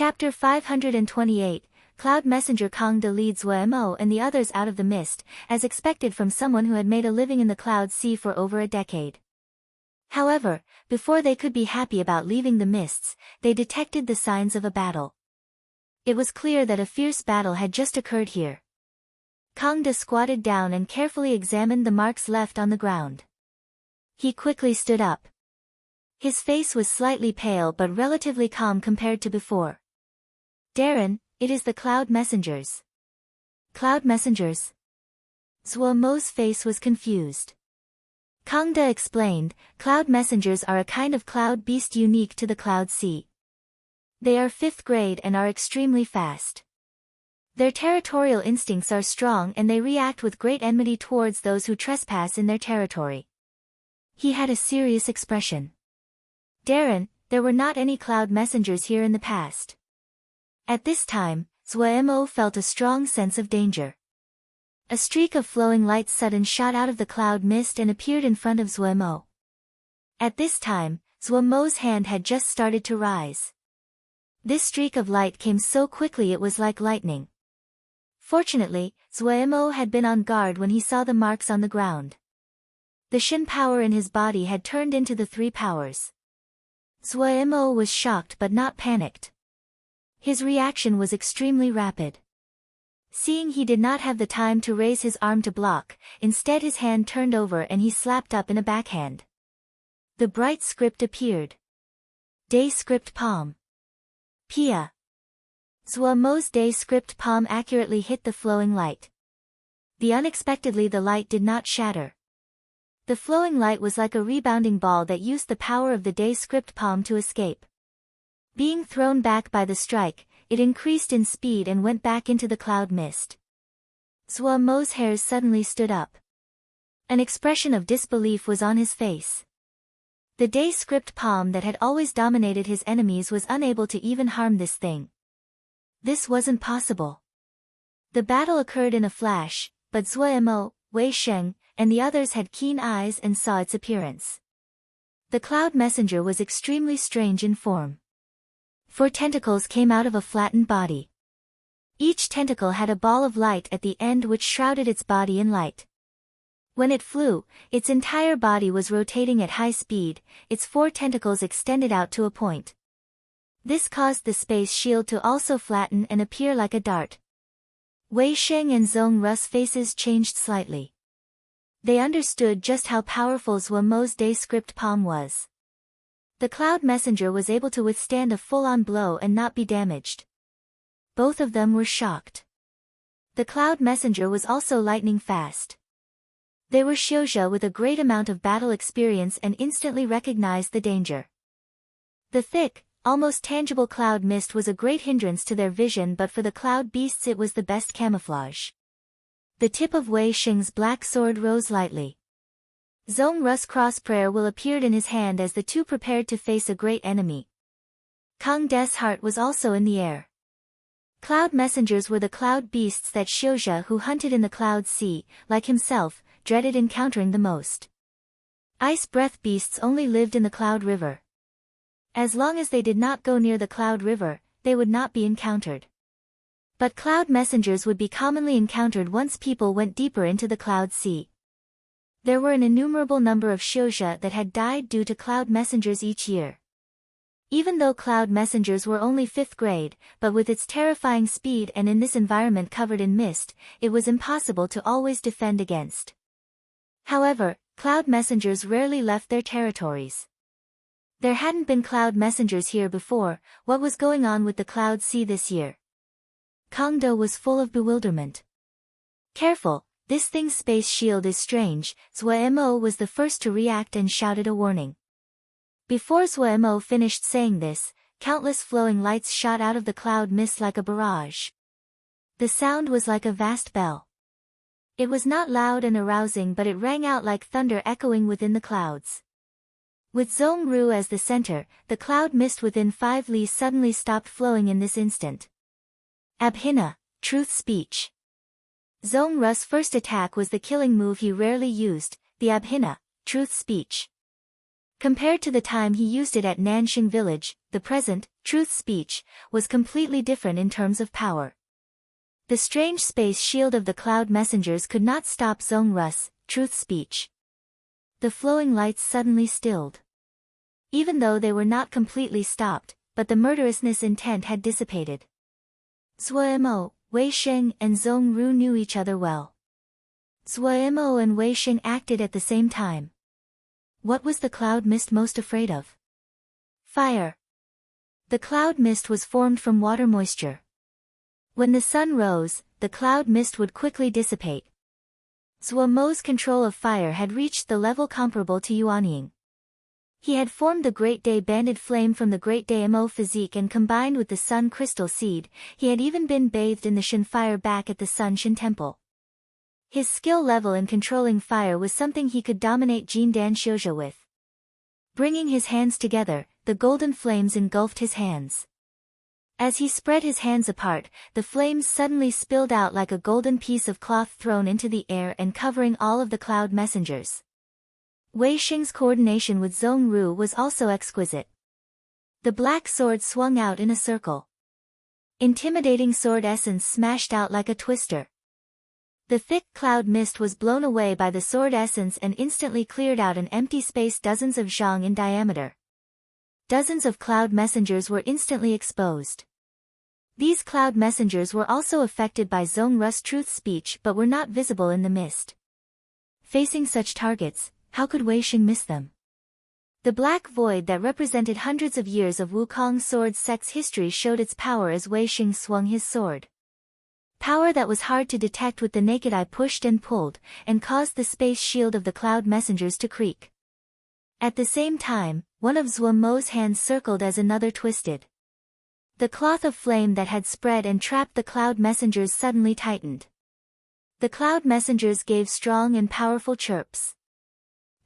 Chapter 528, Cloud Messenger Kang De leads Wemo and the others out of the mist, as expected from someone who had made a living in the Cloud Sea for over a decade. However, before they could be happy about leaving the mists, they detected the signs of a battle. It was clear that a fierce battle had just occurred here. Kang De squatted down and carefully examined the marks left on the ground. He quickly stood up. His face was slightly pale but relatively calm compared to before. Darren, it is the Cloud Messengers. Cloud Messengers? Zhuomo's face was confused. Kang De explained, Cloud Messengers are a kind of cloud beast unique to the Cloud Sea. They are 5th grade and are extremely fast. Their territorial instincts are strong and they react with great enmity towards those who trespass in their territory. He had a serious expression. Darren, there were not any Cloud Messengers here in the past. At this time, Zhuomo felt a strong sense of danger. A streak of flowing light suddenly shot out of the cloud mist and appeared in front of Zhuomo. At this time, Zhuomo's hand had just started to rise. This streak of light came so quickly it was like lightning. Fortunately, Zhuomo had been on guard when he saw the marks on the ground. The Shin power in his body had turned into the 3 powers. Zhuomo was shocked but not panicked. His reaction was extremely rapid. Seeing he did not have the time to raise his arm to block, instead his hand turned over and he slapped up in a backhand. The bright script appeared. Day script palm. Pia. Zhuomo's day script palm accurately hit the flowing light. Unexpectedly the light did not shatter. The flowing light was like a rebounding ball that used the power of the day script palm to escape. Being thrown back by the strike, it increased in speed and went back into the cloud mist. Zhuomo's hairs suddenly stood up. An expression of disbelief was on his face. The day script palm that had always dominated his enemies was unable to even harm this thing. This wasn't possible. The battle occurred in a flash, but Zhuomo, Wei Sheng, and the others had keen eyes and saw its appearance. The Cloud Messenger was extremely strange in form. 4 tentacles came out of a flattened body. Each tentacle had a ball of light at the end which shrouded its body in light. When it flew, its entire body was rotating at high speed, its 4 tentacles extended out to a point. This caused the space shield to also flatten and appear like a dart. Wei Sheng and Zhong Ru's faces changed slightly. They understood just how powerful Zhuomo's day script palm was. The Cloud Messenger was able to withstand a full-on blow and not be damaged. Both of them were shocked. The Cloud Messenger was also lightning fast. They were Xiuzhe with a great amount of battle experience and instantly recognized the danger. The thick, almost tangible cloud mist was a great hindrance to their vision, but for the cloud beasts it was the best camouflage. The tip of Wei Sheng's black sword rose lightly. Zhong Ru's cross prayer will appeared in his hand as the two prepared to face a great enemy. Kang De's heart was also in the air. Cloud messengers were the cloud beasts that Xiuzhe, who hunted in the Cloud Sea, like himself, dreaded encountering the most. Ice breath beasts only lived in the Cloud River. As long as they did not go near the Cloud River, they would not be encountered. But cloud messengers would be commonly encountered once people went deeper into the Cloud Sea. There were an innumerable number of Xiuzhe that had died due to cloud messengers each year. Even though cloud messengers were only 5th grade, but with its terrifying speed and in this environment covered in mist, it was impossible to always defend against. However, cloud messengers rarely left their territories. There hadn't been cloud messengers here before. What was going on with the Cloud Sea this year? Kang De was full of bewilderment. Careful, this thing's space shield is strange. Zhuomo was the first to react and shouted a warning. Before Zhuomo finished saying this, countless flowing lights shot out of the cloud mist like a barrage. The sound was like a vast bell. It was not loud and arousing, but it rang out like thunder echoing within the clouds. With Zhong Ru as the center, the cloud mist within 5 li suddenly stopped flowing in this instant. Abhina, truth speech. Zhong Ru's first attack was the killing move he rarely used, the Abhina, truth speech. Compared to the time he used it at Nanxing village, the present, truth speech, was completely different in terms of power. The strange space shield of the cloud messengers could not stop Zhongru's truth speech. The flowing lights suddenly stilled. Even though they were not completely stopped, but the murderousness intent had dissipated. Zuo, Wei Sheng and Zhongru knew each other well. Zuo and Wei Sheng acted at the same time. What was the cloud mist most afraid of? Fire. The cloud mist was formed from water moisture. When the sun rose, the cloud mist would quickly dissipate. Zuo's control of fire had reached the level comparable to Yuanying. He had formed the Great Day Banded Flame from the Great Day Mo physique and combined with the Sun Crystal Seed. He had even been bathed in the Shin fire back at the Sun Shin Temple. His skill level in controlling fire was something he could dominate Jindan Xiuzhe with. Bringing his hands together, the golden flames engulfed his hands. As he spread his hands apart, the flames suddenly spilled out like a golden piece of cloth thrown into the air and covering all of the cloud messengers. Wei Sheng's coordination with Zhongru was also exquisite. The black sword swung out in a circle. Intimidating sword essence smashed out like a twister. The thick cloud mist was blown away by the sword essence and instantly cleared out an empty space dozens of zhang in diameter. Dozens of cloud messengers were instantly exposed. These cloud messengers were also affected by Zhongru's truth speech but were not visible in the mist. Facing such targets, how could Wei Sheng miss them? The black void that represented hundreds of years of Wukong sword sect's history showed its power as Wei Sheng swung his sword. Power that was hard to detect with the naked eye pushed and pulled, and caused the space shield of the cloud messengers to creak. At the same time, one of Zuo's hands circled as another twisted. The cloth of flame that had spread and trapped the cloud messengers suddenly tightened. The cloud messengers gave strong and powerful chirps.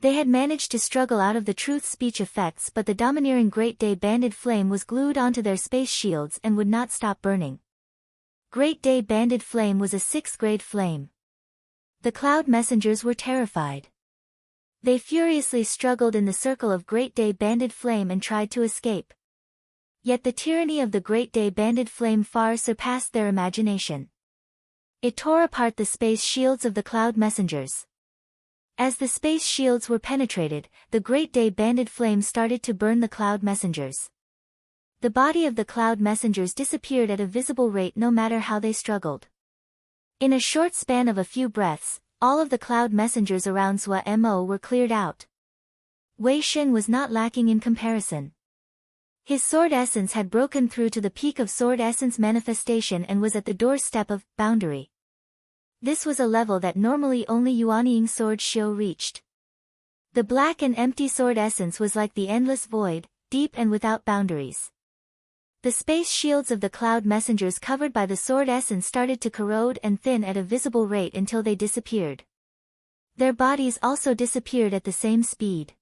They had managed to struggle out of the truth speech effects, but the domineering Great Day Banded Flame was glued onto their space shields and would not stop burning. Great Day Banded Flame was a 6th grade flame. The cloud messengers were terrified. They furiously struggled in the circle of Great Day Banded Flame and tried to escape. Yet the tyranny of the Great Day Banded Flame far surpassed their imagination. It tore apart the space shields of the cloud messengers. As the space shields were penetrated, the Great Day Banded Flame started to burn the cloud messengers. The body of the cloud messengers disappeared at a visible rate no matter how they struggled. In a short span of a few breaths, all of the cloud messengers around Zuo were cleared out. Wei Sheng was not lacking in comparison. His sword essence had broken through to the peak of sword essence manifestation and was at the doorstep of boundary. This was a level that normally only Yuanying sword Xiu reached. The black and empty sword essence was like the endless void, deep and without boundaries. The space shields of the cloud messengers covered by the sword essence started to corrode and thin at a visible rate until they disappeared. Their bodies also disappeared at the same speed.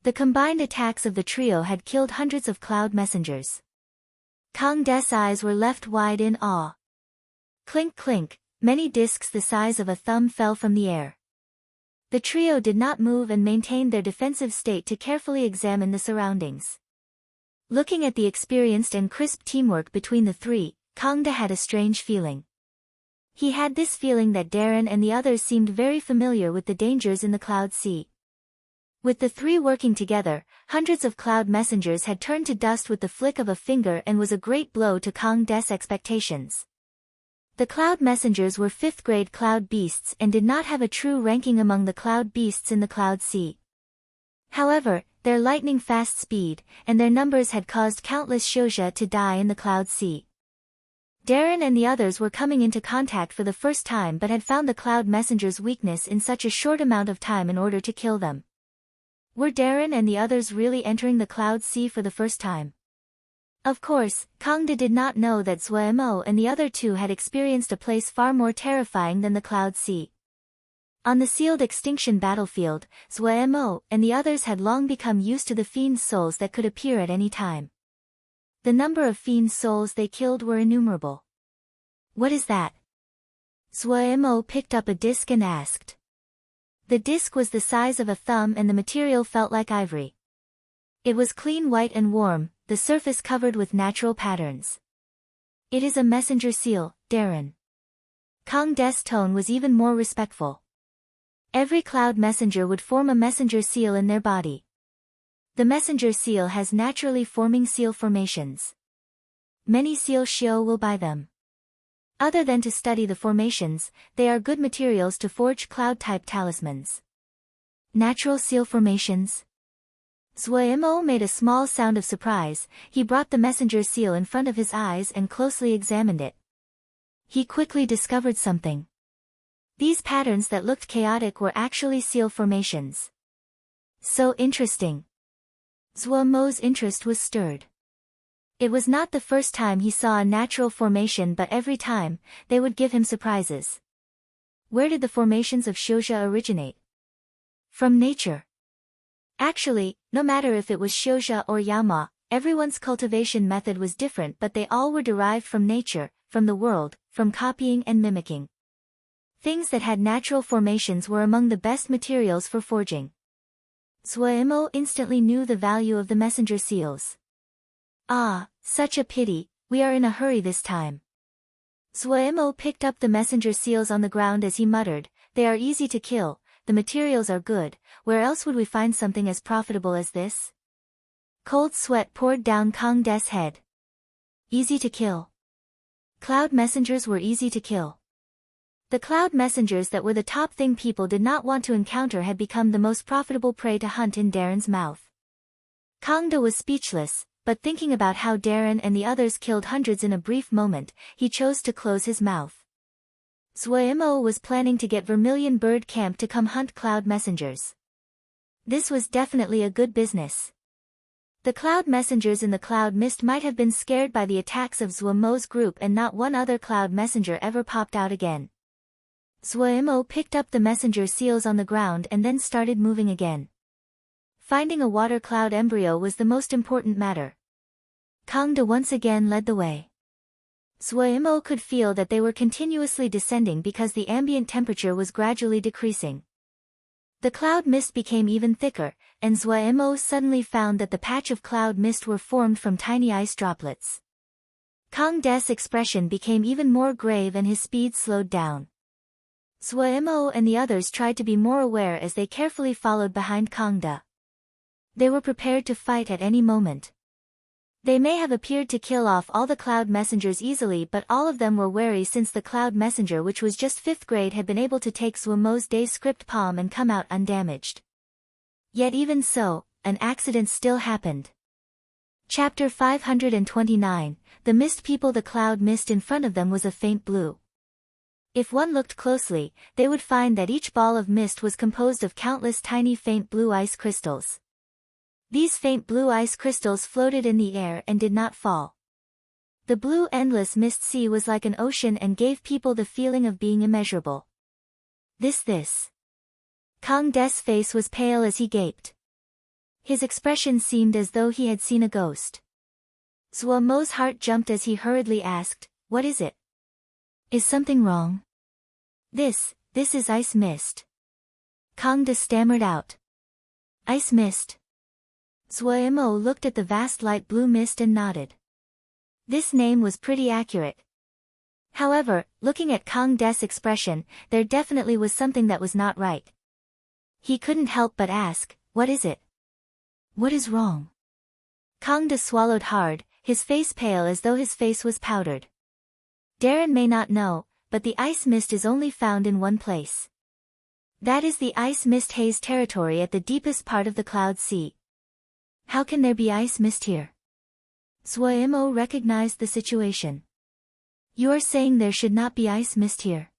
The combined attacks of the trio had killed hundreds of cloud messengers. Kang De's eyes were left wide in awe. Clink clink, many discs the size of a thumb fell from the air. The trio did not move and maintained their defensive state to carefully examine the surroundings. Looking at the experienced and crisp teamwork between the three, Kang De had a strange feeling. He had this feeling that Darren and the others seemed very familiar with the dangers in the Cloud Sea. With the three working together, hundreds of cloud messengers had turned to dust with the flick of a finger and was a great blow to Kang De's expectations. The cloud messengers were 5th grade cloud beasts and did not have a true ranking among the cloud beasts in the Cloud Sea. However, their lightning-fast speed, and their numbers had caused countless Xiuzhe to die in the Cloud Sea. Darren and the others were coming into contact for the first time but had found the cloud messengers' weakness in such a short amount of time in order to kill them. Were Darren and the others really entering the Cloud Sea for the first time? Of course, Kang De did not know that Zuo and the other two had experienced a place far more terrifying than the Cloud Sea. On the sealed extinction battlefield, Zuo and the others had long become used to the fiend's souls that could appear at any time. The number of fiend's souls they killed were innumerable. What is that? Zuo picked up a disc and asked. The disc was the size of a thumb and the material felt like ivory. It was clean white and warm, the surface covered with natural patterns. It is a messenger seal, Darren. Kang De's tone was even more respectful. Every cloud messenger would form a messenger seal in their body. The messenger seal has naturally forming seal formations. Many seal shio will buy them. Other than to study the formations, they are good materials to forge cloud-type talismans. Natural seal formations? Zuemo made a small sound of surprise. He brought the messenger seal in front of his eyes and closely examined it. He quickly discovered something. These patterns that looked chaotic were actually seal formations. So interesting. Zuemo's interest was stirred. It was not the first time he saw a natural formation, but every time, they would give him surprises. Where did the formations of Shouja originate? From nature. Actually, no matter if it was Shouja or Yama, everyone's cultivation method was different, but they all were derived from nature, from the world, from copying and mimicking. Things that had natural formations were among the best materials for forging. Zuemo instantly knew the value of the messenger seals. Ah, such a pity, we are in a hurry this time. Zuemo picked up the messenger seals on the ground as he muttered, they are easy to kill, the materials are good, where else would we find something as profitable as this? Cold sweat poured down Kang De's head. Easy to kill. Cloud messengers were easy to kill. The cloud messengers that were the top thing people did not want to encounter had become the most profitable prey to hunt in Darren's mouth. Kang De was speechless, but thinking about how Darren and the others killed hundreds in a brief moment, he chose to close his mouth. Zuemo was planning to get Vermilion Bird Camp to come hunt cloud messengers. This was definitely a good business. The cloud messengers in the cloud mist might have been scared by the attacks of Zuemo's group, and not one other cloud messenger ever popped out again. Zuemo picked up the messenger seals on the ground and then started moving again. Finding a water cloud embryo was the most important matter. Kang De once again led the way. Zuemo could feel that they were continuously descending because the ambient temperature was gradually decreasing. The cloud mist became even thicker, and Zuemo suddenly found that the patch of cloud mist were formed from tiny ice droplets. Kang De's expression became even more grave and his speed slowed down. Zuemo and the others tried to be more aware as they carefully followed behind Kang De. They were prepared to fight at any moment. They may have appeared to kill off all the cloud messengers easily, but all of them were wary since the cloud messenger, which was just 5th grade, had been able to take Zuemo's day script palm and come out undamaged. Yet even so, an accident still happened. Chapter 529, The Mist People. The cloud mist in front of them was a faint blue. If one looked closely, they would find that each ball of mist was composed of countless tiny faint blue ice crystals. These faint blue ice crystals floated in the air and did not fall. The blue endless mist sea was like an ocean and gave people the feeling of being immeasurable. This. Kang De's face was pale as he gaped. His expression seemed as though he had seen a ghost. Zuemo's heart jumped as he hurriedly asked, "What is it? Is something wrong?" This is ice mist." Kang De stammered out. "Ice mist?" Zuemo looked at the vast light blue mist and nodded. This name was pretty accurate. However, looking at Kang De's expression, there definitely was something that was not right. He couldn't help but ask, "What is it? What is wrong?" Kang De swallowed hard, his face pale as though his face was powdered. Darren may not know, but the ice mist is only found in one place. That is the ice mist haze territory at the deepest part of the cloud sea. How can there be ice mist here? Zuemo recognized the situation. "You are saying there should not be ice mist here?"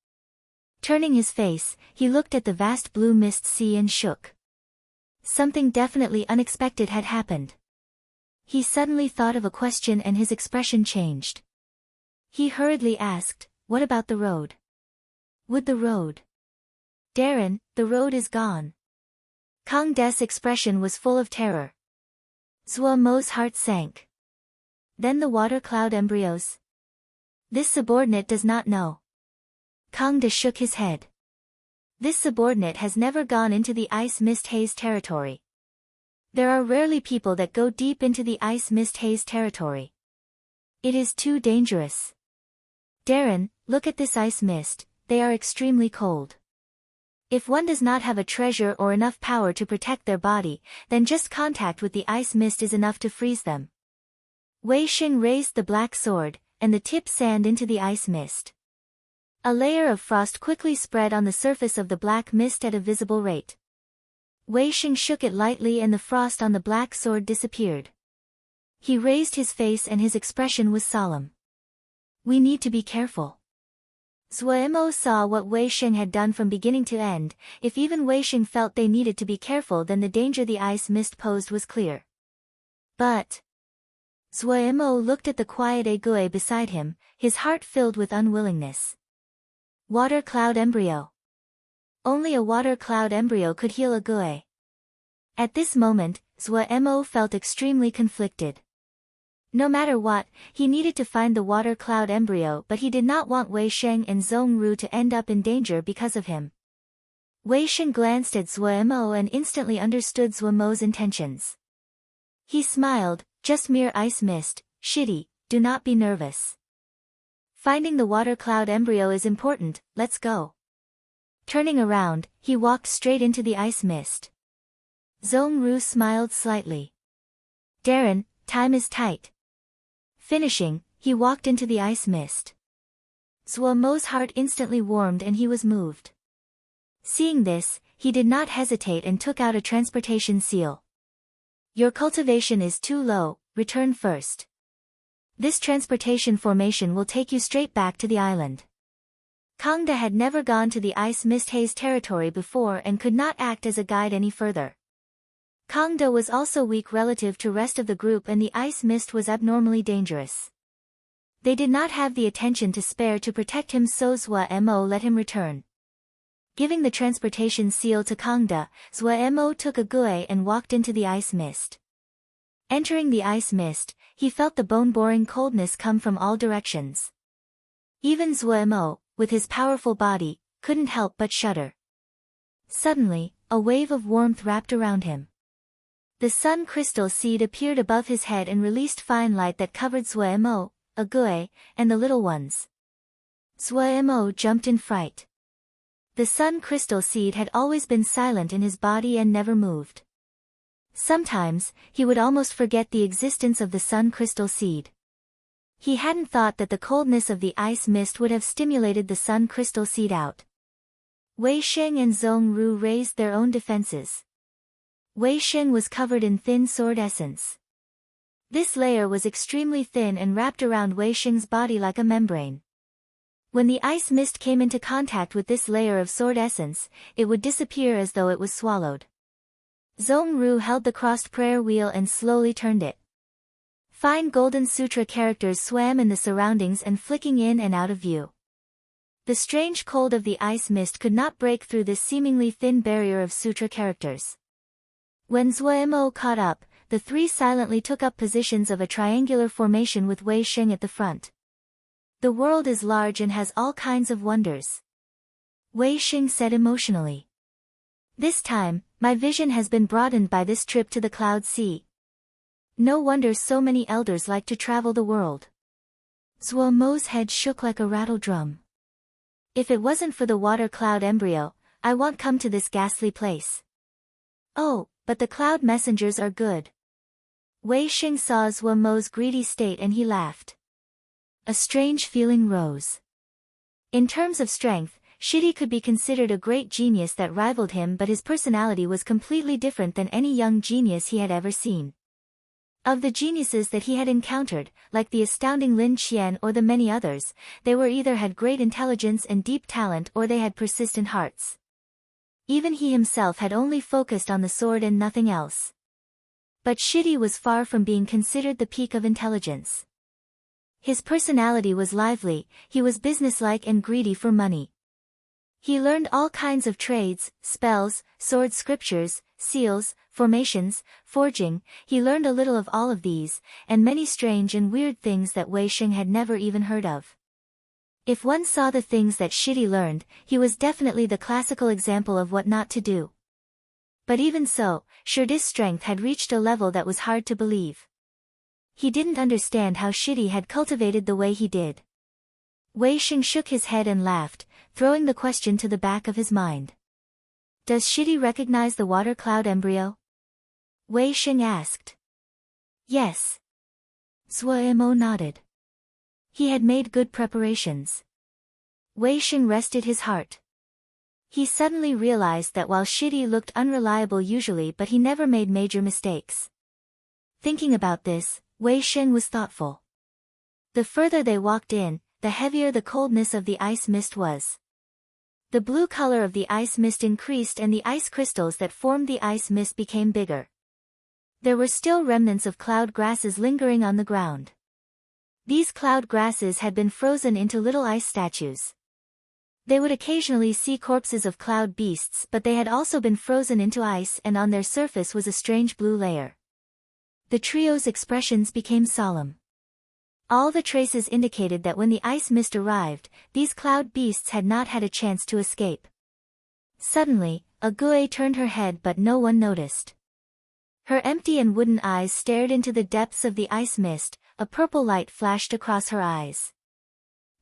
Turning his face, he looked at the vast blue mist sea and shook. Something definitely unexpected had happened. He suddenly thought of a question and his expression changed. He hurriedly asked, "What about the road? Would the road?" "Darren, the road is gone." Kang De's expression was full of terror. Zuemo's heart sank. Then the water cloud embryos? This subordinate does not know. Kang De shook his head. This subordinate has never gone into the ice mist haze territory. There are rarely people that go deep into the ice mist haze territory. It is too dangerous. Darren, look at this ice mist, they are extremely cold. If one does not have a treasure or enough power to protect their body, then just contact with the ice mist is enough to freeze them. Wei Xing raised the black sword, and the tip sand into the ice mist. A layer of frost quickly spread on the surface of the black mist at a visible rate. Wei Xing shook it lightly and the frost on the black sword disappeared. He raised his face and his expression was solemn. We need to be careful. Zuemo saw what Wei Xing had done from beginning to end. If even Wei Xing felt they needed to be careful, then the danger the ice mist posed was clear. But Zuemo looked at the quiet Egue beside him, his heart filled with unwillingness. Water cloud embryo. Only a water cloud embryo could heal Egue. At this moment, Zuemo felt extremely conflicted. No matter what, he needed to find the water cloud embryo, but he did not want Wei Sheng and Zhongru to end up in danger because of him. Wei Sheng glanced at Zuemo and instantly understood Zuemo's intentions. He smiled, just mere ice mist, shitty, do not be nervous. Finding the water cloud embryo is important, let's go. Turning around, he walked straight into the ice mist. Zhongru smiled slightly. Darren, time is tight. Finishing, he walked into the ice mist. Zuemo's heart instantly warmed and he was moved. Seeing this, he did not hesitate and took out a transportation seal. Your cultivation is too low, return first. This transportation formation will take you straight back to the island. Kangda had never gone to the ice mist haze territory before and could not act as a guide any further. Kangda was also weak relative to rest of the group and the ice mist was abnormally dangerous. They did not have the attention to spare to protect him, so Zuemo let him return. Giving the transportation seal to Kangda, Zuemo took a Egue and walked into the ice mist. Entering the ice mist, he felt the bone-boring coldness come from all directions. Even Zuemo, with his powerful body, couldn't help but shudder. Suddenly, a wave of warmth wrapped around him. The sun crystal seed appeared above his head and released fine light that covered Zuemo, Egue, and the little ones. Zuemo jumped in fright. The sun crystal seed had always been silent in his body and never moved. Sometimes, he would almost forget the existence of the sun crystal seed. He hadn't thought that the coldness of the ice mist would have stimulated the sun crystal seed out. Wei Sheng and Zhongru raised their own defenses. Wei Sheng was covered in thin sword essence. This layer was extremely thin and wrapped around Wei Sheng's body like a membrane. When the ice mist came into contact with this layer of sword essence, it would disappear as though it was swallowed. Zhongru held the crossed prayer wheel and slowly turned it. Fine golden sutra characters swam in the surroundings and flicking in and out of view. The strange cold of the ice mist could not break through this seemingly thin barrier of sutra characters. When Zuemo caught up, the three silently took up positions of a triangular formation with Wei Sheng at the front. The world is large and has all kinds of wonders. Wei Sheng said emotionally. This time, my vision has been broadened by this trip to the Cloud Sea. No wonder so many elders like to travel the world. Zuemo's head shook like a rattle drum. If it wasn't for the water cloud embryo, I won't come to this ghastly place. Oh, but the cloud messengers are good. Wei Sheng saw Zuemo's greedy state and he laughed. A strange feeling rose. In terms of strength, Shidi could be considered a great genius that rivaled him, but his personality was completely different than any young genius he had ever seen. Of the geniuses that he had encountered, like the astounding Lin Qian or the many others, they were either had great intelligence and deep talent or they had persistent hearts. Even he himself had only focused on the sword and nothing else. But Shidi was far from being considered the peak of intelligence. His personality was lively, he was businesslike and greedy for money. He learned all kinds of trades, spells, sword scriptures, seals, formations, forging. He learned a little of all of these, and many strange and weird things that Wei Sheng had never even heard of. If one saw the things that Shidi learned, he was definitely the classical example of what not to do. But even so, Shirdi's strength had reached a level that was hard to believe. He didn't understand how Shidi had cultivated the way he did. Wei Xing shook his head and laughed, throwing the question to the back of his mind. Does Shidi recognize the water cloud embryo? Wei Xing asked. Yes. Zhuo Mo nodded. He had made good preparations. Wei Xing rested his heart. He suddenly realized that while Shidi looked unreliable usually, but he never made major mistakes. Thinking about this, Wei Xing was thoughtful. The further they walked in, the heavier the coldness of the ice mist was. The blue color of the ice mist increased and the ice crystals that formed the ice mist became bigger. There were still remnants of cloud grasses lingering on the ground. These cloud grasses had been frozen into little ice statues. They would occasionally see corpses of cloud beasts, but they had also been frozen into ice and on their surface was a strange blue layer. The trio's expressions became solemn. All the traces indicated that when the ice mist arrived, these cloud beasts had not had a chance to escape. Suddenly, Ague turned her head but no one noticed. Her empty and wooden eyes stared into the depths of the ice mist, a purple light flashed across her eyes.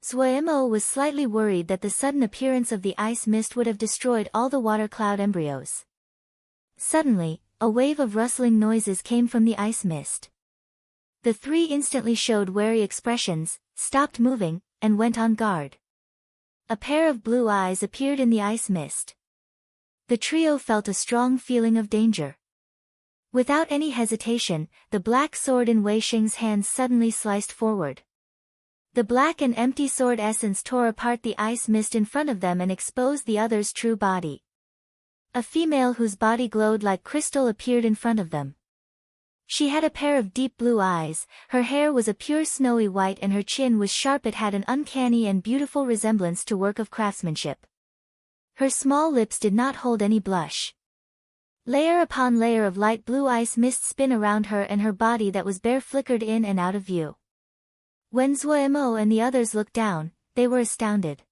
Zhuo was slightly worried that the sudden appearance of the ice mist would have destroyed all the water cloud embryos. Suddenly, a wave of rustling noises came from the ice mist. The three instantly showed wary expressions, stopped moving, and went on guard. A pair of blue eyes appeared in the ice mist. The trio felt a strong feeling of danger. Without any hesitation, the black sword in Wei Xing's hands suddenly sliced forward. The black and empty sword essence tore apart the ice mist in front of them and exposed the other's true body. A female whose body glowed like crystal appeared in front of them. She had a pair of deep blue eyes, her hair was a pure snowy white and her chin was sharp. It had an uncanny and beautiful resemblance to work of craftsmanship. Her small lips did not hold any blush. Layer upon layer of light blue ice mist spin around her and her body that was bare flickered in and out of view. When Zhuo and the others looked down, they were astounded.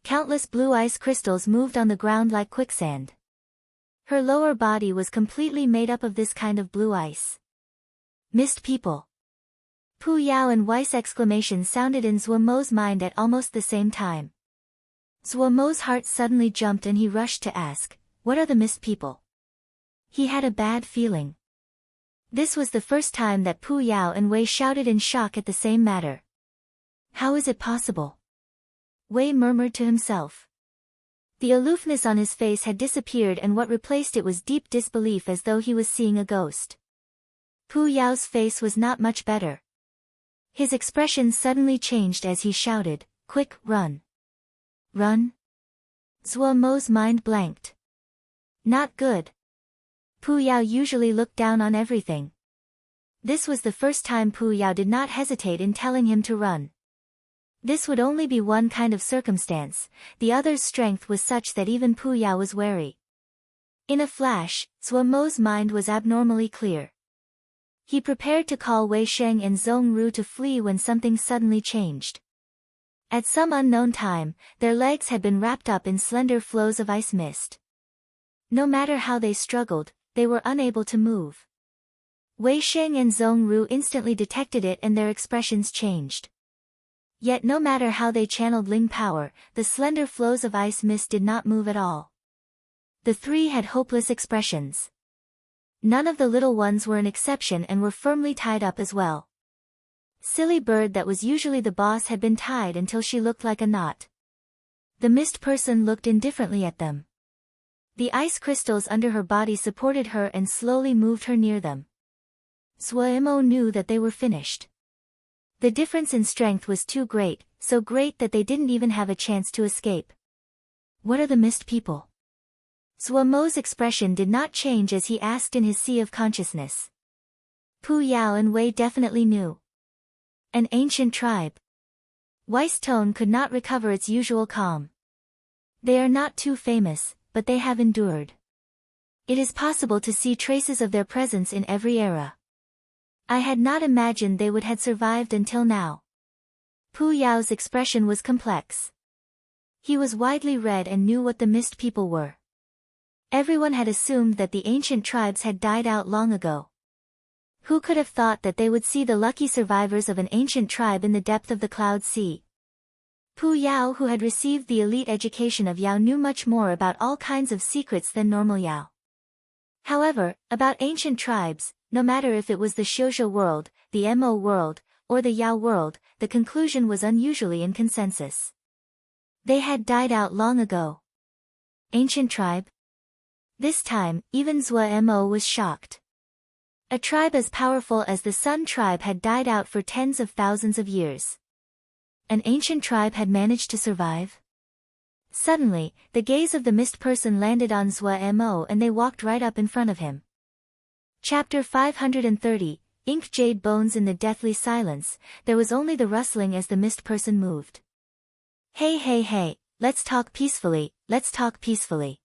Countless blue ice crystals moved on the ground like quicksand. Her lower body was completely made up of this kind of blue ice. Mist people. Pu Yao and Weiss exclamations sounded in Zhuo's mind at almost the same time. Zhuo's heart suddenly jumped and he rushed to ask, "What are the mist people?" He had a bad feeling. This was the first time that Pu Yao and Wei shouted in shock at the same matter. How is it possible? Wei murmured to himself. The aloofness on his face had disappeared and what replaced it was deep disbelief as though he was seeing a ghost. Pu Yao's face was not much better. His expression suddenly changed as he shouted, "Quick, run! Run!" Zhuo's mind blanked. Not good. Pu Yao usually looked down on everything. This was the first time Pu Yao did not hesitate in telling him to run. This would only be one kind of circumstance, the other's strength was such that even Pu Yao was wary. In a flash, Zhuo's mind was abnormally clear. He prepared to call Wei Sheng and Zhong Ru to flee when something suddenly changed. At some unknown time, their legs had been wrapped up in slender flows of ice mist. No matter how they struggled, they were unable to move. Wei Sheng and Zhong Ru instantly detected it and their expressions changed. Yet no matter how they channeled Ling power, the slender flows of ice mist did not move at all. The three had hopeless expressions. None of the little ones were an exception and were firmly tied up as well. Silly bird that was usually the boss had been tied until she looked like a knot. The mist person looked indifferently at them. The ice crystals under her body supported her and slowly moved her near them. Zhuo knew that they were finished. The difference in strength was too great, so great that they didn't even have a chance to escape. What are the mist people? Zhuo's expression did not change as he asked in his sea of consciousness. Pu Yao and Wei definitely knew. An ancient tribe. Weiss' tone could not recover its usual calm. They are not too famous, but they have endured. It is possible to see traces of their presence in every era. I had not imagined they would have survived until now. Pu Yao's expression was complex. He was widely read and knew what the mist people were. Everyone had assumed that the ancient tribes had died out long ago. Who could have thought that they would see the lucky survivors of an ancient tribe in the depth of the Cloud Sea? Pu Yao, who had received the elite education of Yao, knew much more about all kinds of secrets than normal Yao. However, about ancient tribes, no matter if it was the Xiuzhou world, the Mo world, or the Yao world, the conclusion was unusually in consensus. They had died out long ago. Ancient tribe? This time, even Zhou Mo was shocked. A tribe as powerful as the Sun tribe had died out for tens of thousands of years. An ancient tribe had managed to survive? Suddenly, the gaze of the mist person landed on Zhou Mo and they walked right up in front of him. Chapter 530, Ink Jade Bones. In the deathly silence, there was only the rustling as the mist person moved. Hey, let's talk peacefully, let's talk peacefully.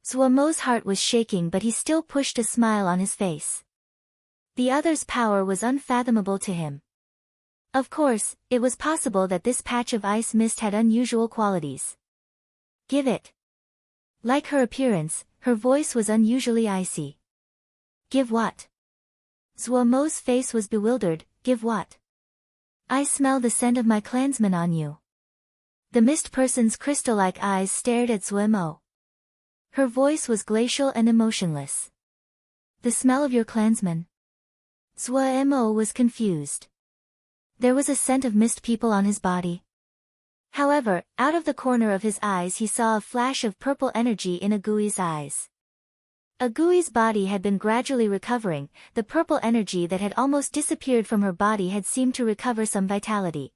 Zhou Mo's heart was shaking, but he still pushed a smile on his face. The other's power was unfathomable to him. Of course, it was possible that this patch of ice mist had unusual qualities. Give it. Like her appearance, her voice was unusually icy. Give what? Zhou Mo's face was bewildered. Give what? I smell the scent of my clansmen on you. The mist person's crystal-like eyes stared at Zhou Mo. Her voice was glacial and emotionless. The smell of your clansmen? Zhou Mo was confused. There was a scent of mist people on his body. However, out of the corner of his eyes he saw a flash of purple energy in Agui's eyes. Agui's body had been gradually recovering, the purple energy that had almost disappeared from her body had seemed to recover some vitality.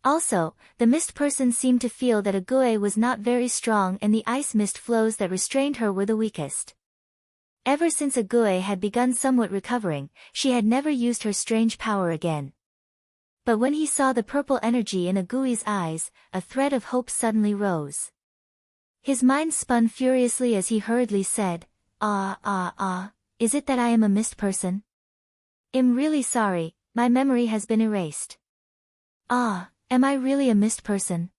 Also, the mist person seemed to feel that Agui was not very strong and the ice mist flows that restrained her were the weakest. Ever since Agui had begun somewhat recovering, she had never used her strange power again. But when he saw the purple energy in Agui's eyes, a thread of hope suddenly rose. His mind spun furiously as he hurriedly said, is it that I am a mist person? I'm really sorry, my memory has been erased. Am I really a mist person?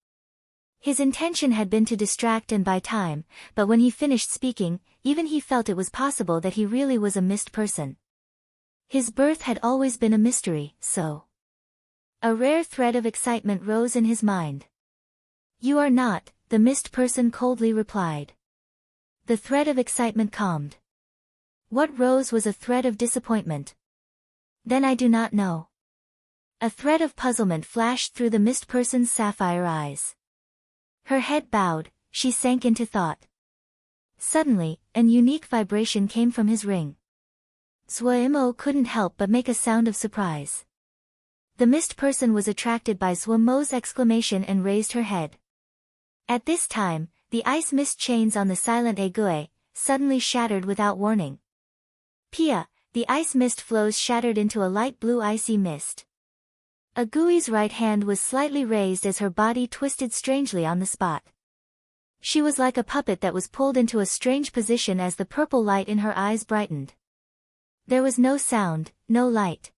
His intention had been to distract and buy time, but when he finished speaking, even he felt it was possible that he really was a mist person. His birth had always been a mystery, so. A rare thread of excitement rose in his mind. You are not, the mist person coldly replied. The thread of excitement calmed. What rose was a thread of disappointment. Then I do not know. A thread of puzzlement flashed through the mist person's sapphire eyes. Her head bowed, she sank into thought. Suddenly, an unique vibration came from his ring. Zhou Mo couldn't help but make a sound of surprise. The mist person was attracted by Zhou Mo's exclamation and raised her head. At this time, the ice mist chains on the silent Agui suddenly shattered without warning. Pia, the ice mist flows shattered into a light blue icy mist. Agui's right hand was slightly raised as her body twisted strangely on the spot. She was like a puppet that was pulled into a strange position as the purple light in her eyes brightened. There was no sound, no light.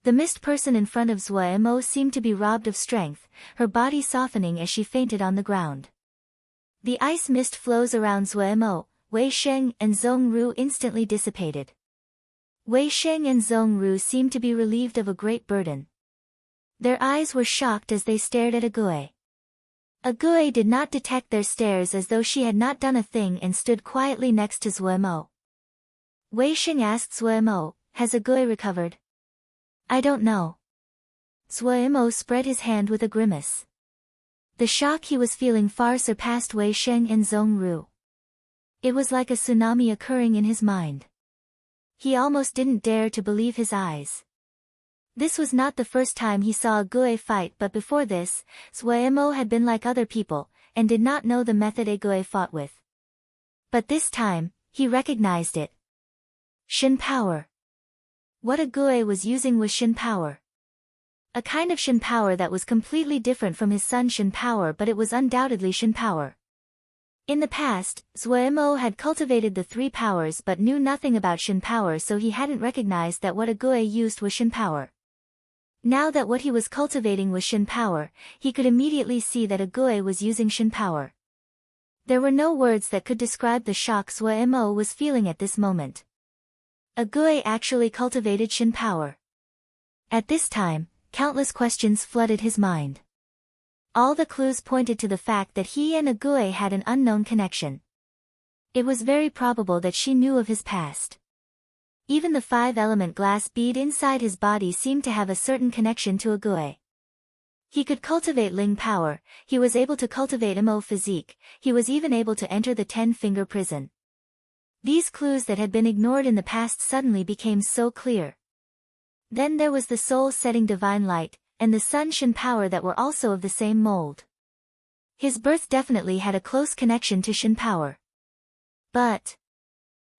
The mist person in front of Zhou Mo seemed to be robbed of strength, her body softening as she fainted on the ground. The ice mist flows around Zhou Mo, Wei Sheng and Zhong Ru instantly dissipated. Wei Sheng and Zhong Ru seemed to be relieved of a great burden. Their eyes were shocked as they stared at Agui. Agui did not detect their stares as though she had not done a thing and stood quietly next to Zhou Mo. Wei Sheng asked Zhou Mo, has Agui recovered? I don't know. Zhou Mo spread his hand with a grimace. The shock he was feeling far surpassed Wei Sheng and Zhong Ru. It was like a tsunami occurring in his mind. He almost didn't dare to believe his eyes. This was not the first time he saw Agui fight, but before this, Zhou Mo had been like other people, and did not know the method Agui fought with. But this time, he recognized it. Shin power. What Agui was using was Shin power. A kind of Shin power that was completely different from his son's Shin power, but it was undoubtedly Shin power. In the past, Zhou Mo had cultivated the three powers but knew nothing about Shin power, so he hadn't recognized that what Agui used was Shin power. Now that what he was cultivating was Shin power, he could immediately see that Agui was using Shin power. There were no words that could describe the shock Suemo was feeling at this moment. Ague actually cultivated Shin power. At this time, countless questions flooded his mind. All the clues pointed to the fact that he and Ague had an unknown connection. It was very probable that she knew of his past. Even the 5-element glass bead inside his body seemed to have a certain connection to Ague. He could cultivate Ling power, he was able to cultivate Mo physique, he was even able to enter the 10-finger prison. These clues that had been ignored in the past suddenly became so clear. Then there was the soul-setting divine light, and the sun Shin power that were also of the same mold. His birth definitely had a close connection to Shin power. But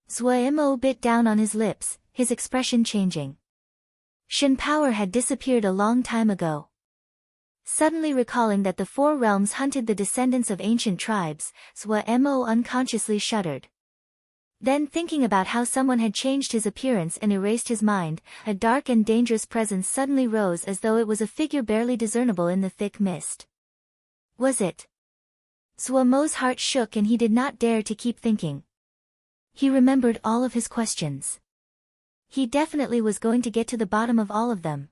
Suemo bit down on his lips, his expression changing. Shin power had disappeared a long time ago. Suddenly recalling that the 4 realms hunted the descendants of ancient tribes, Suemo unconsciously shuddered. Then thinking about how someone had changed his appearance and erased his mind, a dark and dangerous presence suddenly rose as though it was a figure barely discernible in the thick mist. Was it? Suemo's heart shook and he did not dare to keep thinking. He remembered all of his questions. He definitely was going to get to the bottom of all of them.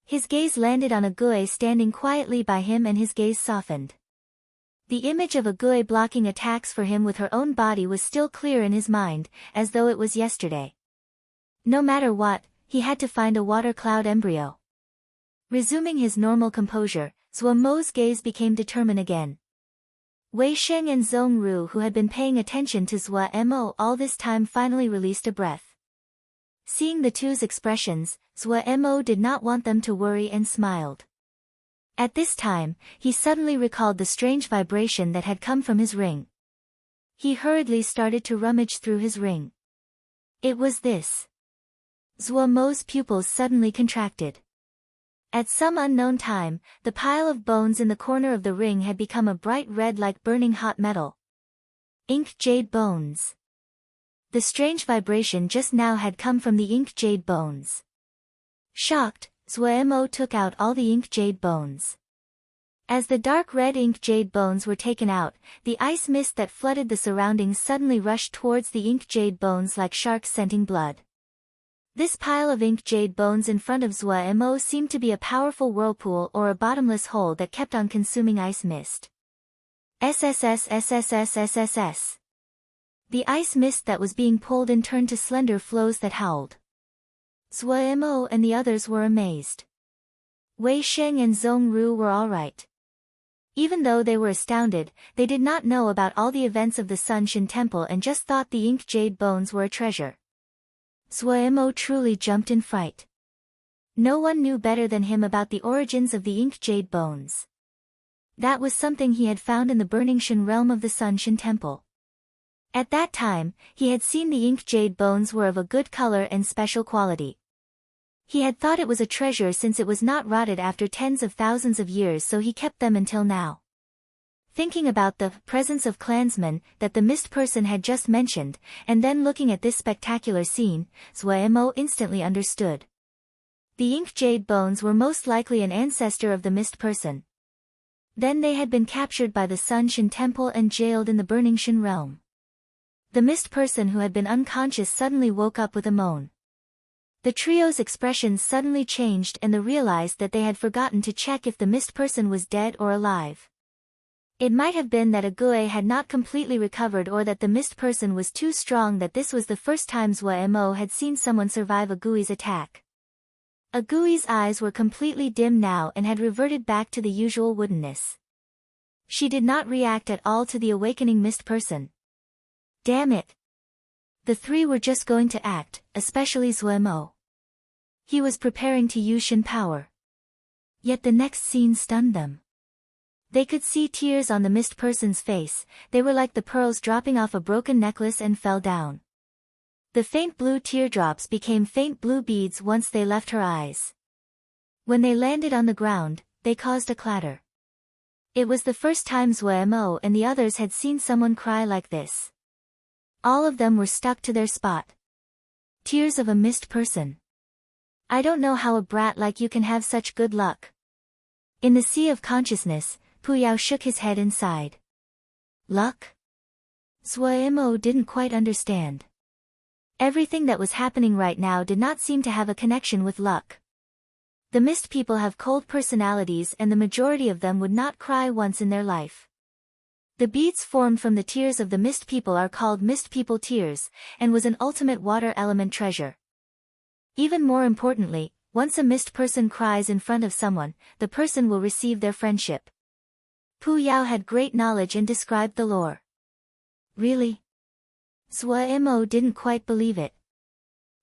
His gaze landed on Ague standing quietly by him and his gaze softened. The image of Ague blocking attacks for him with her own body was still clear in his mind, as though it was yesterday. No matter what, he had to find a water cloud embryo. Resuming his normal composure, Suemo's gaze became determined again. Wei Sheng and Zhong Ru, who had been paying attention to Suemo all this time, finally released a breath. Seeing the two's expressions, Suemo did not want them to worry and smiled. At this time, he suddenly recalled the strange vibration that had come from his ring. He hurriedly started to rummage through his ring. It was this. Suemo's pupils suddenly contracted. At some unknown time, the pile of bones in the corner of the ring had become a bright red like burning hot metal. Ink jade bones. The strange vibration just now had come from the ink jade bones. Shocked, Suemo took out all the ink jade bones. As the dark red ink jade bones were taken out, the ice mist that flooded the surroundings suddenly rushed towards the ink jade bones like sharks scenting blood. This pile of ink jade bones in front of Suemo seemed to be a powerful whirlpool or a bottomless hole that kept on consuming ice mist. SSS. The ice mist that was being pulled in turned to slender flows that howled. Suemo and the others were amazed. Wei Sheng and Zhong Ru were all right. Even though they were astounded, they did not know about all the events of the Sun Shin Temple and just thought the ink jade bones were a treasure. Suemo truly jumped in fright. No one knew better than him about the origins of the ink jade bones. That was something he had found in the burning Shin realm of the Sun Shin Temple. At that time, he had seen the ink jade bones were of a good color and special quality. He had thought it was a treasure since it was not rotted after tens of thousands of years, so he kept them until now. Thinking about the presence of clansmen that the mist person had just mentioned, and then looking at this spectacular scene, Suemo instantly understood. The ink jade bones were most likely an ancestor of the mist person. Then they had been captured by the Sun Shin Temple and jailed in the burning Shin realm. The mist person who had been unconscious suddenly woke up with a moan. The trio's expressions suddenly changed and they realized that they had forgotten to check if the mist person was dead or alive. It might have been that Ague had not completely recovered or that the mist person was too strong, that this was the first time Suemo had seen someone survive Agui's attack. Agui's eyes were completely dim now and had reverted back to the usual woodenness. She did not react at all to the awakening mist person. Damn it! The three were just going to act, especially Suemo. He was preparing to use Shin power. Yet the next scene stunned them. They could see tears on the mist person's face. They were like the pearls dropping off a broken necklace and fell down. The faint blue teardrops became faint blue beads once they left her eyes. When they landed on the ground, they caused a clatter. It was the first time Suemo and the others had seen someone cry like this. All of them were stuck to their spot. Tears of a mist person. I don't know how a brat like you can have such good luck. In the sea of consciousness, Puyao shook his head and sighed. Luck? Suemo didn't quite understand. Everything that was happening right now did not seem to have a connection with luck. The mist people have cold personalities and the majority of them would not cry once in their life. The beads formed from the tears of the mist people are called mist people tears, and was an ultimate water element treasure. Even more importantly, once a mist person cries in front of someone, the person will receive their friendship. Pu Yao had great knowledge and described the lore. Really? Suemo didn't quite believe it.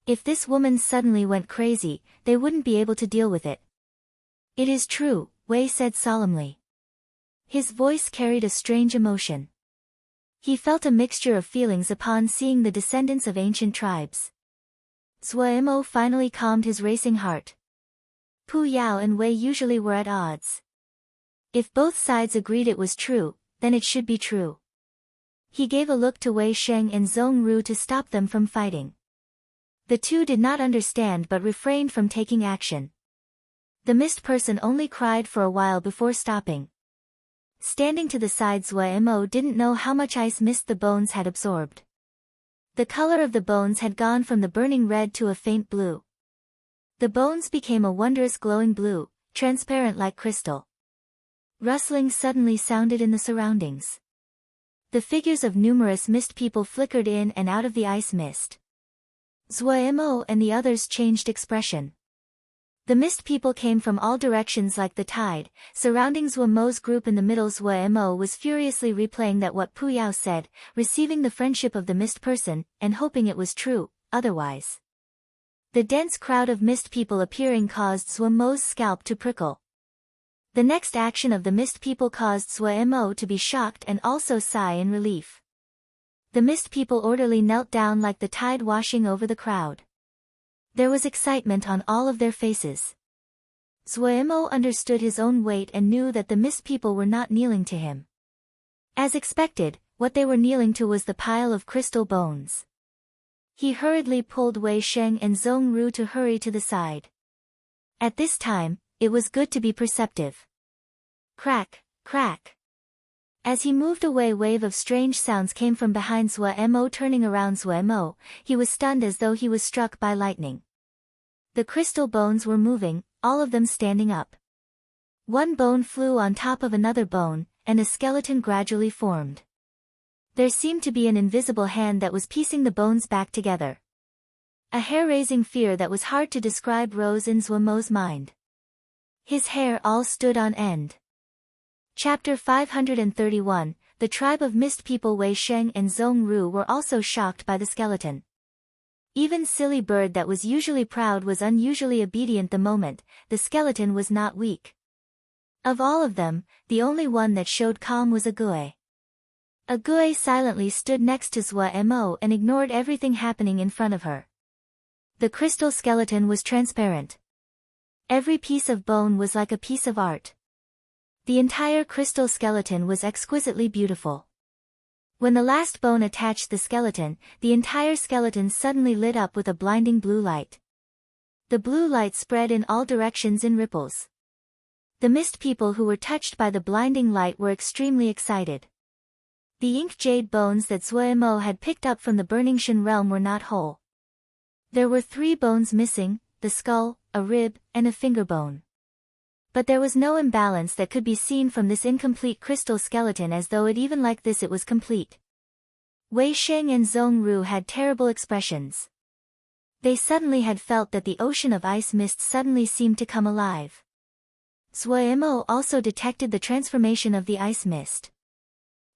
If this woman suddenly went crazy, they wouldn't be able to deal with it. It is true, Wei said solemnly. His voice carried a strange emotion. He felt a mixture of feelings upon seeing the descendants of ancient tribes. Suemo finally calmed his racing heart. Pu Yao and Wei usually were at odds. If both sides agreed it was true, then it should be true. He gave a look to Wei Sheng and Zhong Ru to stop them from fighting. The two did not understand but refrained from taking action. The mist person only cried for a while before stopping. Standing to the side, Suemo didn't know how much ice mist the bones had absorbed. The color of the bones had gone from the burning red to a faint blue. The bones became a wondrous glowing blue, transparent like crystal. Rustling suddenly sounded in the surroundings. The figures of numerous mist people flickered in and out of the ice mist. Suemo and the others changed expression. The mist people came from all directions like the tide, surrounding Suemo's group in the middle. Suemo was furiously replaying that what Pu Yao said, receiving the friendship of the mist person, and hoping it was true, otherwise. The dense crowd of mist people appearing caused Suemo's scalp to prickle. The next action of the mist people caused Suemo to be shocked and also sigh in relief. The mist people orderly knelt down like the tide washing over the crowd. There was excitement on all of their faces. Suemo understood his own weight and knew that the mist people were not kneeling to him. As expected, what they were kneeling to was the pile of crystal bones. He hurriedly pulled Wei Sheng and Zhong Ru to hurry to the side. At this time, it was good to be perceptive. Crack, crack. As he moved away, a wave of strange sounds came from behind Suemo. Turning around Suemo, he was stunned as though he was struck by lightning. The crystal bones were moving, all of them standing up. One bone flew on top of another bone, and a skeleton gradually formed. There seemed to be an invisible hand that was piecing the bones back together. A hair-raising fear that was hard to describe rose in Suemo's mind. His hair all stood on end. Chapter 531, The tribe of mist people. Wei Sheng and Zhong Ru were also shocked by the skeleton. Even Silly Bird that was usually proud was unusually obedient the moment. The skeleton was not weak. Of all of them, the only one that showed calm was Ague. Ague silently stood next to Suemo and ignored everything happening in front of her. The crystal skeleton was transparent. Every piece of bone was like a piece of art. The entire crystal skeleton was exquisitely beautiful. When the last bone attached the skeleton, the entire skeleton suddenly lit up with a blinding blue light. The blue light spread in all directions in ripples. The mist people who were touched by the blinding light were extremely excited. The ink jade bones that Suemo had picked up from the burning Shen realm were not whole. There were 3 bones missing, the skull, a rib, and a finger bone. But there was no imbalance that could be seen from this incomplete crystal skeleton, as though it even like this it was complete. Wei Sheng and Zhong Ru had terrible expressions. They suddenly had felt that the ocean of ice mist suddenly seemed to come alive. Suemo also detected the transformation of the ice mist.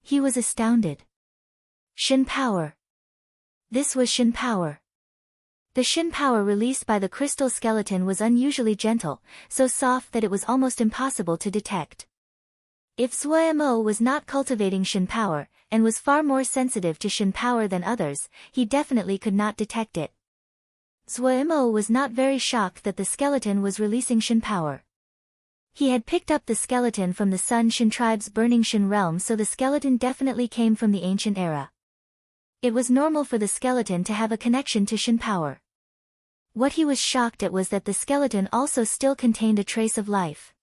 He was astounded. Shen power. This was Shen power. The Shen power released by the crystal skeleton was unusually gentle, so soft that it was almost impossible to detect. If Suemo was not cultivating Shen power, and was far more sensitive to Shen power than others, he definitely could not detect it. Suemo was not very shocked that the skeleton was releasing Shen power. He had picked up the skeleton from the Sun Shen tribe's burning Shen realm, so the skeleton definitely came from the ancient era. It was normal for the skeleton to have a connection to Shen power. What he was shocked at was that the skeleton also still contained a trace of life.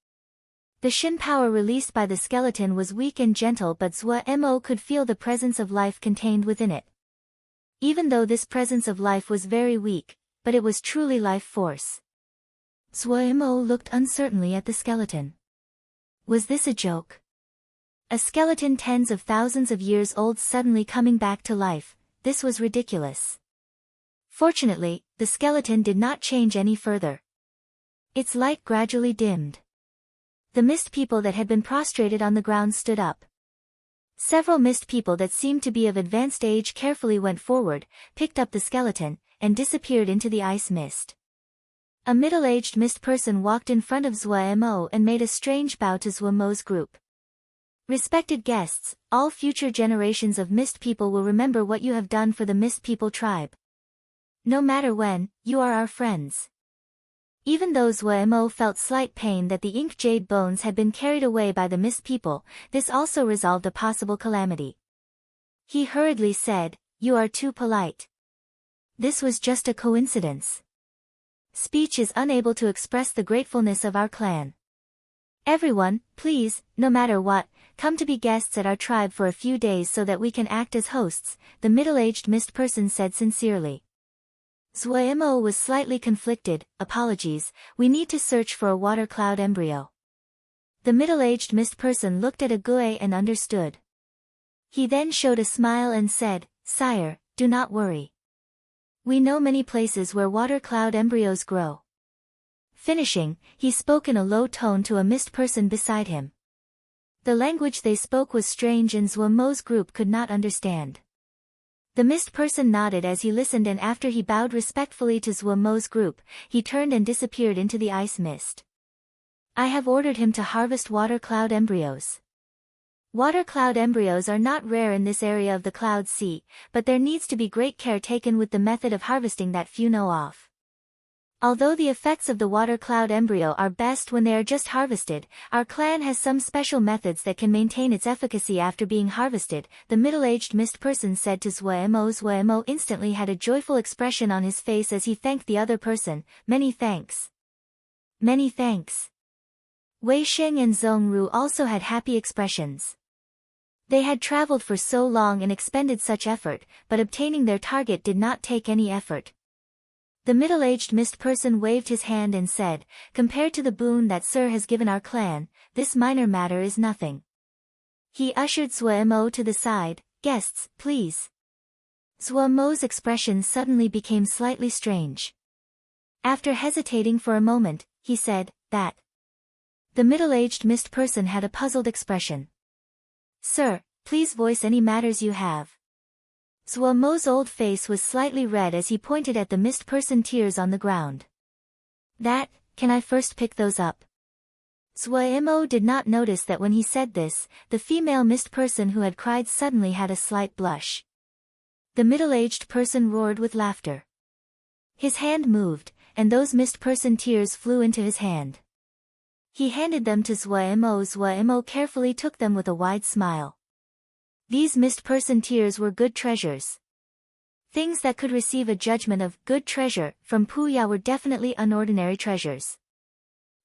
The Shin power released by the skeleton was weak and gentle, but Zhuo could feel the presence of life contained within it. Even though this presence of life was very weak, but it was truly life force. Zhuo looked uncertainly at the skeleton. Was this a joke? A skeleton tens of thousands of years old suddenly coming back to life, this was ridiculous. Fortunately, the skeleton did not change any further. Its light gradually dimmed. The mist people that had been prostrated on the ground stood up. Several mist people that seemed to be of advanced age carefully went forward, picked up the skeleton, and disappeared into the ice mist. A middle-aged mist person walked in front of Zhuo and made a strange bow to Zhuo's group. Respected guests, all future generations of mist people will remember what you have done for the mist people tribe. No matter when, you are our friends. Even though Zhuo felt slight pain that the ink jade bones had been carried away by the mist people, this also resolved a possible calamity. He hurriedly said, "You are too polite. This was just a coincidence. Speech is unable to express the gratefulness of our clan. Everyone, please, no matter what, come to be guests at our tribe for a few days so that we can act as hosts," the middle-aged mist person said sincerely. Zhuo was slightly conflicted. "Apologies, we need to search for a water cloud embryo." The middle-aged mist person looked at Ague and understood. He then showed a smile and said, "Sire, do not worry. We know many places where water cloud embryos grow." Finishing, he spoke in a low tone to a mist person beside him. The language they spoke was strange and Zhuo's group could not understand. The mist person nodded as he listened, and after he bowed respectfully to Zhuo's group, he turned and disappeared into the ice mist. "I have ordered him to harvest water cloud embryos. Water cloud embryos are not rare in this area of the Cloud Sea, but there needs to be great care taken with the method of harvesting that few know of. Although the effects of the water cloud embryo are best when they are just harvested, our clan has some special methods that can maintain its efficacy after being harvested," the middle-aged mist person said to Zhuo. Zhuo instantly had a joyful expression on his face as he thanked the other person. "Many thanks. Many thanks." Wei Sheng and Zhongru also had happy expressions. They had traveled for so long and expended such effort, but obtaining their target did not take any effort. The middle-aged mist person waved his hand and said, "Compared to the boon that Sir has given our clan, this minor matter is nothing." He ushered Zhuo to the side. "Guests, please." Zhuo's expression suddenly became slightly strange. After hesitating for a moment, he said, "That." The middle-aged mist person had a puzzled expression. "Sir, please voice any matters you have." Zhuo's old face was slightly red as he pointed at the mist person tears on the ground. "That, can I first pick those up?" Zhuo did not notice that when he said this, the female mist person who had cried suddenly had a slight blush. The middle-aged person roared with laughter. His hand moved, and those mist person tears flew into his hand. He handed them to Zhuo. Zhuo carefully took them with a wide smile. These mist person tears were good treasures. Things that could receive a judgment of good treasure from Puya were definitely unordinary treasures.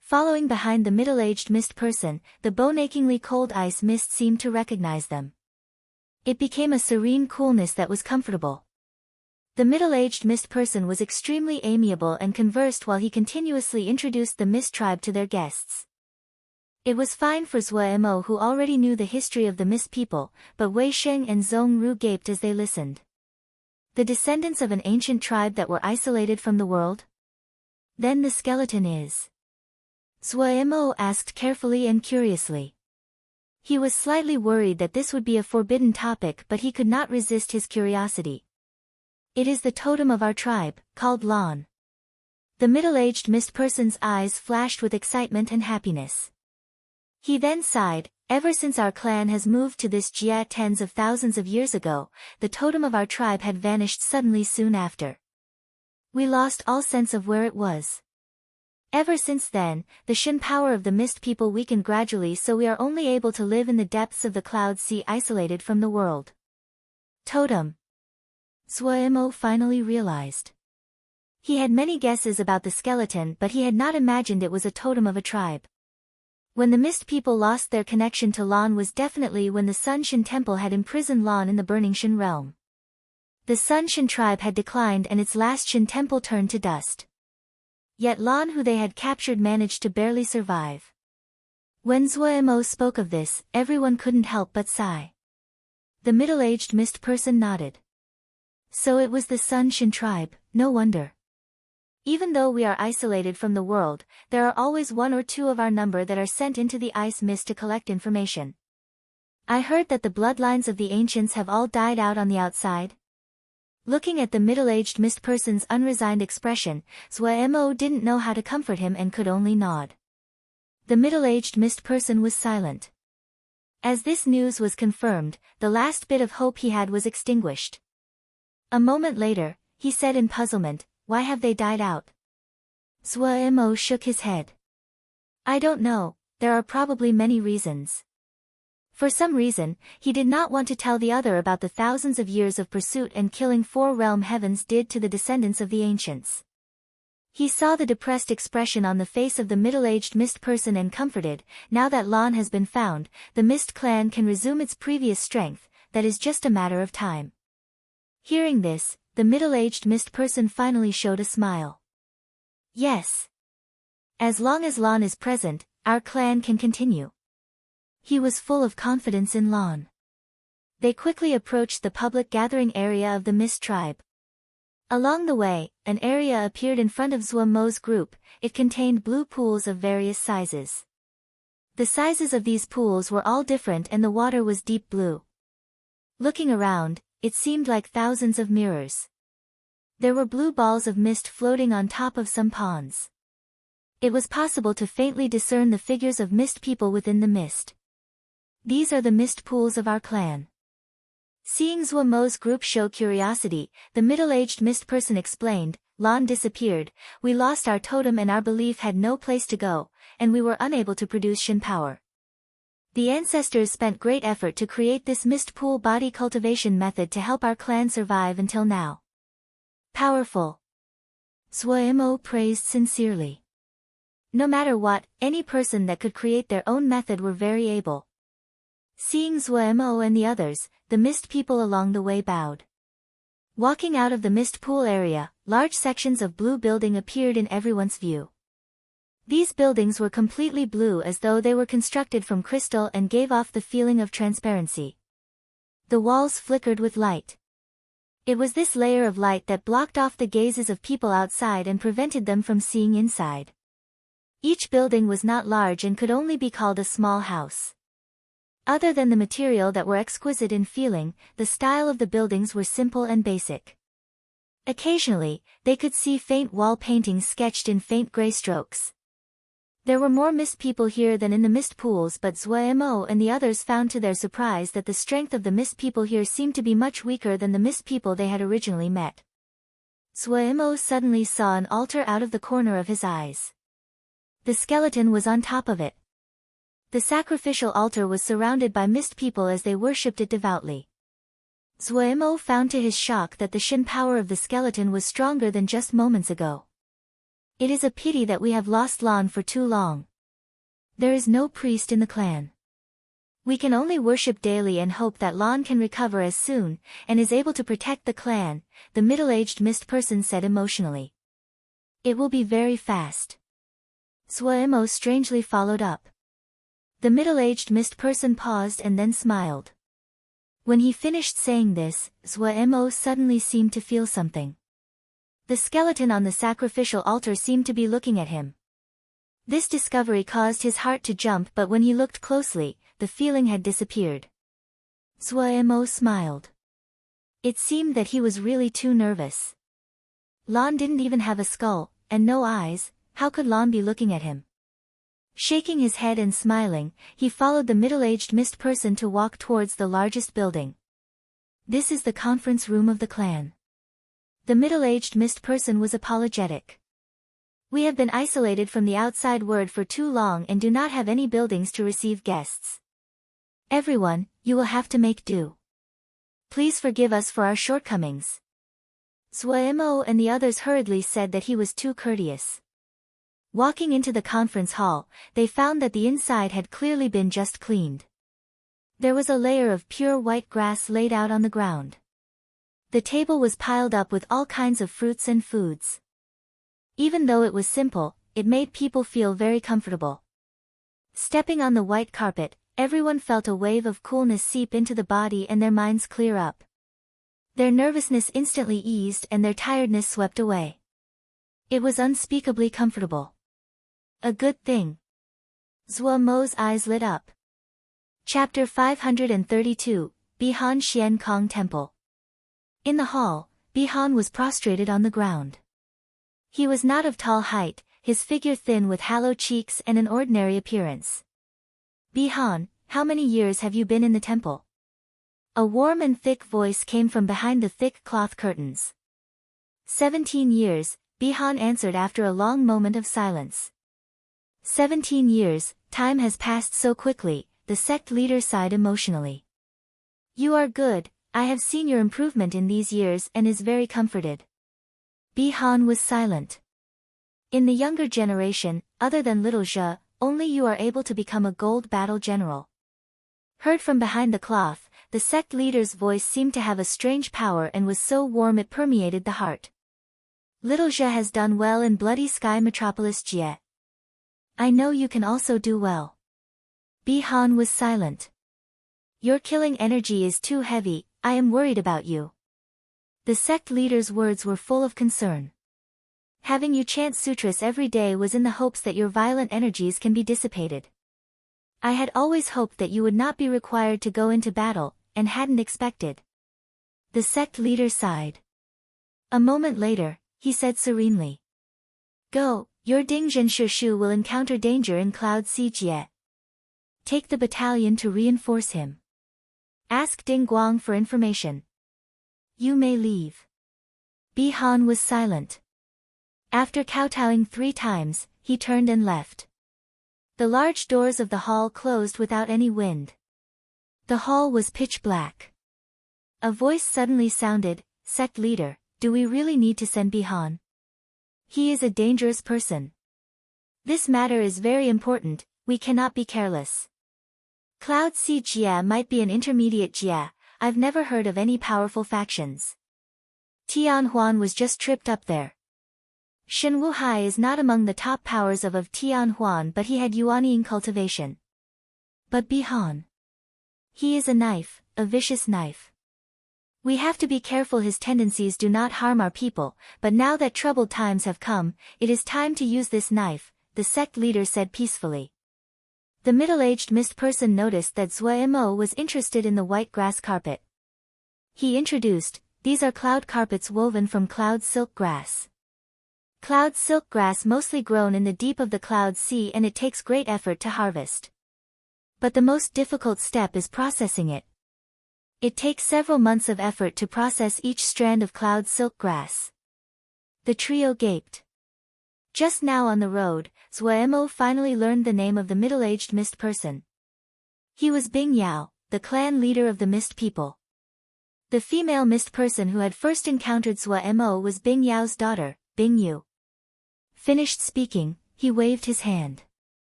Following behind the middle-aged mist person, the bone-achingly cold ice mist seemed to recognize them. It became a serene coolness that was comfortable. The middle-aged mist person was extremely amiable and conversed while he continuously introduced the mist tribe to their guests. It was fine for Zhuo, who already knew the history of the mist people, but Wei Sheng and Zhongru gaped as they listened. The descendants of an ancient tribe that were isolated from the world? Then the skeleton is? Zhuo asked carefully and curiously. He was slightly worried that this would be a forbidden topic, but he could not resist his curiosity. "It is the totem of our tribe, called Lan." The middle-aged mist person's eyes flashed with excitement and happiness. He then sighed, "Ever since our clan has moved to this Jia tens of thousands of years ago, the totem of our tribe had vanished suddenly soon after. We lost all sense of where it was. Ever since then, the Shin power of the mist people weakened gradually, so we are only able to live in the depths of the Cloud Sea, isolated from the world." Totem. Zhuo finally realized. He had many guesses about the skeleton, but he had not imagined it was a totem of a tribe. When the mist people lost their connection to Lan was definitely when the Sun Shin Temple had imprisoned Lan in the burning Shin realm. The Sun Shin tribe had declined and its last Shin temple turned to dust. Yet Lan who they had captured managed to barely survive. When Zuemo spoke of this, everyone couldn't help but sigh. The middle-aged mist person nodded. So it was the Sun Shin tribe, no wonder. Even though we are isolated from the world, there are always one or two of our number that are sent into the ice mist to collect information. I heard that the bloodlines of the ancients have all died out on the outside. Looking at the middle-aged mist person's unresigned expression, Zuemo didn't know how to comfort him and could only nod. The middle-aged mist person was silent. As this news was confirmed, the last bit of hope he had was extinguished. A moment later, he said in puzzlement, "Why have they died out?" Zuemo shook his head. "I don't know, there are probably many reasons." For some reason, he did not want to tell the other about the thousands of years of pursuit and killing four realm heavens did to the descendants of the ancients. He saw the depressed expression on the face of the middle-aged mist person and comforted, now that Lan has been found, the mist clan can resume its previous strength, that is just a matter of time. Hearing this, the middle-aged mist person finally showed a smile. "Yes. As long as Lan is present, our clan can continue." He was full of confidence in Lan. They quickly approached the public gathering area of the Mist tribe. Along the way, an area appeared in front of Zuemo's group. It contained blue pools of various sizes. The sizes of these pools were all different and the water was deep blue. Looking around, it seemed like thousands of mirrors. There were blue balls of mist floating on top of some ponds. It was possible to faintly discern the figures of mist people within the mist. "These are the mist pools of our clan." Seeing Zuemo's group show curiosity, the middle-aged mist person explained, "Lan disappeared, we lost our totem and our belief had no place to go, and we were unable to produce Shin power. The ancestors spent great effort to create this mist pool body cultivation method to help our clan survive until now." Powerful. Zuemo praised sincerely. No matter what, any person that could create their own method were very able. Seeing Zuemo and the others, the mist people along the way bowed. Walking out of the mist pool area, large sections of blue building appeared in everyone's view. These buildings were completely blue as though they were constructed from crystal and gave off the feeling of transparency. The walls flickered with light. It was this layer of light that blocked off the gazes of people outside and prevented them from seeing inside. Each building was not large and could only be called a small house. Other than the material that were exquisite in feeling, the style of the buildings were simple and basic. Occasionally, they could see faint wall paintings sketched in faint gray strokes. There were more mist people here than in the mist pools, but Zuemo and the others found to their surprise that the strength of the mist people here seemed to be much weaker than the mist people they had originally met. Zuemo suddenly saw an altar out of the corner of his eyes. The skeleton was on top of it. The sacrificial altar was surrounded by mist people as they worshipped it devoutly. Zuemo found to his shock that the Shin power of the skeleton was stronger than just moments ago. "It is a pity that we have lost Lan for too long. There is no priest in the clan. We can only worship daily and hope that Lan can recover as soon, and is able to protect the clan," the middle-aged mist person said emotionally. "It will be very fast." Zuemo strangely followed up. The middle-aged mist person paused and then smiled. When he finished saying this, Zuemo suddenly seemed to feel something. The skeleton on the sacrificial altar seemed to be looking at him. This discovery caused his heart to jump, but when he looked closely, the feeling had disappeared. Zuemo smiled. It seemed that he was really too nervous. Lan didn't even have a skull, and no eyes, how could Lan be looking at him? Shaking his head and smiling, he followed the middle-aged mist person to walk towards the largest building. "This is the conference room of the clan." The middle-aged mist person was apologetic. "We have been isolated from the outside world for too long and do not have any buildings to receive guests. Everyone, you will have to make do. Please forgive us for our shortcomings." Zuemo and the others hurriedly said that he was too courteous. Walking into the conference hall, they found that the inside had clearly been just cleaned. There was a layer of pure white grass laid out on the ground. The table was piled up with all kinds of fruits and foods. Even though it was simple, it made people feel very comfortable. Stepping on the white carpet, everyone felt a wave of coolness seep into the body and their minds clear up. Their nervousness instantly eased and their tiredness swept away. It was unspeakably comfortable. A good thing. Zhuo Mo's eyes lit up. Chapter 532, Bihan Xian Kong Temple. In the hall, Bihan was prostrated on the ground. He was not of tall height, his figure thin with hollow cheeks and an ordinary appearance. Bihan, how many years have you been in the temple? A warm and thick voice came from behind the thick cloth curtains. 17 years, Bihan answered after a long moment of silence. 17 years, time has passed so quickly, the sect leader sighed emotionally. You are good, I have seen your improvement in these years and is very comforted. Bihan was silent. In the younger generation, other than little Zhe, only you are able to become a gold battle general. Heard from behind the cloth, the sect leader's voice seemed to have a strange power and was so warm it permeated the heart. Little Zhe has done well in Bloody Sky Metropolis Jie. I know you can also do well. Bihan was silent. Your killing energy is too heavy, I am worried about you. The sect leader's words were full of concern. Having you chant sutras every day was in the hopes that your violent energies can be dissipated. I had always hoped that you would not be required to go into battle, and hadn't expected. The sect leader sighed. A moment later, he said serenely. Go, your Dingzhen Shu will encounter danger in Cloud Sea Jie. Take the battalion to reinforce him. Ask Ding Guang for information. You may leave. Bihan was silent. After kowtowing 3 times, he turned and left. The large doors of the hall closed without any wind. The hall was pitch black. A voice suddenly sounded, Sect leader, do we really need to send Bihan? He is a dangerous person. This matter is very important, we cannot be careless. Cloud Sea Jia might be an intermediate Jia, I've never heard of any powerful factions. Tian Huan was just tripped up there. Shen Wuhai is not among the top powers of Tian Huan, but he had Yuanying cultivation. But Bihan. He is a knife, a vicious knife. We have to be careful his tendencies do not harm our people, but now that troubled times have come, it is time to use this knife, the sect leader said peacefully. The middle-aged mist person noticed that Zhuo Mo was interested in the white grass carpet. He introduced, these are cloud carpets woven from cloud silk grass. Cloud silk grass mostly grown in the deep of the cloud sea and it takes great effort to harvest. But the most difficult step is processing it. It takes several months of effort to process each strand of cloud silk grass. The trio gaped. Just now on the road, Zhuo Mo finally learned the name of the middle-aged mist person. He was Bing Yao, the clan leader of the mist people. The female mist person who had first encountered Zhuo Mo was Bing Yao's daughter, Bing Yu. Finished speaking, he waved his hand.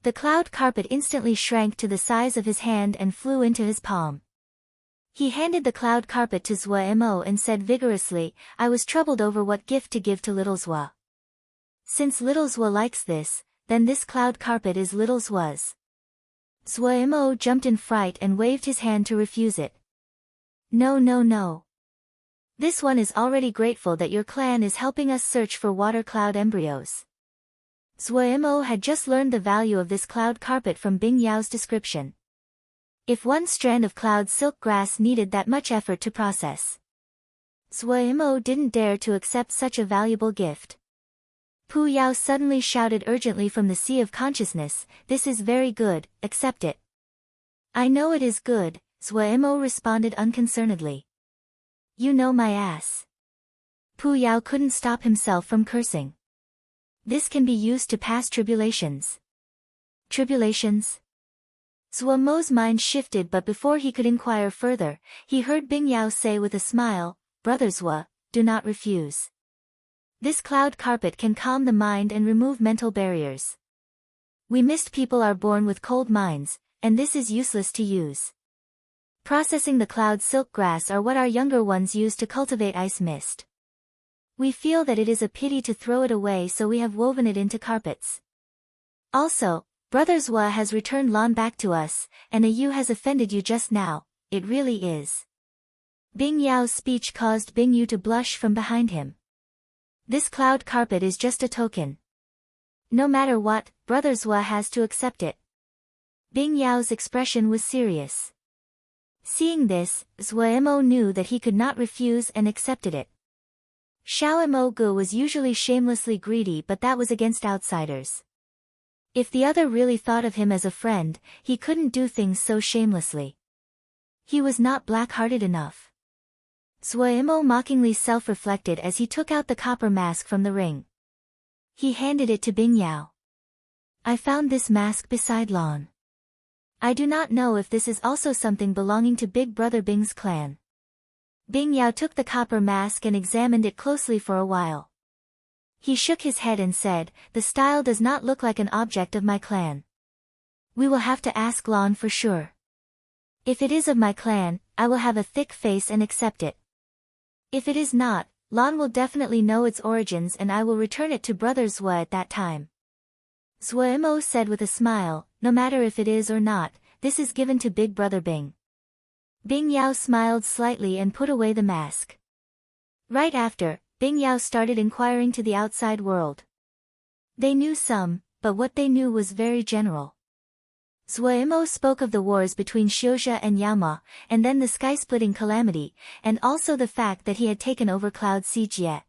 The cloud carpet instantly shrank to the size of his hand and flew into his palm. He handed the cloud carpet to Zhuo Mo and said vigorously, I was troubled over what gift to give to little Zhuo. Since little Zhuo likes this, then this cloud carpet is little Zhuo's. Zhuo Mo jumped in fright and waved his hand to refuse it. No, no, no. This one is already grateful that your clan is helping us search for water cloud embryos. Zhuo Mo had just learned the value of this cloud carpet from Bing Yao's description. If one strand of cloud silk grass needed that much effort to process, Zhuo Mo didn't dare to accept such a valuable gift. Pu Yao suddenly shouted urgently from the sea of consciousness, this is very good, accept it. I know it is good, Zhuo Mo responded unconcernedly. You know my ass. Pu Yao couldn't stop himself from cursing. This can be used to pass tribulations. Tribulations? Zhuo Mo's mind shifted, but before he could inquire further, he heard Bing Yao say with a smile, Brother Zhuo, do not refuse. This cloud carpet can calm the mind and remove mental barriers. We mist people are born with cold minds, and this is useless to use. Processing the cloud silk grass are what our younger ones use to cultivate ice mist. We feel that it is a pity to throw it away, so we have woven it into carpets. Also, Brother Zwa has returned Lan back to us, and you has offended you just now, it really is. Bing Yao's speech caused Bing Yu to blush from behind him. This cloud carpet is just a token. No matter what, Brother Zwa has to accept it. Bing Yao's expression was serious. Seeing this, Zwa Mo knew that he could not refuse and accepted it. Xiao Mo Gu was usually shamelessly greedy, but that was against outsiders. If the other really thought of him as a friend, he couldn't do things so shamelessly. He was not black-hearted enough. Zwa Mo mockingly self-reflected as he took out the copper mask from the ring. He handed it to Bing Yao. I found this mask beside Lan. I do not know if this is also something belonging to Big Brother Bing's clan. Bing Yao took the copper mask and examined it closely for a while. He shook his head and said, the style does not look like an object of my clan. We will have to ask Lan for sure. If it is of my clan, I will have a thick face and accept it. If it is not, Lan will definitely know its origins and I will return it to Brother Zwa at that time. Zwa Mo said with a smile, no matter if it is or not, this is given to Big Brother Bing. Bing Yao smiled slightly and put away the mask. Right after, Bing Yao started inquiring to the outside world. They knew some, but what they knew was very general. Zwa Mo spoke of the wars between Xiuzha and Yaoma, and then the sky-splitting calamity, and also the fact that he had taken over Cloud Sijie.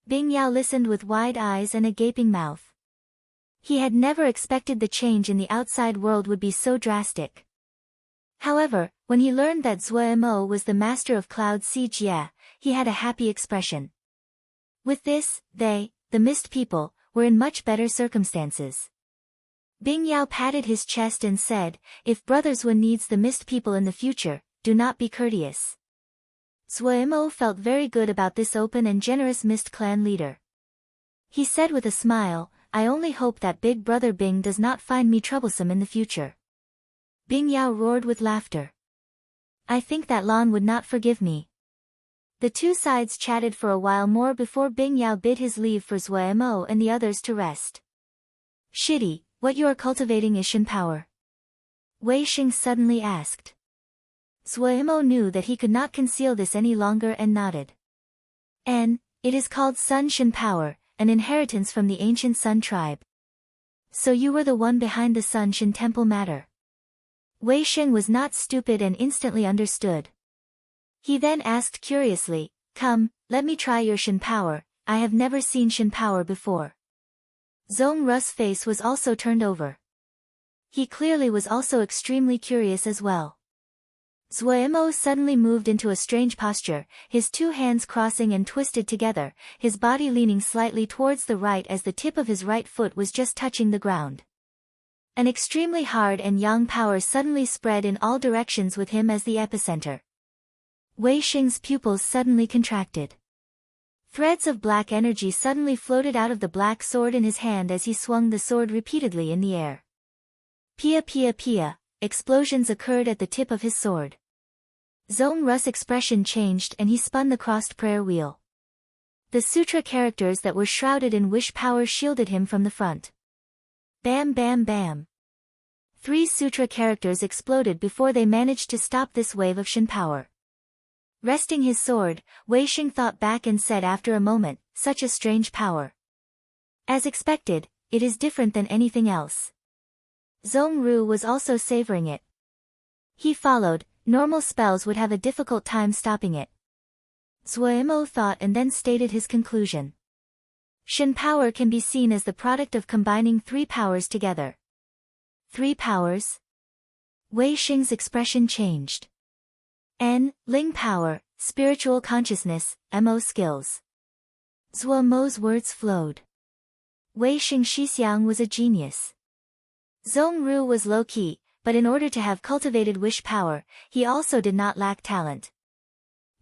Bing Yao listened with wide eyes and a gaping mouth. He had never expected the change in the outside world would be so drastic. However, when he learned that Zwa Mo was the master of Cloud Sijie, he had a happy expression. With this, they, the mist people, were in much better circumstances. Bing Yao patted his chest and said, if Brother Zwa needs the mist people in the future, do not be courteous. Zwa Mo felt very good about this open and generous mist clan leader. He said with a smile, I only hope that Big Brother Bing does not find me troublesome in the future. Bing Yao roared with laughter. I think that Lan would not forgive me. The two sides chatted for a while more before Bing Yao bid his leave for Zwa Mo and the others to rest. Shitty, what you are cultivating is Shin power? Wei Xing suddenly asked. Zwa Mo knew that he could not conceal this any longer and nodded. It is called Sun Shin power, an inheritance from the ancient Sun tribe. So you were the one behind the Sun Shin temple matter. Wei Xing was not stupid and instantly understood. He then asked curiously, come, let me try your Shin power, I have never seen Shin power before. Zong Ru's face was also turned over. He clearly was also extremely curious as well. Zwa Mo suddenly moved into a strange posture, his two hands crossing and twisted together, his body leaning slightly towards the right as the tip of his right foot was just touching the ground. An extremely hard and yang power suddenly spread in all directions with him as the epicenter. Wei Xing's pupils suddenly contracted. Threads of black energy suddenly floated out of the black sword in his hand as he swung the sword repeatedly in the air. Pia pia pia, explosions occurred at the tip of his sword. Zong Ru's expression changed and he spun the crossed prayer wheel. The sutra characters that were shrouded in wish power shielded him from the front. Bam bam bam. 3 sutra characters exploded before they managed to stop this wave of Shin power. Resting his sword, Wei Xing thought back and said after a moment, such a strange power. As expected, it is different than anything else. Zong Ru was also savoring it. He followed, normal spells would have a difficult time stopping it. Zwa Mo thought and then stated his conclusion. Shin power can be seen as the product of combining 3 powers together. 3 powers? Wei Xing's expression changed. Ling power, spiritual consciousness, Mo skills. Zwa Mo's words flowed. Wei Xing Shixiang was a genius. Zong Ru was low-key, but in order to have cultivated wish power, he also did not lack talent.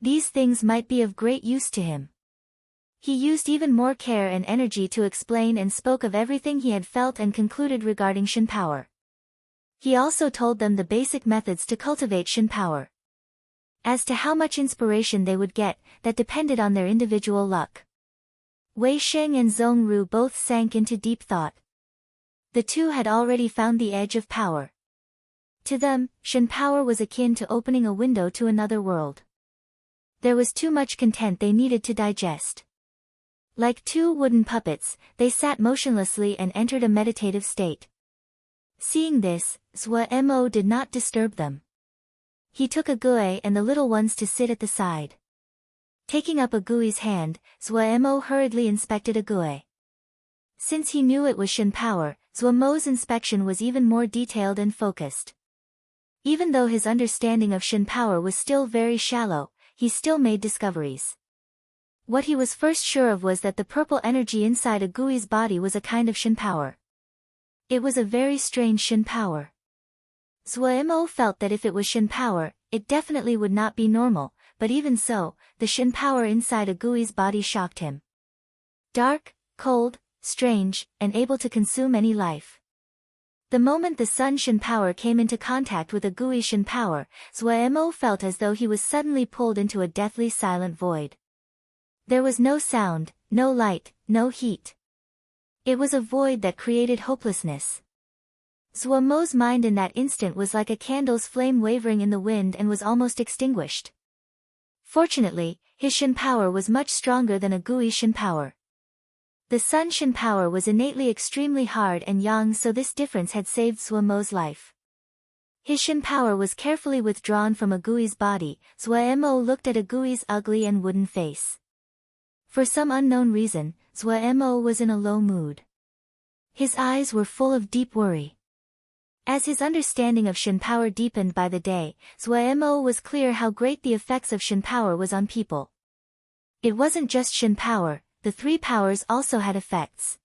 These things might be of great use to him. He used even more care and energy to explain and spoke of everything he had felt and concluded regarding Shin power. He also told them the basic methods to cultivate Shin power. As to how much inspiration they would get, that depended on their individual luck. Wei Sheng and Zhong Ru both sank into deep thought. The two had already found the edge of power. To them, Shin power was akin to opening a window to another world. There was too much content they needed to digest. Like two wooden puppets, they sat motionlessly and entered a meditative state. Seeing this, Zhou Mo did not disturb them. He took a Gui and the little ones to sit at the side. Taking up a Gui's hand, Zhou Mo hurriedly inspected a Gui. Since he knew it was Shin power, Zhou Mo's inspection was even more detailed and focused. Even though his understanding of Shin power was still very shallow, he still made discoveries. What he was first sure of was that the purple energy inside a Gui's body was a kind of Shin power. It was a very strange Shin power. Zhou Mo felt that if it was Shin power, it definitely would not be normal, but even so, the Shin power inside a Gui's body shocked him. Dark, cold, strange, and able to consume any life. The moment the sun Shin power came into contact with a Gui Shin power, Zhou Mo felt as though he was suddenly pulled into a deathly silent void. There was no sound, no light, no heat. It was a void that created hopelessness. Zhou Mo's mind in that instant was like a candle's flame wavering in the wind and was almost extinguished. Fortunately, his Shin power was much stronger than a Gui Shin power. The sun Shin power was innately extremely hard and young, so this difference had saved Zhou Mo's life. His Shin power was carefully withdrawn from a Gui's body. Zhou Mo looked at a Gui's ugly and wooden face. For some unknown reason, Zhou Mo was in a low mood. His eyes were full of deep worry. As his understanding of Shin power deepened by the day, Zhou Mo was clear how great the effects of Shin power was on people. It wasn't just Shin power, the three powers also had effects.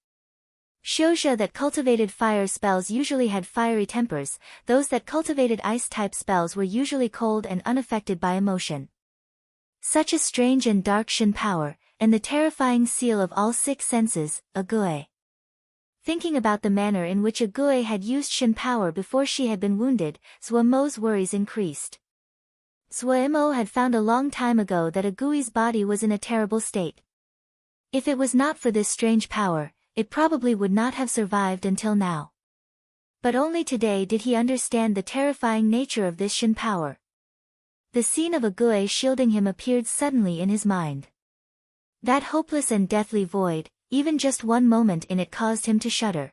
Xiuzhe that cultivated fire spells usually had fiery tempers, those that cultivated ice-type spells were usually cold and unaffected by emotion. Such a strange and dark Shin power, and the terrifying seal of all six senses, a Gui. Thinking about the manner in which a Gui had used Shin power before she had been wounded, Zhou Mo's worries increased. Zhou Mo had found a long time ago that a Gui's body was in a terrible state. If it was not for this strange power, it probably would not have survived until now. But only today did he understand the terrifying nature of this Shin power. The scene of a Gui shielding him appeared suddenly in his mind. That hopeless and deathly void, even just one moment in it caused him to shudder.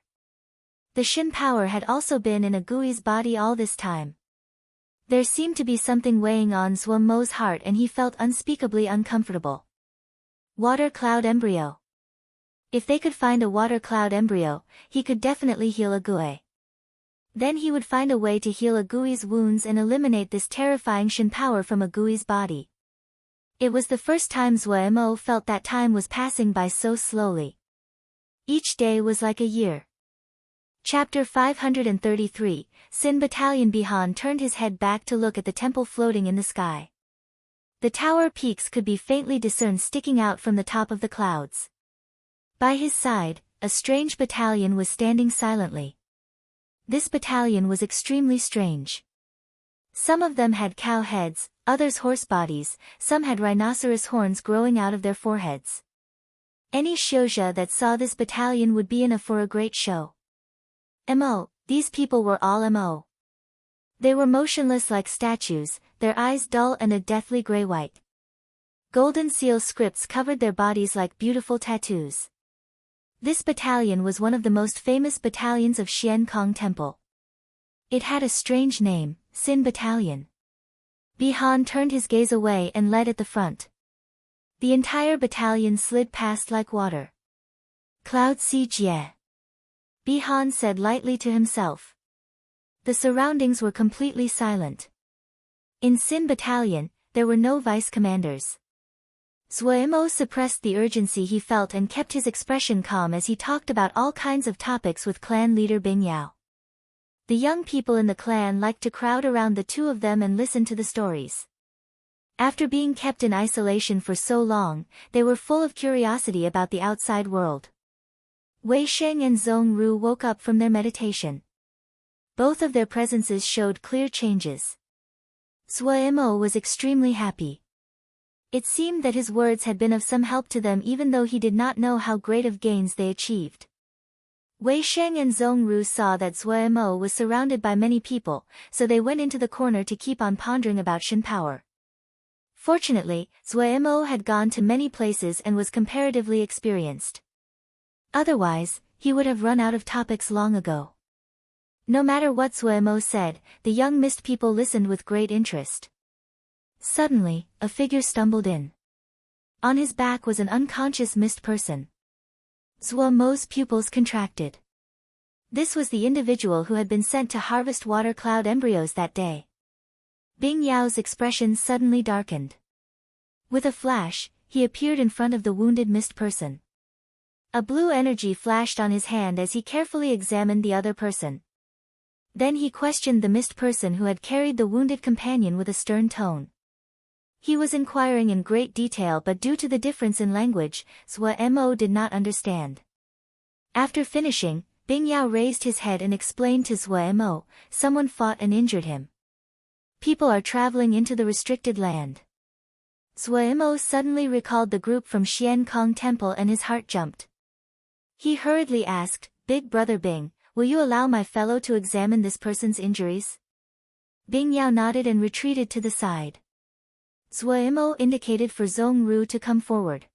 The Shin power had also been in a Gui's body all this time. There seemed to be something weighing on Zhou Mo's heart and he felt unspeakably uncomfortable. Water cloud embryo. If they could find a water cloud embryo, he could definitely heal a Gui. Then he would find a way to heal a Gui's wounds and eliminate this terrifying Shin power from a Gui's body. It was the first time Zhou Mo felt that time was passing by so slowly. Each day was like a year. Chapter 533, Sin Battalion. Bihan turned his head back to look at the temple floating in the sky. The tower peaks could be faintly discerned sticking out from the top of the clouds. By his side, a strange battalion was standing silently. This battalion was extremely strange. Some of them had cow heads, others horse bodies, some had rhinoceros horns growing out of their foreheads. Any Xiuzhe that saw this battalion would be in for a great show. These people were all Mo. They were motionless like statues, their eyes dull and a deathly gray-white. Golden seal scripts covered their bodies like beautiful tattoos. This battalion was one of the most famous battalions of Xian Kong Temple. It had a strange name, Sin Battalion. Bihan turned his gaze away and led at the front. The entire battalion slid past like water. Cloud Si Jie. Bihan said lightly to himself. The surroundings were completely silent. In Sin Battalion, there were no vice commanders. Zhou Mo suppressed the urgency he felt and kept his expression calm as he talked about all kinds of topics with clan leader Bing Yao. The young people in the clan liked to crowd around the two of them and listen to the stories. After being kept in isolation for so long, they were full of curiosity about the outside world. Wei Sheng and Zhong Ru woke up from their meditation. Both of their presences showed clear changes. Zhuo was extremely happy. It seemed that his words had been of some help to them even though he did not know how great of gains they achieved. Wei Sheng and Zhong Ru saw that Zhuo was surrounded by many people, so they went into the corner to keep on pondering about Shen power. Fortunately, Zhuo had gone to many places and was comparatively experienced. Otherwise, he would have run out of topics long ago. No matter what Zhuo said, the young mist people listened with great interest. Suddenly, a figure stumbled in. On his back was an unconscious mist person. Zhuo's pupils contracted. This was the individual who had been sent to harvest water cloud embryos that day. Bing Yao's expression suddenly darkened. With a flash, he appeared in front of the wounded mist person. A blue energy flashed on his hand as he carefully examined the other person. Then he questioned the mist person who had carried the wounded companion with a stern tone. He was inquiring in great detail, but due to the difference in language, Zhuo did not understand. After finishing, Bing Yao raised his head and explained to Zhuo, someone fought and injured him. People are traveling into the restricted land. Zhuo suddenly recalled the group from Xian Kong Temple and his heart jumped. He hurriedly asked, Big Brother Bing, will you allow my fellow to examine this person's injuries? Bing Yao nodded and retreated to the side. Zhuo indicated for Zhong Ru to come forward.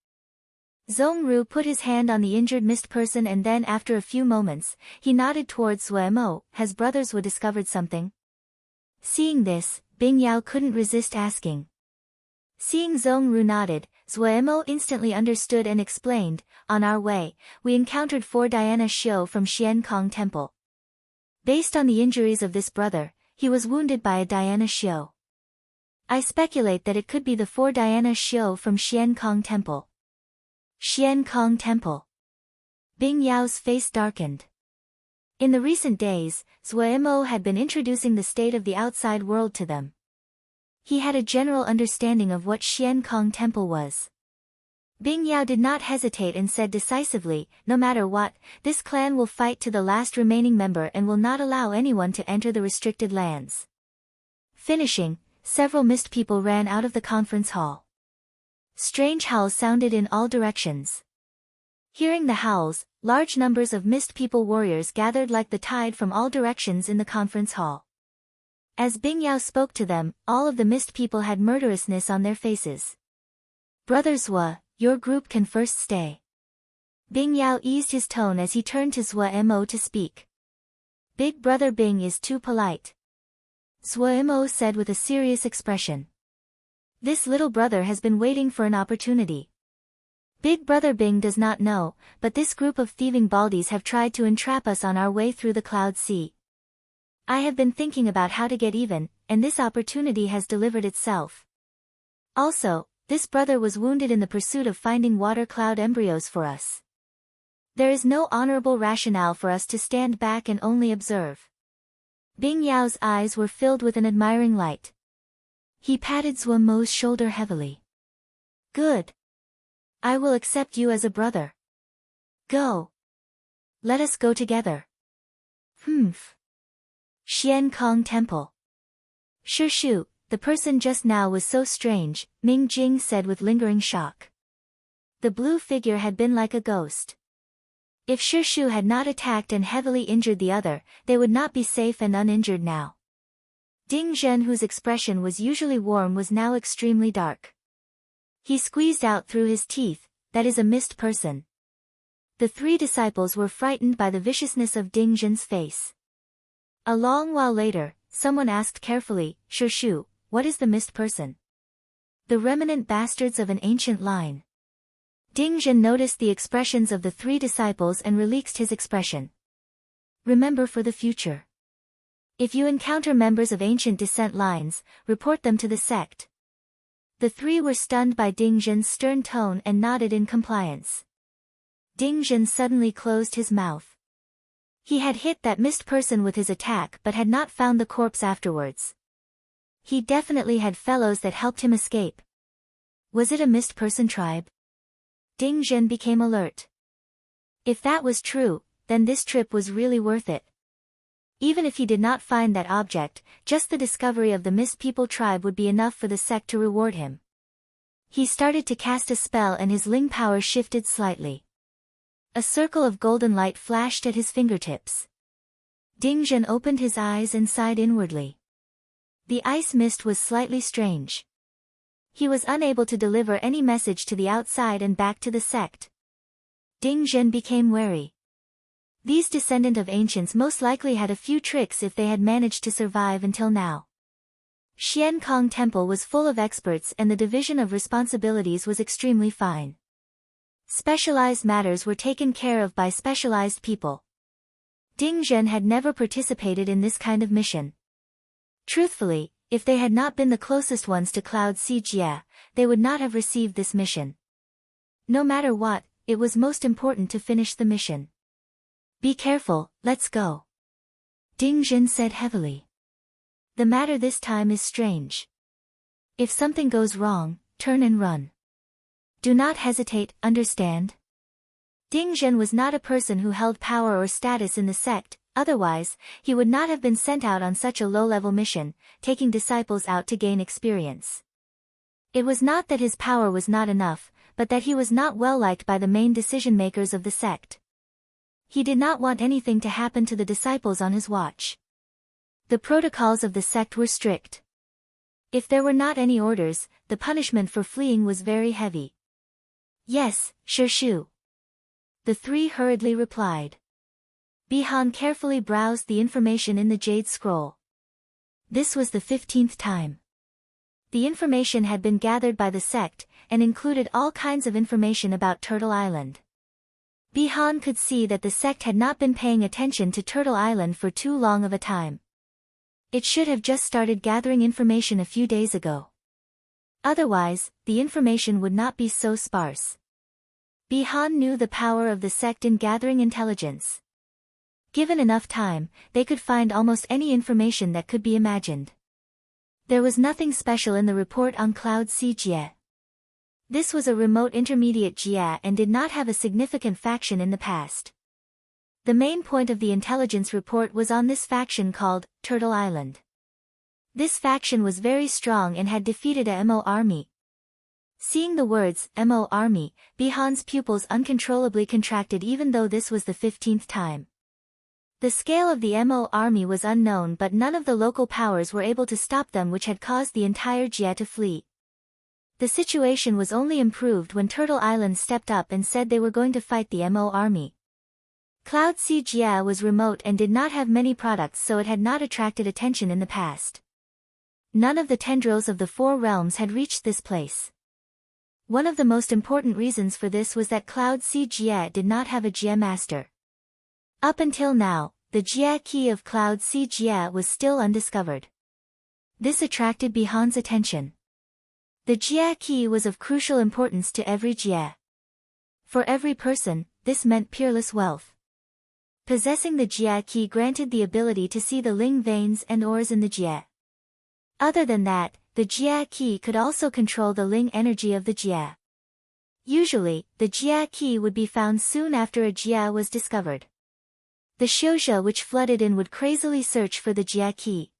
Zhong Ru put his hand on the injured mist person and then after a few moments, he nodded towards Zhuo. Has brothers Wu discovered something? Seeing this, Bing Yao couldn't resist asking. Seeing Zhong Ru nodded, Zhuo instantly understood and explained, on our way, we encountered 4 Diana Xiu from Xian Kong Temple. Based on the injuries of this brother, he was wounded by a Diana Xiu. I speculate that it could be the 4 Diana Xiu from Xian Kong Temple. Xian Kong Temple. Bing Yao's face darkened. In the recent days, Zhuo had been introducing the state of the outside world to them. He had a general understanding of what Xian Kong Temple was. Bing Yao did not hesitate and said decisively, no matter what, this clan will fight to the last remaining member and will not allow anyone to enter the restricted lands. Finishing, several mist people ran out of the conference hall. Strange howls sounded in all directions. Hearing the howls, large numbers of mist people warriors gathered like the tide from all directions in the conference hall. As Bing Yao spoke to them, all of the mist people had murderousness on their faces. Brothers Wu, your group can first stay. Bing Yao eased his tone as he turned to Zhuo to speak. Big Brother Bing is too polite. Zhuo said with a serious expression. This little brother has been waiting for an opportunity. Big Brother Bing does not know, but this group of thieving baldies have tried to entrap us on our way through the cloud sea. I have been thinking about how to get even, and this opportunity has delivered itself. Also, this brother was wounded in the pursuit of finding water cloud embryos for us. There is no honorable rationale for us to stand back and only observe. Bing Yao's eyes were filled with an admiring light. He patted Zhuo's shoulder heavily. Good. I will accept you as a brother. Go. Let us go together. Humph. Xian Kong Temple. Shu, the person just now was so strange, Ming Jing said with lingering shock. The blue figure had been like a ghost. If Shu had not attacked and heavily injured the other, they would not be safe and uninjured now. Ding Zhen, whose expression was usually warm, was now extremely dark. He squeezed out through his teeth, that is a mist person. The 3 disciples were frightened by the viciousness of Ding Zhen's face. A long while later, someone asked carefully, Shu, what is the mist person? The remnant bastards of an ancient line. Ding Zhen noticed the expressions of the 3 disciples and relaxed his expression. Remember for the future. If you encounter members of ancient descent lines, report them to the sect. The 3 were stunned by Ding Zhen's stern tone and nodded in compliance. Ding Zhen suddenly closed his mouth. He had hit that mist person with his attack but had not found the corpse afterwards. He definitely had fellows that helped him escape. Was it a mist person tribe? Ding Zhen became alert. If that was true, then this trip was really worth it. Even if he did not find that object, just the discovery of the Mist People tribe would be enough for the sect to reward him. He started to cast a spell and his Ling power shifted slightly. A circle of golden light flashed at his fingertips. Ding Zhen opened his eyes and sighed inwardly. The ice mist was slightly strange. He was unable to deliver any message to the outside and back to the sect. Ding Zhen became wary. These descendant of ancients most likely had a few tricks if they had managed to survive until now. Xian Kong Temple was full of experts and the division of responsibilities was extremely fine. Specialized matters were taken care of by specialized people. Ding Zhen had never participated in this kind of mission. Truthfully, if they had not been the closest ones to Cloud Xijia, they would not have received this mission. No matter what, it was most important to finish the mission. Be careful, let's go. Ding Zhen said heavily. The matter this time is strange. If something goes wrong, turn and run. Do not hesitate, understand? Ding Zhen was not a person who held power or status in the sect, otherwise, he would not have been sent out on such a low-level mission, taking disciples out to gain experience. It was not that his power was not enough, but that he was not well liked by the main decision-makers of the sect. He did not want anything to happen to the disciples on his watch. The protocols of the sect were strict. If there were not any orders, the punishment for fleeing was very heavy. Yes, Shu. The three hurriedly replied. Bihan carefully browsed the information in the Jade Scroll. This was the 15th time. The information had been gathered by the sect, and included all kinds of information about Turtle Island. Bihan could see that the sect had not been paying attention to Turtle Island for too long of a time. It should have just started gathering information a few days ago. Otherwise, the information would not be so sparse. Bihan knew the power of the sect in gathering intelligence. Given enough time, they could find almost any information that could be imagined. There was nothing special in the report on Cloud Xijie. This was a remote intermediate Jia and did not have a significant faction in the past. The main point of the intelligence report was on this faction called Turtle Island. This faction was very strong and had defeated a Mo army. Seeing the words Mo army, Bihan's pupils uncontrollably contracted even though this was the 15th time. The scale of the Mo army was unknown but none of the local powers were able to stop them, which had caused the entire Jia to flee. The situation was only improved when Turtle Island stepped up and said they were going to fight the Mo army. Cloud Xijia was remote and did not have many products, so it had not attracted attention in the past. None of the tendrils of the four realms had reached this place. One of the most important reasons for this was that Cloud Xijia did not have a Jia master. Up until now, the Jia key of Cloud Xijia was still undiscovered. This attracted Bihan's attention. The Jia key was of crucial importance to every Jia. For every person, this meant peerless wealth. Possessing the Jia key granted the ability to see the Ling veins and ores in the Jia. Other than that, the Jia key could also control the Ling energy of the Jia. Usually, the Jia key would be found soon after a Jia was discovered. The Xiuzhe which flooded in would crazily search for the Jia key.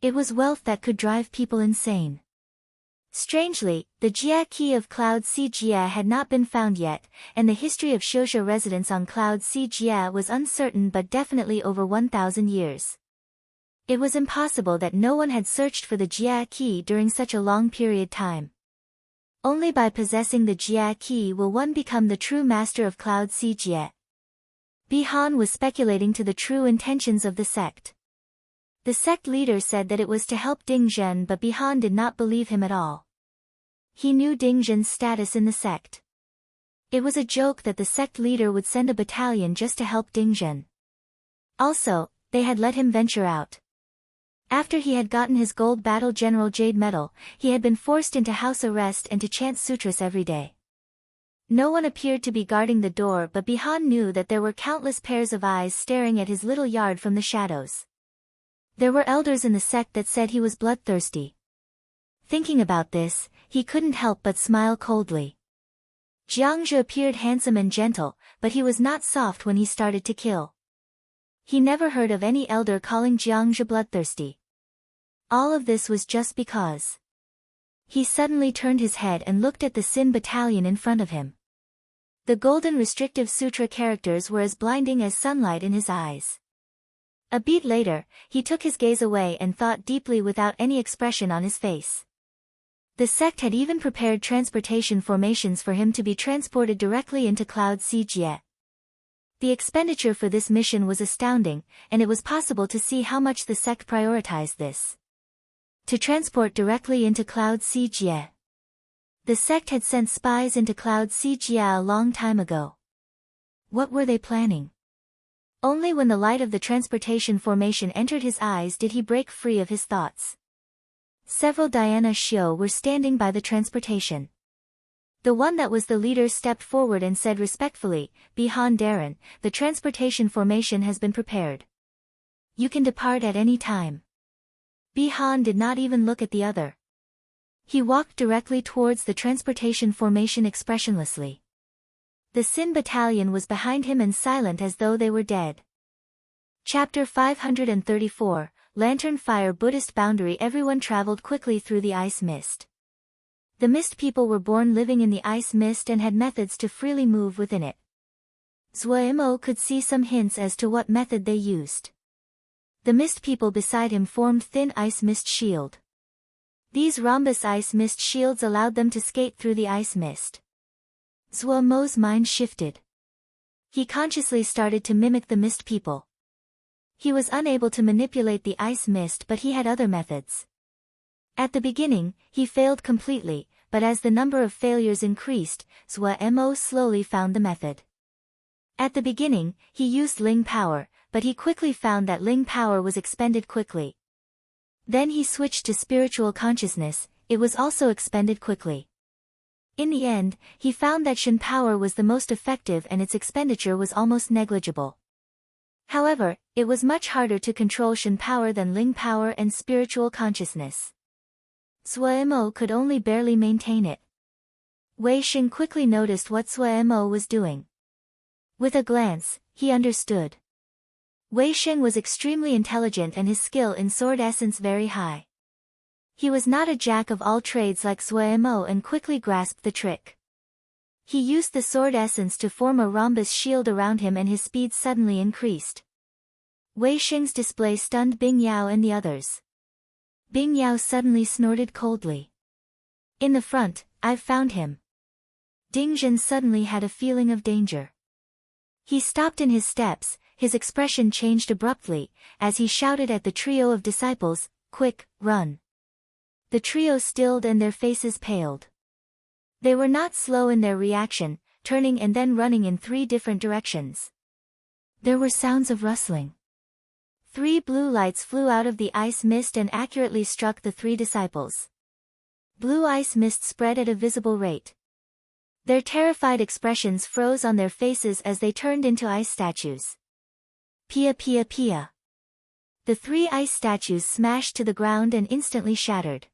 It was wealth that could drive people insane. Strangely, the Jia key of Cloud Xijia had not been found yet, and the history of Xiuzhe residence on Cloud Xijia was uncertain but definitely over 1,000 years. It was impossible that no one had searched for the Jia key during such a long period time. Only by possessing the Jia key will one become the true master of Cloud Xijia. Bihan was speculating to the true intentions of the sect. The sect leader said that it was to help Ding Zhen, but Bihan did not believe him at all. He knew Ding Zhen's status in the sect. It was a joke that the sect leader would send a battalion just to help Ding Zhen. Also, they had let him venture out. After he had gotten his gold battle general jade medal, he had been forced into house arrest and to chant sutras every day. No one appeared to be guarding the door, but Bihan knew that there were countless pairs of eyes staring at his little yard from the shadows. There were elders in the sect that said he was bloodthirsty. Thinking about this, he couldn't help but smile coldly. Jiangzhe appeared handsome and gentle, but he was not soft when he started to kill. He never heard of any elder calling Jiangzhe bloodthirsty. All of this was just because. He suddenly turned his head and looked at the Sin battalion in front of him. The golden restrictive sutra characters were as blinding as sunlight in his eyes. A beat later, he took his gaze away and thought deeply without any expression on his face. The sect had even prepared transportation formations for him to be transported directly into Cloud Sijie. The expenditure for this mission was astounding, and it was possible to see how much the sect prioritized this. To transport directly into Cloud Sijie. The sect had sent spies into Cloud Sijie a long time ago. What were they planning? Only when the light of the transportation formation entered his eyes did he break free of his thoughts. Several Diana Xiu were standing by the transportation. The one that was the leader stepped forward and said respectfully, "Bihan Darren, the transportation formation has been prepared. You can depart at any time." Bihan did not even look at the other. He walked directly towards the transportation formation expressionlessly. The Sin battalion was behind him and silent as though they were dead. Chapter 534, Lantern Fire Buddhist Boundary. Everyone traveled quickly through the ice mist. The mist people were born living in the ice mist and had methods to freely move within it. Zuo could see some hints as to what method they used. The mist people beside him formed thin ice mist shield. These rhombus ice mist shields allowed them to skate through the ice mist. Zuo's mind shifted. He consciously started to mimic the mist people. He was unable to manipulate the ice mist, but he had other methods. At the beginning, he failed completely, but as the number of failures increased, Zuo slowly found the method. At the beginning, he used Ling power, but he quickly found that Ling power was expended quickly. Then he switched to spiritual consciousness, it was also expended quickly. In the end, he found that Shen power was the most effective and its expenditure was almost negligible. However, it was much harder to control Shen power than Ling power and spiritual consciousness. Zuo could only barely maintain it. Wei Xing quickly noticed what Zuo was doing. With a glance, he understood. Wei Xing was extremely intelligent and his skill in sword essence very high. He was not a jack of all trades like Zuo and quickly grasped the trick. He used the sword essence to form a rhombus shield around him and his speed suddenly increased. Wei Xing's display stunned Bing Yao and the others. Bing Yao suddenly snorted coldly. In the front, I've found him. Ding Zhen suddenly had a feeling of danger. He stopped in his steps, his expression changed abruptly, as he shouted at the trio of disciples, "Quick, run!" The trio stilled and their faces paled. They were not slow in their reaction, turning and then running in 3 different directions. There were sounds of rustling. 3 blue lights flew out of the ice mist and accurately struck the 3 disciples. Blue ice mist spread at a visible rate. Their terrified expressions froze on their faces as they turned into ice statues. Pia pia pia. The 3 ice statues smashed to the ground and instantly shattered.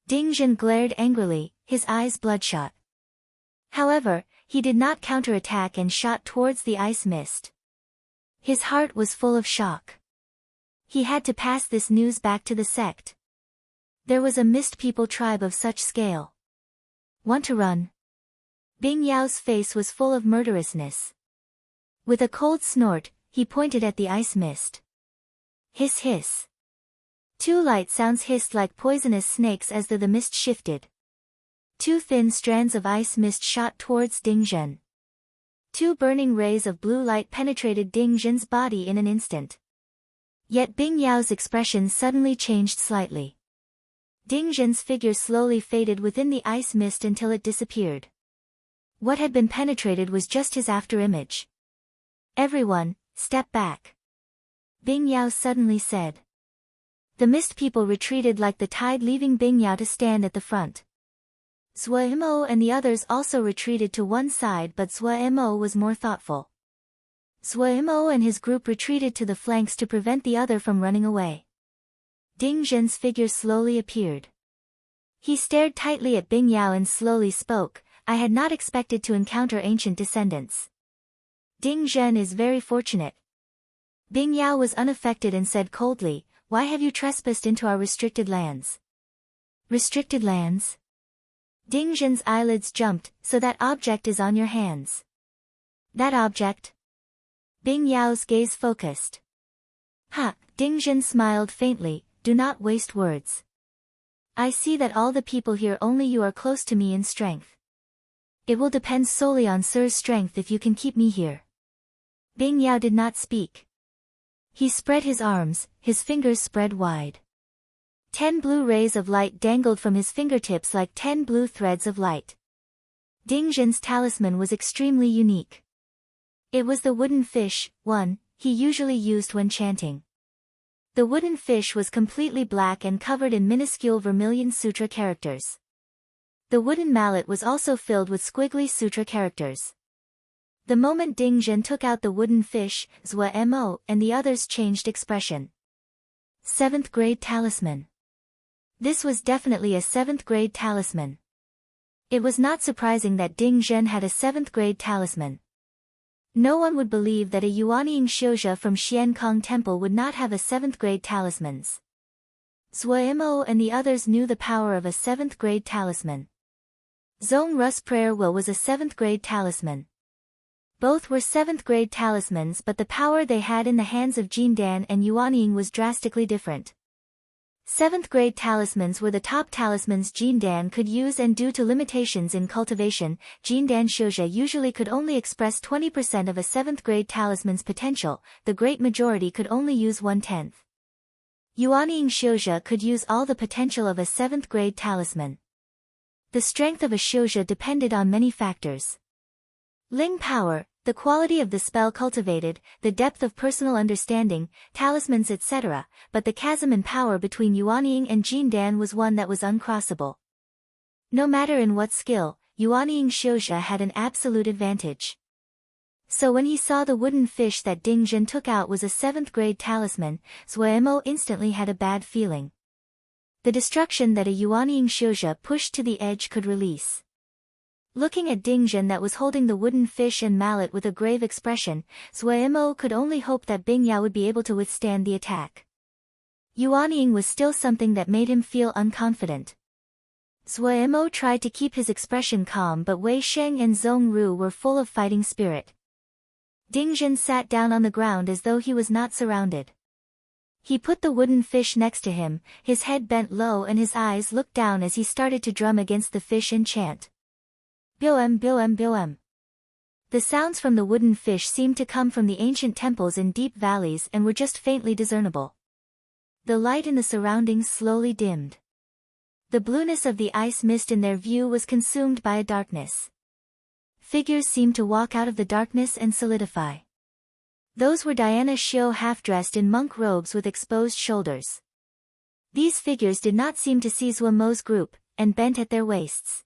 Ding Zhen glared angrily, his eyes bloodshot. However, he did not counterattack and shot towards the ice mist. His heart was full of shock. He had to pass this news back to the sect. There was a mist people tribe of such scale. Want to run? Bing Yao's face was full of murderousness. With a cold snort, he pointed at the ice mist. Hiss hiss. 2 light sounds hissed like poisonous snakes as the mist shifted. 2 thin strands of ice mist shot towards Ding Zhen. 2 burning rays of blue light penetrated Ding Zhen's body in an instant. Yet Bing Yao's expression suddenly changed slightly. Ding Zhen's figure slowly faded within the ice mist until it disappeared. What had been penetrated was just his afterimage. Everyone, step back. Bing Yao suddenly said. The mist people retreated like the tide, leaving Bing Yao to stand at the front. Zuo and the others also retreated to one side, but Zuo was more thoughtful. Zuo and his group retreated to the flanks to prevent the other from running away. Ding Zhen's figure slowly appeared. He stared tightly at Bing Yao and slowly spoke, I had not expected to encounter ancient descendants. Ding Zhen is very fortunate. Bing Yao was unaffected and said coldly, why have you trespassed into our restricted lands? Restricted lands? Ding Zhen's eyelids jumped, so that object is on your hands. That object? Bing Yao's gaze focused. Ha, Ding Zhen smiled faintly, do not waste words. I see that all the people here only you are close to me in strength. It will depend solely on Sir's strength if you can keep me here. Bing Yao did not speak. He spread his arms, his fingers spread wide. 10 blue rays of light dangled from his fingertips like 10 blue threads of light. Ding Zhen's talisman was extremely unique. It was the wooden fish, one, he usually used when chanting. The wooden fish was completely black and covered in minuscule vermilion sutra characters. The wooden mallet was also filled with squiggly sutra characters. The moment Ding Zhen took out the wooden fish, Zhua Mo and the others changed expression. 7th grade talisman. This was definitely a 7th grade talisman. It was not surprising that Ding Zhen had a 7th grade talisman. No one would believe that a Yuanying Xiuzhe from Xiankong Temple would not have a 7th grade talismans. Zhua Mo and the others knew the power of a 7th grade talisman. Zong Ru's prayer will was a 7th grade talisman. Both were 7th grade talismans, but the power they had in the hands of Jindan and Yuanying was drastically different. 7th grade talismans were the top talismans Jindan could use, and due to limitations in cultivation, Jindan Xiuzhe usually could only express 20% of a 7th grade talisman's potential, the great majority could only use 1/10. Yuanying Xiuzhe could use all the potential of a 7th grade talisman. The strength of a Xiuzhe depended on many factors. Ling power, the quality of the spell cultivated, the depth of personal understanding, talismans etc., but the chasm in power between Yuanying and Jindan was one that was uncrossable. No matter in what skill, Yuanying Xiuzhe had an absolute advantage. So when he saw the wooden fish that Ding Zhen took out was a 7th grade talisman, Zhua Mo instantly had a bad feeling. The destruction that a Yuanying Xiuzhe pushed to the edge could release. Looking at Ding Zhen that was holding the wooden fish and mallet with a grave expression, Zhua Mo could only hope that Bing Yao would be able to withstand the attack. Yuanying was still something that made him feel unconfident. Zhua Mo tried to keep his expression calm, but Wei Sheng and Zong Ru were full of fighting spirit. Ding Zhen sat down on the ground as though he was not surrounded. He put the wooden fish next to him, his head bent low and his eyes looked down as he started to drum against the fish and chant. Bioem bioem bioem. The sounds from the wooden fish seemed to come from the ancient temples in deep valleys and were just faintly discernible. The light in the surroundings slowly dimmed. The blueness of the ice mist in their view was consumed by a darkness. Figures seemed to walk out of the darkness and solidify. Those were Diana Xiu half-dressed in monk robes with exposed shoulders. These figures did not seem to see Zhua Mo's group, and bent at their waists.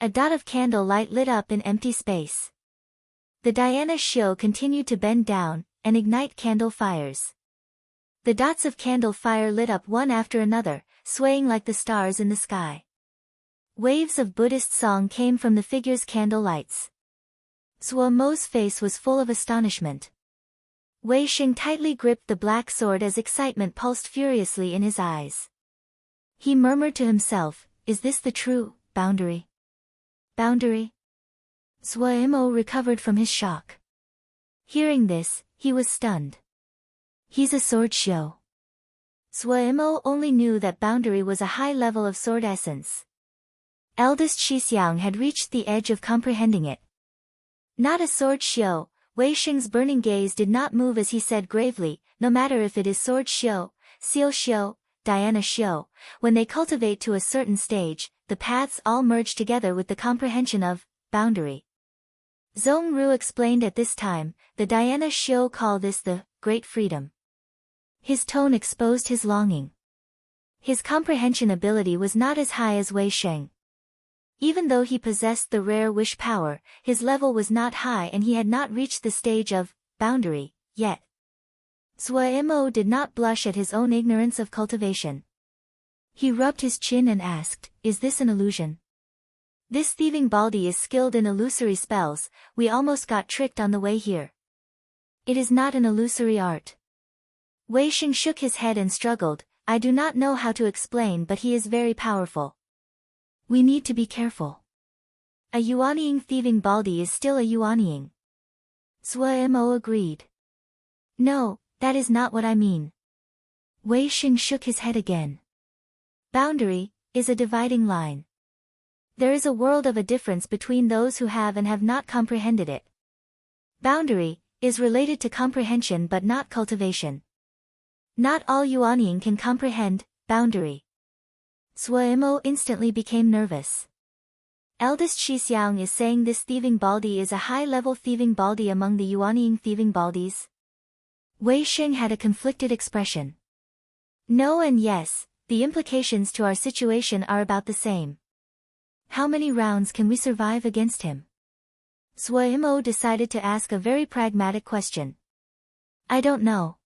A dot of candle light lit up in empty space. The Diana Xiu continued to bend down, and ignite candle fires. The dots of candle fire lit up one after another, swaying like the stars in the sky. Waves of Buddhist song came from the figures' candle lights. Zhua Mo's face was full of astonishment. Wei Sheng tightly gripped the black sword as excitement pulsed furiously in his eyes. He murmured to himself, is this the true boundary? Boundary? Zhua Mo recovered from his shock. Hearing this, he was stunned. He's a sword show. Zhua Mo only knew that boundary was a high level of sword essence. Eldest Shixiang had reached the edge of comprehending it. Not a sword show. Wei Sheng's burning gaze did not move as he said gravely, no matter if it is sword show, seal show, Diana show, when they cultivate to a certain stage, the paths all merge together with the comprehension of boundary. Zong Ru explained at this time, the Diana Xiu call this the great freedom. His tone exposed his longing. His comprehension ability was not as high as Wei Sheng. Even though he possessed the rare wish power, his level was not high and he had not reached the stage of boundary yet. Zhuemo did not blush at his own ignorance of cultivation. He rubbed his chin and asked, "Is this an illusion? This thieving baldy is skilled in illusory spells, we almost got tricked on the way here." "It is not an illusory art." Wei Xing shook his head and struggled, "I do not know how to explain, but he is very powerful. We need to be careful. A Yuanying thieving baldy is still a Yuanying." Zhuemo agreed. "No, that is not what I mean." Wei Xing shook his head again. Boundary is a dividing line. There is a world of a difference between those who have and have not comprehended it. Boundary is related to comprehension but not cultivation. Not all Yuanying can comprehend boundary. Zhuemo instantly became nervous. Eldest Shixiang is saying this thieving baldy is a high-level thieving baldy among the Yuanying thieving baldies? Wei Xing had a conflicted expression. No and yes, the implications to our situation are about the same. How many rounds can we survive against him? Zhuemo decided to ask a very pragmatic question. "I don't know."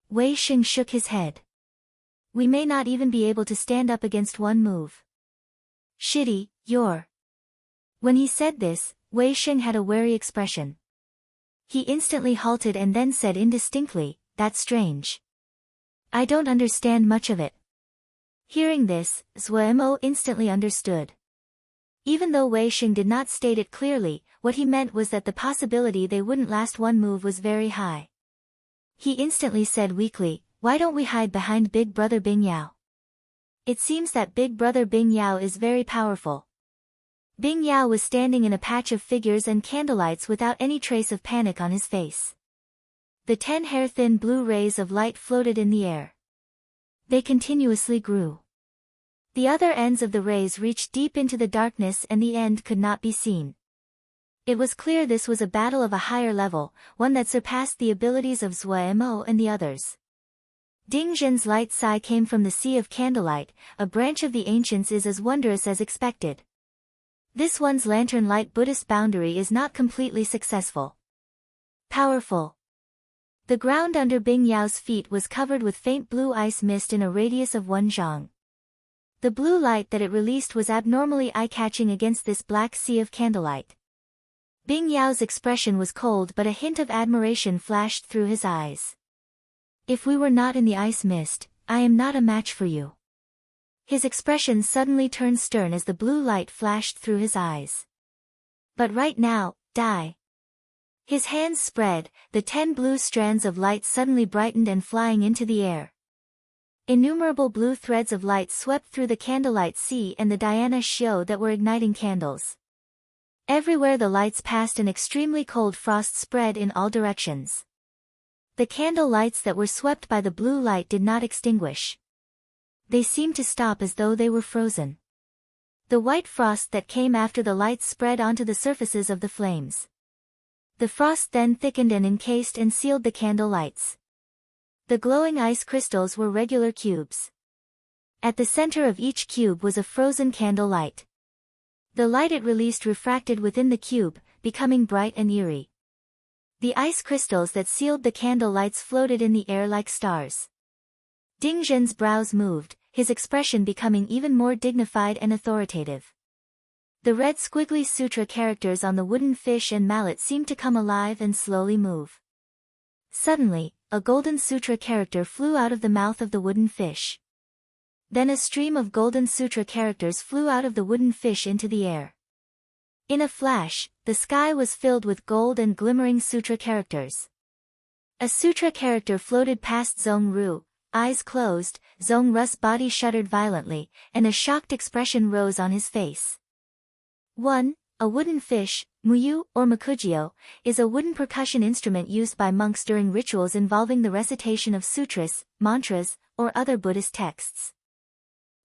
Wei Xing shook his head. "We may not even be able to stand up against one move." "Shitty, you're..." When he said this, Wei Xing had a wary expression. He instantly halted and then said indistinctly, "That's strange. I don't understand much of it." Hearing this, Zhuemo instantly understood. Even though Wei Xing did not state it clearly, what he meant was that the possibility they wouldn't last one move was very high. He instantly said weakly, "Why don't we hide behind Big Brother Bing Yao? It seems that Big Brother Bing Yao is very powerful." Bing Yao was standing in a patch of figures and candlelights without any trace of panic on his face. The 10 hair-thin blue rays of light floated in the air. They continuously grew. The other ends of the rays reached deep into the darkness and the end could not be seen. It was clear this was a battle of a higher level, one that surpassed the abilities of Zhuemo and the others. Ding Zhen's light sigh came from the sea of candlelight, "A branch of the ancients is as wondrous as expected. This one's lantern light Buddhist boundary is not completely successful. Powerful." The ground under Bing Yao's feet was covered with faint blue ice mist in a radius of 1 zhang. The blue light that it released was abnormally eye-catching against this black sea of candlelight. Bing Yao's expression was cold but a hint of admiration flashed through his eyes. "If we were not in the ice mist, I am not a match for you." His expression suddenly turned stern as the blue light flashed through his eyes. "But right now, die." His hands spread, the 10 blue strands of light suddenly brightened and flying into the air. Innumerable blue threads of light swept through the candlelight sea and the Diana Shio that were igniting candles. Everywhere the lights passed an extremely cold frost spread in all directions. The candle lights that were swept by the blue light did not extinguish. They seemed to stop as though they were frozen. The white frost that came after the lights spread onto the surfaces of the flames. The frost then thickened and encased and sealed the candle lights. The glowing ice crystals were regular cubes. At the center of each cube was a frozen candle light. The light it released refracted within the cube, becoming bright and eerie. The ice crystals that sealed the candle lights floated in the air like stars. Ding Zhen's brows moved, his expression becoming even more dignified and authoritative. The red squiggly sutra characters on the wooden fish and mallet seemed to come alive and slowly move. Suddenly, a golden sutra character flew out of the mouth of the wooden fish. Then a stream of golden sutra characters flew out of the wooden fish into the air. In a flash, the sky was filled with gold and glimmering sutra characters. A sutra character floated past Zhong Ru, eyes closed, Zhong Ru's body shuddered violently, and a shocked expression rose on his face. 1. A wooden fish, muyu, or makujio, is a wooden percussion instrument used by monks during rituals involving the recitation of sutras, mantras, or other Buddhist texts.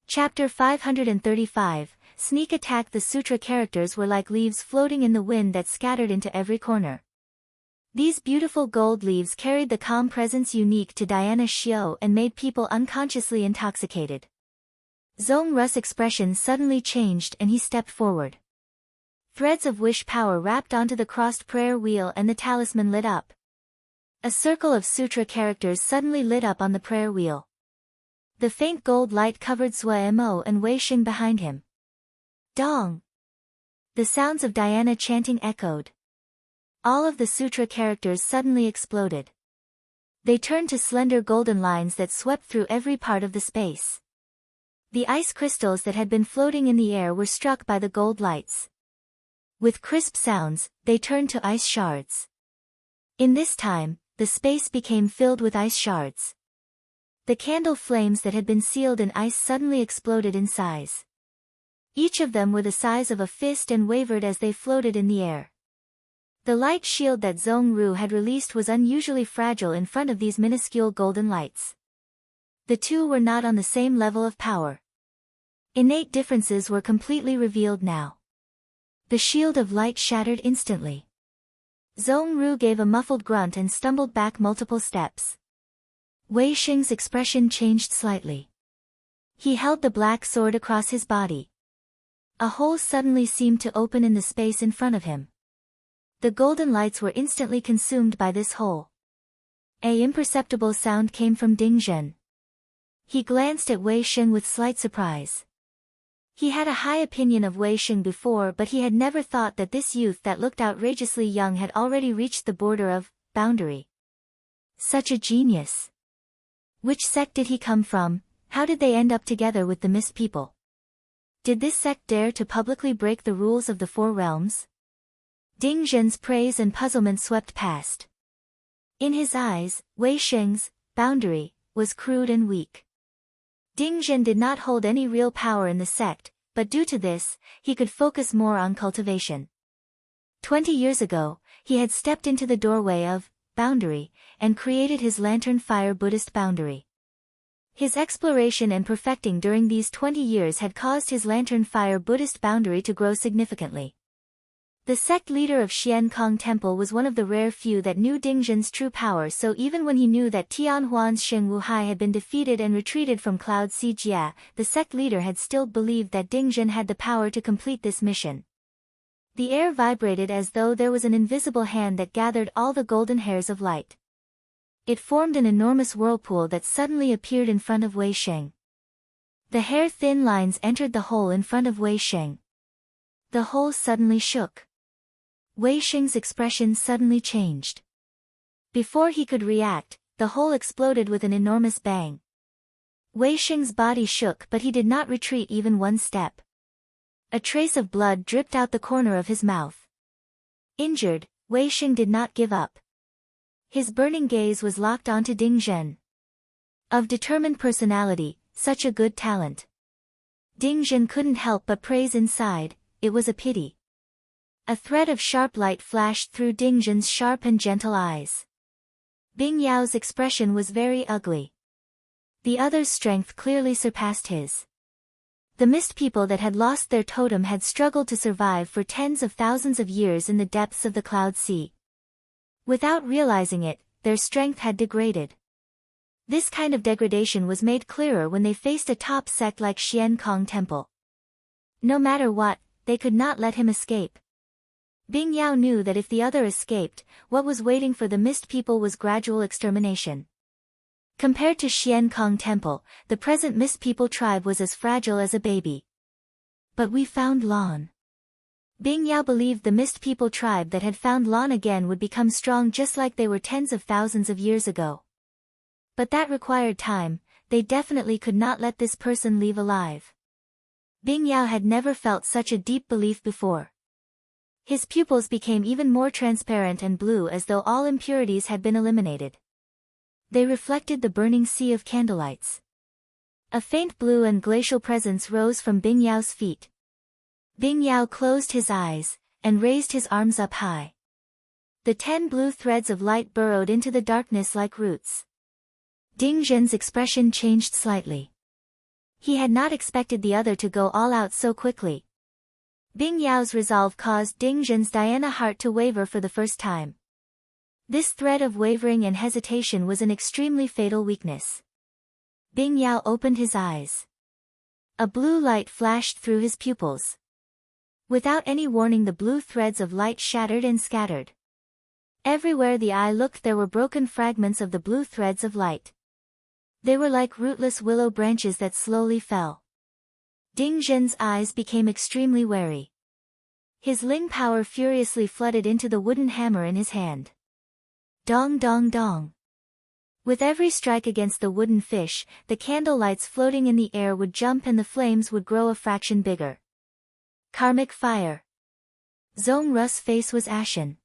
Chapter 535, Sneak Attack. The sutra characters were like leaves floating in the wind that scattered into every corner. These beautiful gold leaves carried the calm presence unique to Diana Shio and made people unconsciously intoxicated. Zhong Ru's expression suddenly changed and he stepped forward. Threads of wish power wrapped onto the crossed prayer wheel and the talisman lit up. A circle of sutra characters suddenly lit up on the prayer wheel. The faint gold light covered Zue Mo and Wei Xing behind him. Dong! The sounds of Diana chanting echoed. All of the sutra characters suddenly exploded. They turned to slender golden lines that swept through every part of the space. The ice crystals that had been floating in the air were struck by the gold lights. With crisp sounds, they turned to ice shards. In this time, the space became filled with ice shards. The candle flames that had been sealed in ice suddenly exploded in size. Each of them were the size of a fist and wavered as they floated in the air. The light shield that Zhong Ru had released was unusually fragile in front of these minuscule golden lights. The two were not on the same level of power. Innate differences were completely revealed now. The shield of light shattered instantly. Zhong Ru gave a muffled grunt and stumbled back multiple steps. Wei Xing's expression changed slightly. He held the black sword across his body. A hole suddenly seemed to open in the space in front of him. The golden lights were instantly consumed by this hole. An imperceptible sound came from Ding Zhen. He glanced at Wei Xing with slight surprise. He had a high opinion of Wei Xing before, but he had never thought that this youth that looked outrageously young had already reached the border of boundary. Such a genius. Which sect did he come from? How did they end up together with the Mist People? Did this sect dare to publicly break the rules of the Four Realms? Ding Zhen's praise and puzzlement swept past. In his eyes, Wei Xing's boundary was crude and weak. Ding Zhen did not hold any real power in the sect, but due to this, he could focus more on cultivation. 20 years ago, he had stepped into the doorway of boundary and created his lantern fire Buddhist boundary. His exploration and perfecting during these 20 years had caused his lantern fire Buddhist boundary to grow significantly. The sect leader of Xian Kong Temple was one of the rare few that knew Ding Zhen's true power, so even when he knew that Tianhuan's Sheng Wuhai had been defeated and retreated from Cloud Sea Jia, the sect leader had still believed that Ding Zhen had the power to complete this mission. The air vibrated as though there was an invisible hand that gathered all the golden hairs of light. It formed an enormous whirlpool that suddenly appeared in front of Wei Xing. The hair-thin lines entered the hole in front of Wei Xing. The hole suddenly shook. Wei Xing's expression suddenly changed. Before he could react, the hole exploded with an enormous bang. Wei Xing's body shook, but he did not retreat even one step. A trace of blood dripped out the corner of his mouth. Injured, Wei Xing did not give up. His burning gaze was locked onto Ding Zhen. Of determined personality, such a good talent. Ding Zhen couldn't help but praise inside. It was a pity. A thread of sharp light flashed through Ding Zhen's sharp and gentle eyes. Bing Yao's expression was very ugly. The other's strength clearly surpassed his. The Mist People that had lost their totem had struggled to survive for tens of thousands of years in the depths of the Cloud Sea. Without realizing it, their strength had degraded. This kind of degradation was made clearer when they faced a top sect like Xian Kong Temple. No matter what, they could not let him escape. Bing Yao knew that if the other escaped, what was waiting for the Mist People was gradual extermination. Compared to Xian Kong Temple, the present Mist People tribe was as fragile as a baby. But we found Lan. Bing Yao believed the Mist People tribe that had found Lan again would become strong just like they were tens of thousands of years ago. But that required time. They definitely could not let this person leave alive. Bing Yao had never felt such a deep belief before. His pupils became even more transparent and blue as though all impurities had been eliminated. They reflected the burning sea of candlelights. A faint blue and glacial presence rose from Bing Yao's feet. Bing Yao closed his eyes, and raised his arms up high. The 10 blue threads of light burrowed into the darkness like roots. Ding Zhen's expression changed slightly. He had not expected the other to go all out so quickly. Bing Yao's resolve caused Ding Zhen's Diana heart to waver for the first time. This thread of wavering and hesitation was an extremely fatal weakness. Bing Yao opened his eyes. A blue light flashed through his pupils. Without any warning, the blue threads of light shattered and scattered. Everywhere the eye looked there were broken fragments of the blue threads of light. They were like rootless willow branches that slowly fell. Ding Zhen's eyes became extremely wary. His Ling power furiously flooded into the wooden hammer in his hand. Dong dong dong. With every strike against the wooden fish, the candle lights floating in the air would jump and the flames would grow a fraction bigger. Karmic fire. Zhong Ru's face was ashen.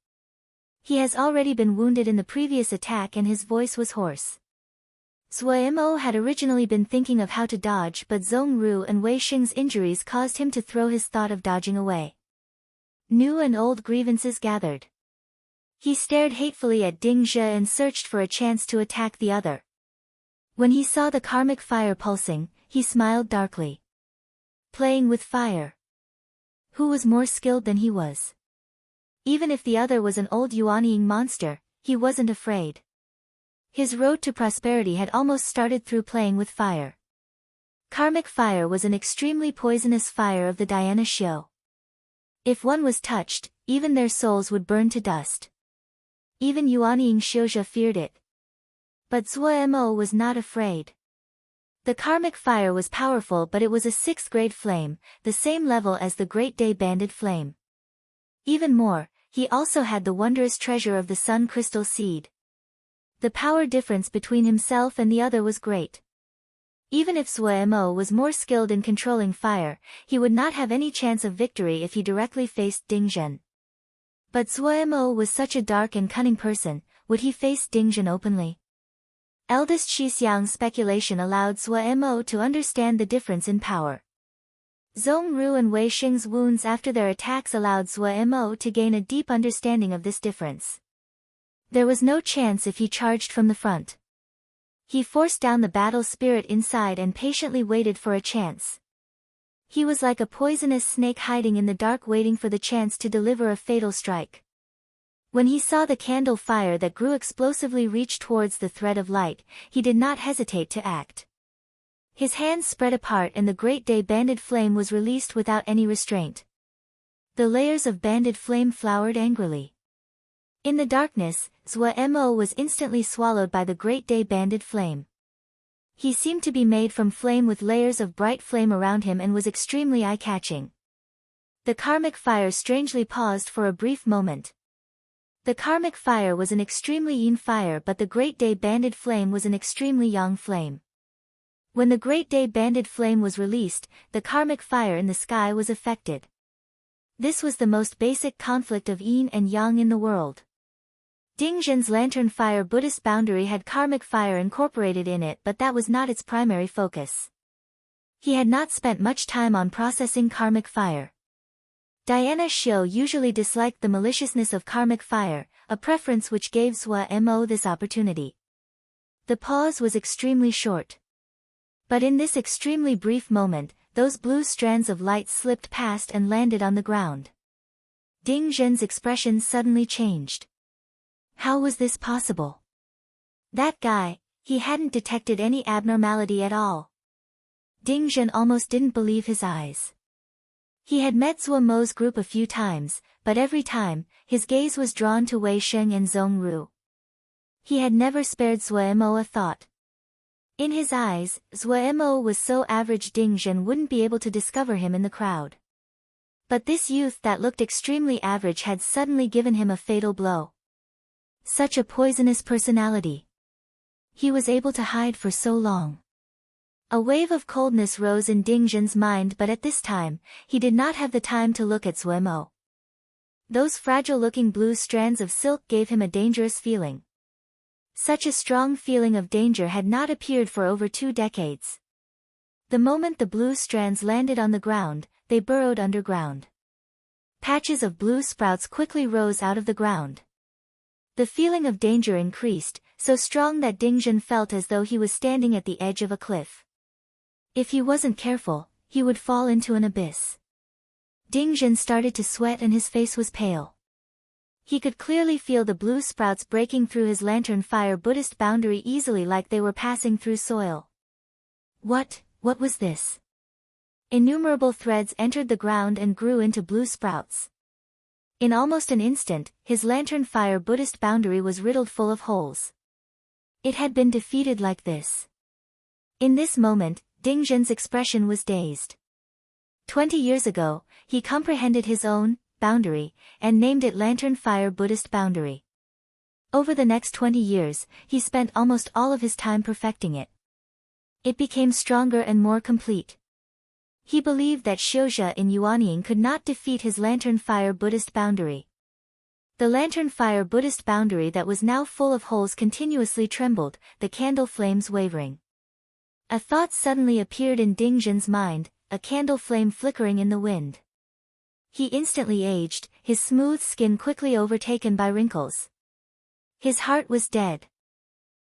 He has already been wounded in the previous attack and his voice was hoarse. Zhuo Mo had originally been thinking of how to dodge, but Zhong Ru and Wei Xing's injuries caused him to throw his thought of dodging away. New and old grievances gathered. He stared hatefully at Ding Zhe and searched for a chance to attack the other. When he saw the karmic fire pulsing, he smiled darkly. Playing with fire. Who was more skilled than he was? Even if the other was an old Yuanying monster, he wasn't afraid. His road to prosperity had almost started through playing with fire. Karmic fire was an extremely poisonous fire of the Dhyana Xiu. If one was touched, even their souls would burn to dust. Even Yuanying Xiuzhe feared it. But Zhuo Mo was not afraid. The karmic fire was powerful, but it was a 6th grade flame, the same level as the Great Day Banded Flame. Even more, he also had the wondrous treasure of the Sun Crystal Seed. The power difference between himself and the other was great. Even if Zhuo Mo was more skilled in controlling fire, he would not have any chance of victory if he directly faced Ding Zhen. But Zhuo Mo was such a dark and cunning person, would he face Ding Zhen openly? Eldest Shixiang's speculation allowed Zhuo Mo to understand the difference in power. Zhong Ru and Wei Xing's wounds after their attacks allowed Zhuo Mo to gain a deep understanding of this difference. There was no chance if he charged from the front. He forced down the battle spirit inside and patiently waited for a chance. He was like a poisonous snake hiding in the dark waiting for the chance to deliver a fatal strike. When he saw the candle fire that grew explosively reach towards the thread of light, he did not hesitate to act. His hands spread apart and the Great Day Banded Flame was released without any restraint. The layers of banded flame flowered angrily. In the darkness, Zhuo Mo was instantly swallowed by the Great Day Banded Flame. He seemed to be made from flame with layers of bright flame around him and was extremely eye-catching. The karmic fire strangely paused for a brief moment. The karmic fire was an extremely yin fire, but the Great Day Banded Flame was an extremely yang flame. When the Great Day Banded Flame was released, the karmic fire in the sky was affected. This was the most basic conflict of yin and yang in the world. Ding Zhen's lantern fire Buddhist boundary had karmic fire incorporated in it, but that was not its primary focus. He had not spent much time on processing karmic fire. Dhyana Xiu usually disliked the maliciousness of karmic fire, a preference which gave Zhuo Mo this opportunity. The pause was extremely short. But in this extremely brief moment, those blue strands of light slipped past and landed on the ground. Ding Zhen's expression suddenly changed. How was this possible? That guy, he hadn't detected any abnormality at all. Ding Zhen almost didn't believe his eyes. He had met Zhuo Mo's group a few times, but every time, his gaze was drawn to Wei Xing and Zhong Ru. He had never spared Zhuo Mo a thought. In his eyes, Zhuo Mo was so average Ding Zhen wouldn't be able to discover him in the crowd. But this youth that looked extremely average had suddenly given him a fatal blow. Such a poisonous personality. He was able to hide for so long. A wave of coldness rose in Ding Zhen's mind, but at this time, he did not have the time to look at Zhuo Mo. Those fragile-looking blue strands of silk gave him a dangerous feeling. Such a strong feeling of danger had not appeared for over 2 decades. The moment the blue strands landed on the ground, they burrowed underground. Patches of blue sprouts quickly rose out of the ground. The feeling of danger increased, so strong that Ding Zhen felt as though he was standing at the edge of a cliff. If he wasn't careful, he would fall into an abyss. Ding Zhen started to sweat and his face was pale. He could clearly feel the blue sprouts breaking through his lantern fire Buddhist boundary easily, like they were passing through soil. What was this? Innumerable threads entered the ground and grew into blue sprouts. In almost an instant, his lantern fire Buddhist boundary was riddled full of holes. It had been defeated like this. In this moment, Ding Zhen's expression was dazed. 20 years ago, he comprehended his own boundary and named it Lantern Fire Buddhist Boundary. Over the next 20 years, he spent almost all of his time perfecting it. It became stronger and more complete. He believed that Xiuzhe in Yuanying could not defeat his Lantern Fire Buddhist boundary. The Lantern Fire Buddhist boundary that was now full of holes continuously trembled, the candle flames wavering. A thought suddenly appeared in Ding Zhen's mind, a candle flame flickering in the wind. He instantly aged, his smooth skin quickly overtaken by wrinkles. His heart was dead.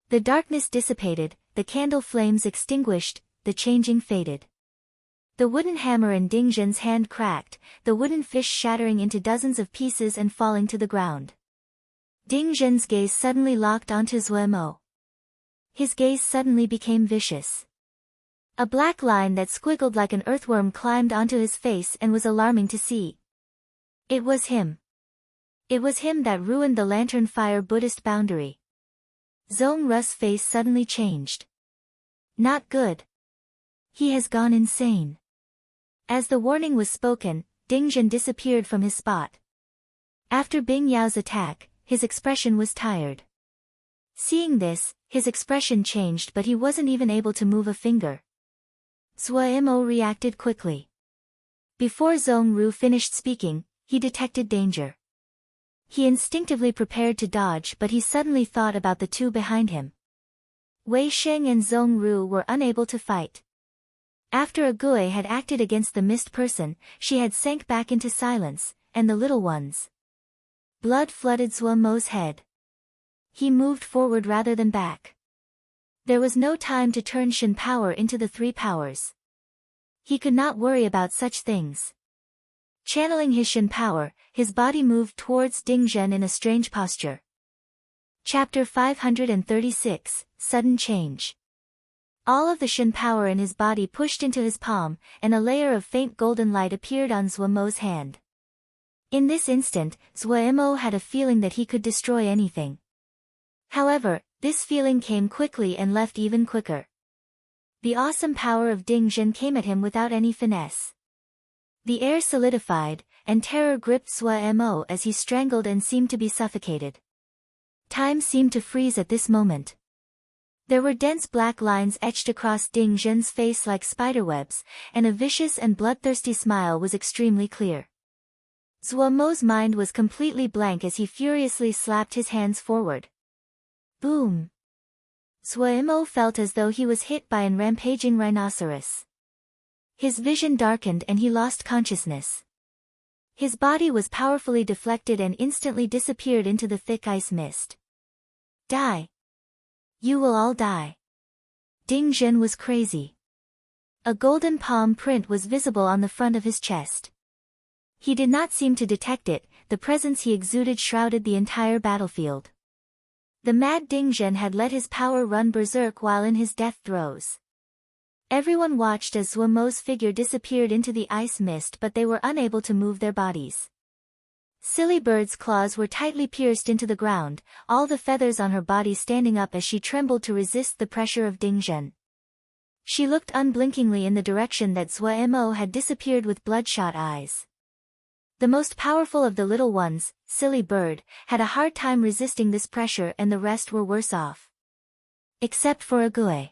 The darkness dissipated, the candle flames extinguished, the changing faded. The wooden hammer in Ding Zhen's hand cracked, the wooden fish shattering into dozens of pieces and falling to the ground. Ding Zhen's gaze suddenly locked onto Zue Mo. His gaze suddenly became vicious. A black line that squiggled like an earthworm climbed onto his face and was alarming to see. It was him. It was him that ruined the Lantern Fire Buddhist boundary. Zong Ru's face suddenly changed. Not good. He has gone insane. As the warning was spoken, Ding Zhen disappeared from his spot. After Bing Yao's attack, his expression was tired. Seeing this, his expression changed but he wasn't even able to move a finger. Zue Mo reacted quickly. Before Zong Ru finished speaking, he detected danger. He instinctively prepared to dodge but he suddenly thought about the two behind him. Wei Sheng and Zong Ru were unable to fight. After Agui had acted against the mist person, she had sank back into silence, and the little ones. Blood flooded Zue Mo's head. He moved forward rather than back. There was no time to turn Shen power into the three powers. He could not worry about such things. Channeling his Shen power, his body moved towards Ding Zhen in a strange posture. Chapter 536, Sudden Change. All of the Shen power in his body pushed into his palm, and a layer of faint golden light appeared on Zue Mo's hand. In this instant, Zue Mo had a feeling that he could destroy anything. However, this feeling came quickly and left even quicker. The awesome power of Ding Zhen came at him without any finesse. The air solidified, and terror gripped Zue Mo as he strangled and seemed to be suffocated. Time seemed to freeze at this moment. There were dense black lines etched across Ding Zhen's face like spiderwebs, and a vicious and bloodthirsty smile was extremely clear. Zue Mo's mind was completely blank as he furiously slapped his hands forward. Boom! Zue Mo felt as though he was hit by an rampaging rhinoceros. His vision darkened and he lost consciousness. His body was powerfully deflected and instantly disappeared into the thick ice mist. Die! You will all die. Ding Zhen was crazy. A golden palm print was visible on the front of his chest. He did not seem to detect it, the presence he exuded shrouded the entire battlefield. The mad Ding Zhen had let his power run berserk while in his death throes. Everyone watched as Zue Mo's figure disappeared into the ice mist but they were unable to move their bodies. Silly Bird's claws were tightly pierced into the ground, all the feathers on her body standing up as she trembled to resist the pressure of Ding Zhen. She looked unblinkingly in the direction that Zue Mo had disappeared with bloodshot eyes. The most powerful of the little ones, Silly Bird, had a hard time resisting this pressure and the rest were worse off. Except for Agui.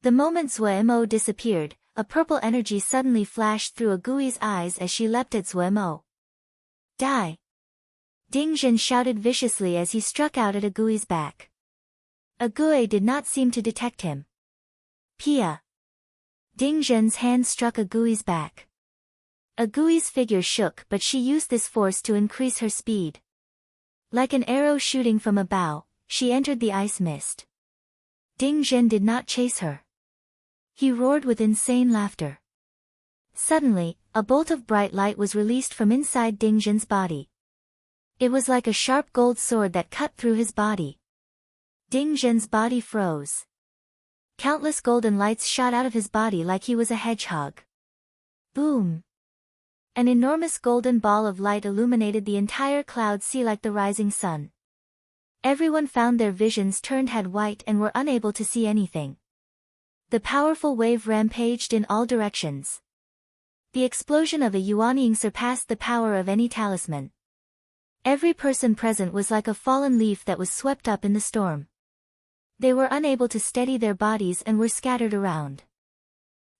The moment Zue Mo disappeared, a purple energy suddenly flashed through Agui's eyes as she leapt at Zue Mo. Die! Ding Zhen shouted viciously as he struck out at Agui's back. Agui did not seem to detect him. Pia! Ding Zhen's hand struck Agui's back. Agui's figure shook but she used this force to increase her speed. Like an arrow shooting from a bow, she entered the ice mist. Ding Zhen did not chase her. He roared with insane laughter. Suddenly, a bolt of bright light was released from inside Ding Zhen's body. It was like a sharp gold sword that cut through his body. Ding Zhen's body froze. Countless golden lights shot out of his body like he was a hedgehog. Boom! An enormous golden ball of light illuminated the entire cloud sea like the rising sun. Everyone found their visions turned head white and were unable to see anything. The powerful wave rampaged in all directions. The explosion of a yuanying surpassed the power of any talisman. Every person present was like a fallen leaf that was swept up in the storm. They were unable to steady their bodies and were scattered around.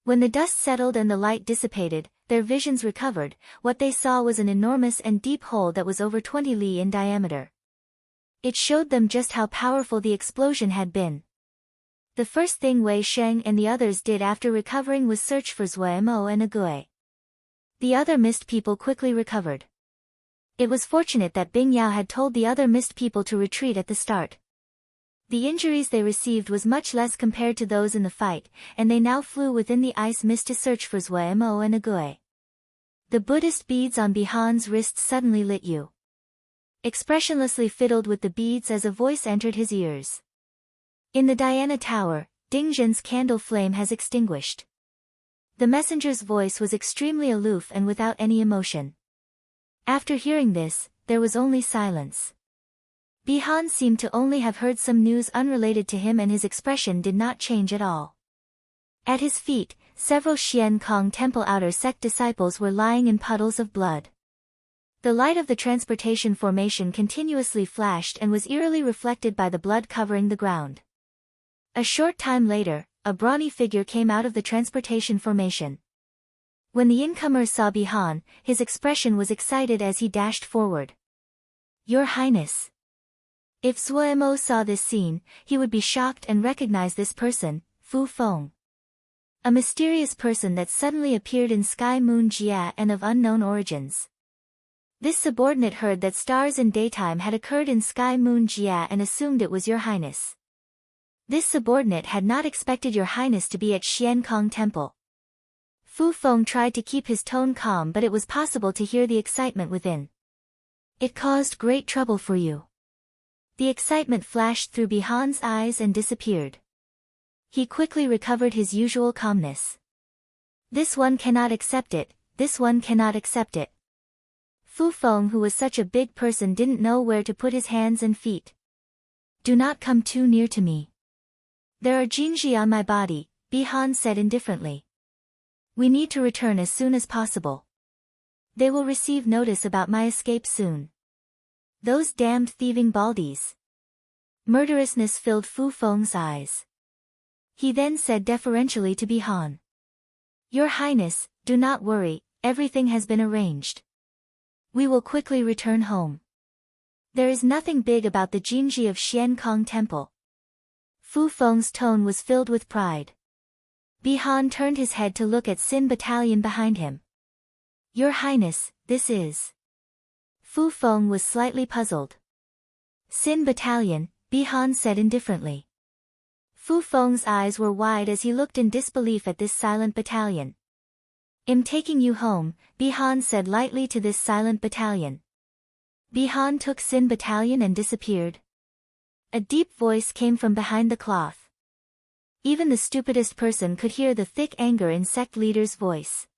When the dust settled and the light dissipated, their visions recovered. What they saw was an enormous and deep hole that was over 20 li in diameter. It showed them just how powerful the explosion had been. The first thing Wei Sheng and the others did after recovering was search for Zuemo and Agui. The other mist people quickly recovered. It was fortunate that Bing Yao had told the other mist people to retreat at the start. The injuries they received was much less compared to those in the fight, and they now flew within the ice mist to search for Zuemo and Agui. The Buddhist beads on Bihan's wrists suddenly lit you. Expressionlessly fiddled with the beads as a voice entered his ears. In the Diana Tower, Dingzhen's candle flame has extinguished. The messenger's voice was extremely aloof and without any emotion. After hearing this, there was only silence. Bihan seemed to only have heard some news unrelated to him and his expression did not change at all. At his feet, several Xian Kong Temple outer sect disciples were lying in puddles of blood. The light of the transportation formation continuously flashed and was eerily reflected by the blood covering the ground. A short time later, a brawny figure came out of the transportation formation. When the incomers saw Bihan, his expression was excited as he dashed forward. "Your Highness." If Zuemo saw this scene, he would be shocked and recognize this person, Fu Feng. A mysterious person that suddenly appeared in Sky Moon Jia and of unknown origins. This subordinate heard that stars in daytime had occurred in Sky Moon Jia and assumed it was Your Highness. This subordinate had not expected Your Highness to be at Xian Kong Temple. Fu Feng tried to keep his tone calm but it was possible to hear the excitement within. "It caused great trouble for you." The excitement flashed through Bihan's eyes and disappeared. He quickly recovered his usual calmness. "This one cannot accept it, this one cannot accept it." Fu Feng, who was such a big person, didn't know where to put his hands and feet. "Do not come too near to me. There are Jinji on my body," Bihan said indifferently. "We need to return as soon as possible. They will receive notice about my escape soon. Those damned thieving baldies." Murderousness filled Fu Feng's eyes. He then said deferentially to Bihan, "Your Highness, do not worry, everything has been arranged. We will quickly return home. There is nothing big about the Jinji of Xian Kong Temple." Fu Feng's tone was filled with pride. Bihan turned his head to look at Sin Battalion behind him. "Your Highness, this is..." Fu Feng was slightly puzzled. "Sin Battalion," Bihan said indifferently. Fu Feng's eyes were wide as he looked in disbelief at this silent battalion. "I'm taking you home," Bihan said lightly to this silent battalion. Bihan took Sin Battalion and disappeared. A deep voice came from behind the cloth. Even the stupidest person could hear the thick anger in sect leader's voice.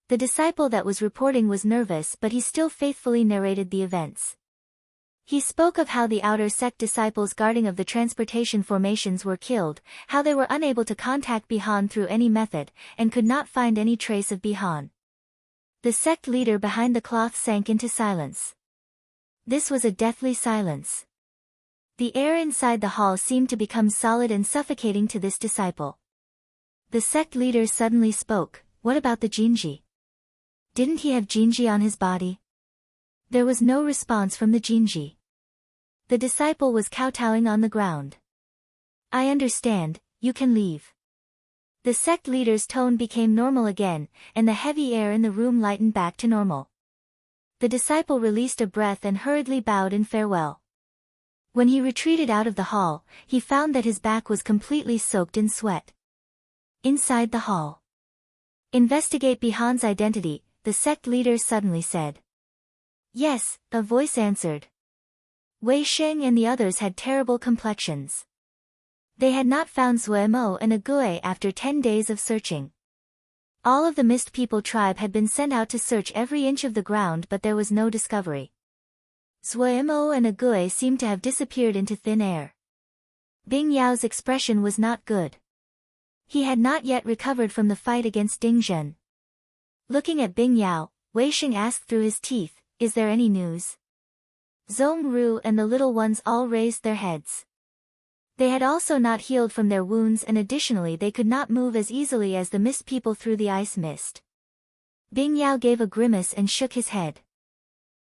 The disciple that was reporting was nervous but he still faithfully narrated the events. He spoke of how the outer sect disciples guarding of the transportation formations were killed, how they were unable to contact Bihan through any method, and could not find any trace of Bihan. The sect leader behind the cloth sank into silence. This was a deathly silence. The air inside the hall seemed to become solid and suffocating to this disciple. The sect leader suddenly spoke, "What about the Jinji? Didn't he have Jinji on his body?" There was no response from the Jinji. The disciple was kowtowing on the ground. "I understand, you can leave." The sect leader's tone became normal again, and the heavy air in the room lightened back to normal. The disciple released a breath and hurriedly bowed in farewell. When he retreated out of the hall, he found that his back was completely soaked in sweat. Inside the hall. "Investigate Bihan's identity," the sect leader suddenly said. "Yes," a voice answered. Wei Sheng and the others had terrible complexions. They had not found Zuemo and Agui after 10 days of searching. All of the Mist People tribe had been sent out to search every inch of the ground, but there was no discovery. Zuemo and Ague seemed to have disappeared into thin air. Bing Yao's expression was not good. He had not yet recovered from the fight against Ding Zhen. Looking at Bing Yao, Wei Xing asked through his teeth, "Is there any news?" Zhong Ru and the little ones all raised their heads. They had also not healed from their wounds, and additionally they could not move as easily as the Mist People through the ice mist. Bing Yao gave a grimace and shook his head.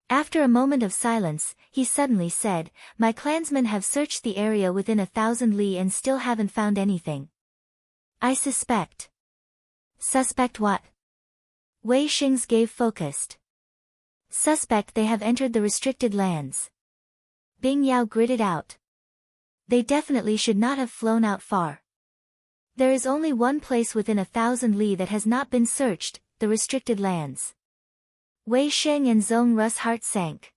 After a moment of silence, he suddenly said, "My clansmen have searched the area within 1,000 li and still haven't found anything. I suspect." "Suspect what?" Wei Xing's gaze focused. "Suspect they have entered the restricted lands." Bing Yao gritted out. "They definitely should not have flown out far. There is only one place within 1,000 li that has not been searched, the restricted lands." Wei Xing and Zhong Ru's heart sank.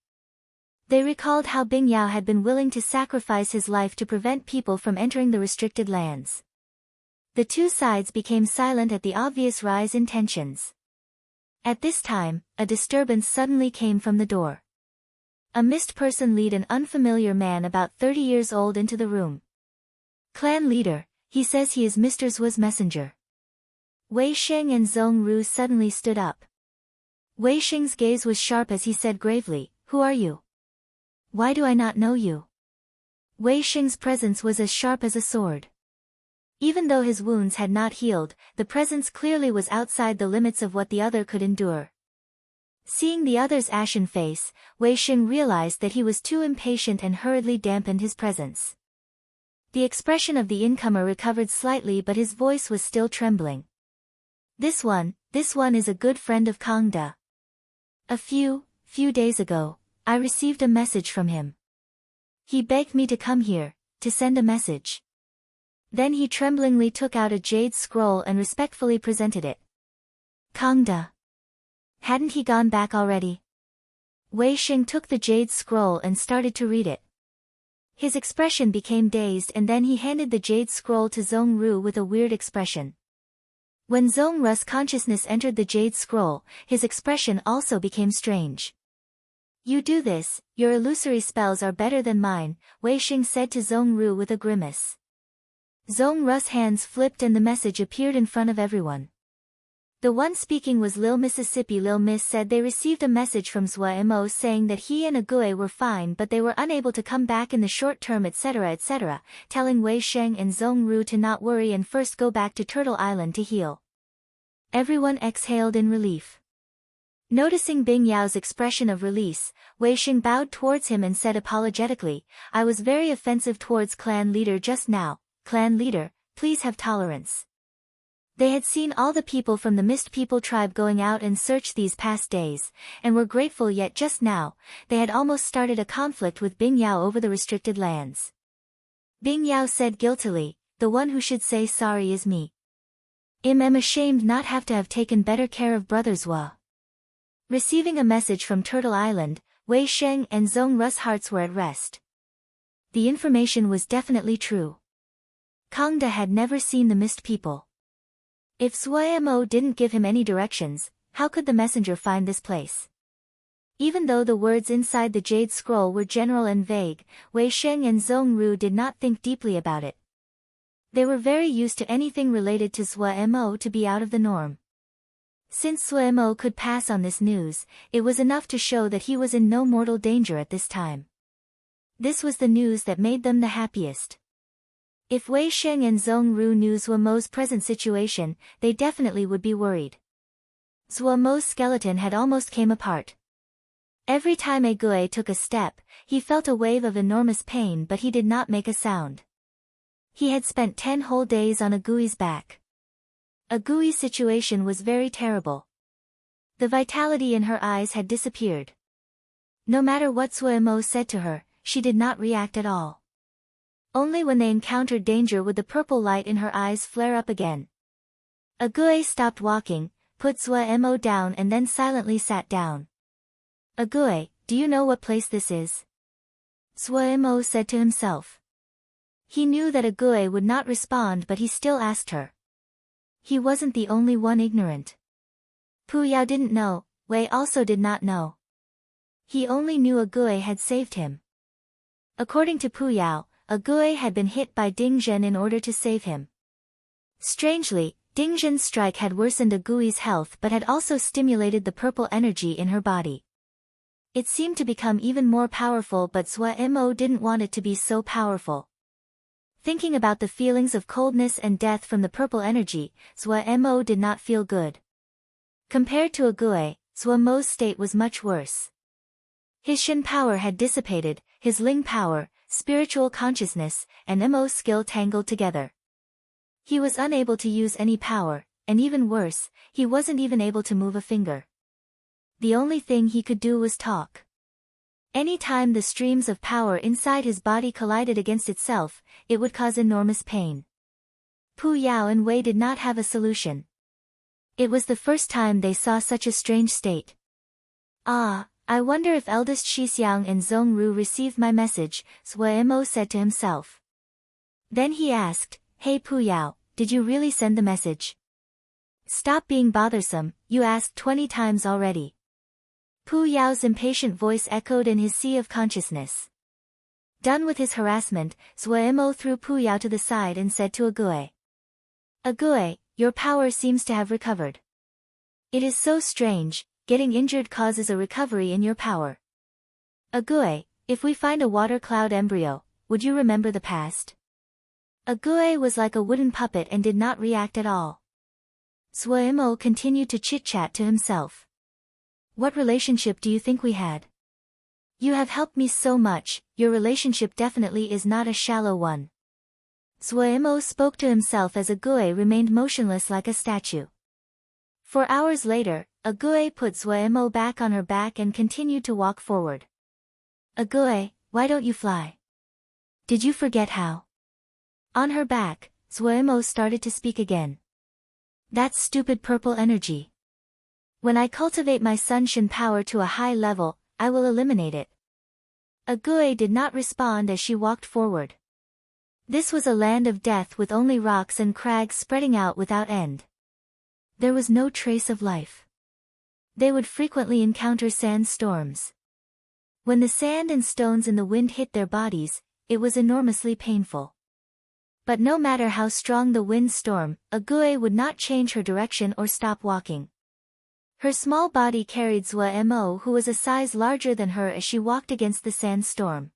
They recalled how Bing Yao had been willing to sacrifice his life to prevent people from entering the restricted lands. The two sides became silent at the obvious rise in tensions. At this time, a disturbance suddenly came from the door. A mist person led an unfamiliar man about 30 years old into the room. "Clan leader, he says he is Mr. Zhu's messenger." Wei Xing and Zhong Ru suddenly stood up. Wei Xing's gaze was sharp as he said gravely, "Who are you? Why do I not know you?" Wei Xing's presence was as sharp as a sword. Even though his wounds had not healed, the presence clearly was outside the limits of what the other could endure. Seeing the other's ashen face, Wei Xing realized that he was too impatient and hurriedly dampened his presence. The expression of the incomer recovered slightly, but his voice was still trembling. This one is a good friend of Kang De. A few days ago, I received a message from him. He begged me to come here, to send a message." Then he tremblingly took out a jade scroll and respectfully presented it. "Kang De. Hadn't he gone back already?" Wei Xing took the jade scroll and started to read it. His expression became dazed, and then he handed the jade scroll to Zhong Ru with a weird expression. When Zhong Ru's consciousness entered the jade scroll, his expression also became strange. "You do this, your illusory spells are better than mine," Wei Xing said to Zhong Ru with a grimace. Zhong Ru's hands flipped and the message appeared in front of everyone. The one speaking was Lil Mississippi. Lil Miss said they received a message from Zuemo saying that he and Ague were fine but they were unable to come back in the short term, etc., telling Wei Xing and Zhong Ru to not worry and first go back to Turtle Island to heal. Everyone exhaled in relief. Noticing Bing Yao's expression of release, Wei Xing bowed towards him and said apologetically, "I was very offensive towards clan leader just now. Clan leader, please have tolerance." They had seen all the people from the Mist People tribe going out and search these past days, and were grateful, yet just now, they had almost started a conflict with Bing Yao over the restricted lands. Bing Yao said guiltily, "The one who should say sorry is me. I'm ashamed not have to have taken better care of Brother Zhua." Receiving a message from Turtle Island, Wei Xing and Zhong Ru's hearts were at rest. The information was definitely true. Kang De had never seen the Mist People. If Zuemo didn't give him any directions, how could the messenger find this place? Even though the words inside the jade scroll were general and vague, Wei Xing and Zhong Ru did not think deeply about it. They were very used to anything related to Zuemo to be out of the norm. Since Zuemo could pass on this news, it was enough to show that he was in no mortal danger at this time. This was the news that made them the happiest. If Wei Xing and Zhong Ru knew Zuemo's present situation, they definitely would be worried. Zuemo's skeleton had almost came apart. Every time Ague took a step, he felt a wave of enormous pain, but he did not make a sound. He had spent 10 whole days on Agui's back. Agui's situation was very terrible. The vitality in her eyes had disappeared. No matter what Zuemo said to her, she did not react at all. Only when they encountered danger would the purple light in her eyes flare up again. Ague stopped walking, put Zuemo down and then silently sat down. "Ague, do you know what place this is?" Zuemo said to himself. He knew that Ague would not respond, but he still asked her. He wasn't the only one ignorant. Pu Yao didn't know, Wei also did not know. He only knew Agui had saved him. According to Pu Yao, Agui had been hit by Ding Zhen in order to save him. Strangely, Ding Zhen's strike had worsened Agui's health but had also stimulated the purple energy in her body. It seemed to become even more powerful, but Zhou Mo didn't want it to be so powerful. Thinking about the feelings of coldness and death from the purple energy, Zhou Mo did not feel good. Compared to Agui, Zhou Mo's state was much worse. His Shen power had dissipated, his Ling power, spiritual consciousness, and Mo skill tangled together. He was unable to use any power, and even worse, he wasn't even able to move a finger. The only thing he could do was talk. Any time the streams of power inside his body collided against itself, it would cause enormous pain. Pu Yao and Wei did not have a solution. It was the first time they saw such a strange state. "Ah, I wonder if eldest Shixiang and Zhongru received my message," Zhou Mo said to himself. Then he asked, "Hey Pu Yao, did you really send the message? Stop being bothersome, you asked 20 times already." Pu Yao's impatient voice echoed in his sea of consciousness. Done with his harassment, Zhou Mo threw Pu Yao to the side and said to Agui, "Agui, your power seems to have recovered. It is so strange, getting injured causes a recovery in your power. Agui, if we find a water cloud embryo, would you remember the past?" Agui was like a wooden puppet and did not react at all. Zhou Mo continued to chit-chat to himself. "What relationship do you think we had? You have helped me so much, your relationship definitely is not a shallow one." Zhou Mo spoke to himself as Agui remained motionless like a statue. 4 hours later, Agui put Zhou Mo back on her back and continued to walk forward. "Agui, why don't you fly? Did you forget how?" On her back, Zhou Mo started to speak again. "That stupid purple energy. When I cultivate my Sun Shen power to a high level, I will eliminate it." Agui did not respond as she walked forward. This was a land of death with only rocks and crags spreading out without end. There was no trace of life. They would frequently encounter sandstorms. When the sand and stones in the wind hit their bodies, it was enormously painful. But no matter how strong the wind storm, Agui would not change her direction or stop walking. Her small body carried Zhou Mo, who was a size larger than her, as she walked against the sandstorm.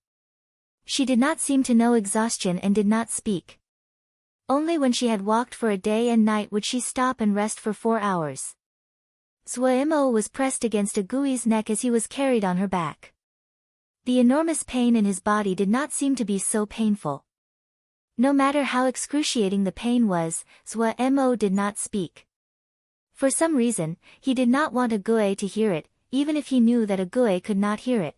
She did not seem to know exhaustion and did not speak. Only when she had walked for a day and night would she stop and rest for 4 hours. Zhou Mo was pressed against Agui's neck as he was carried on her back. The enormous pain in his body did not seem to be so painful. No matter how excruciating the pain was, Zhou Mo did not speak. For some reason, he did not want Agui to hear it, even if he knew that Agui could not hear it.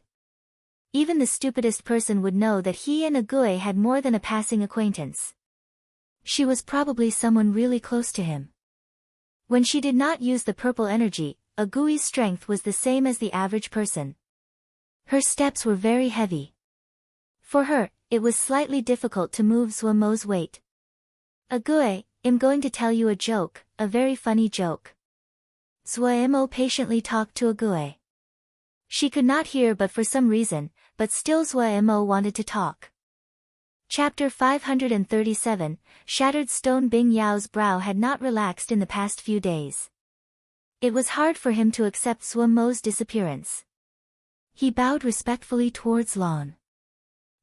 Even the stupidest person would know that he and Agui had more than a passing acquaintance. She was probably someone really close to him. When she did not use the purple energy, Agui's strength was the same as the average person. Her steps were very heavy. For her, it was slightly difficult to move Zhou Mo's weight. "Agui, I'm going to tell you a joke, a very funny joke." Zhou Mo patiently talked to Agui. She could not hear but for some reason, but still Zhou Mo wanted to talk. Chapter 537, Shattered Stone. Bing Yao's brow had not relaxed in the past few days. It was hard for him to accept Zhou Mo's disappearance. He bowed respectfully towards Lan.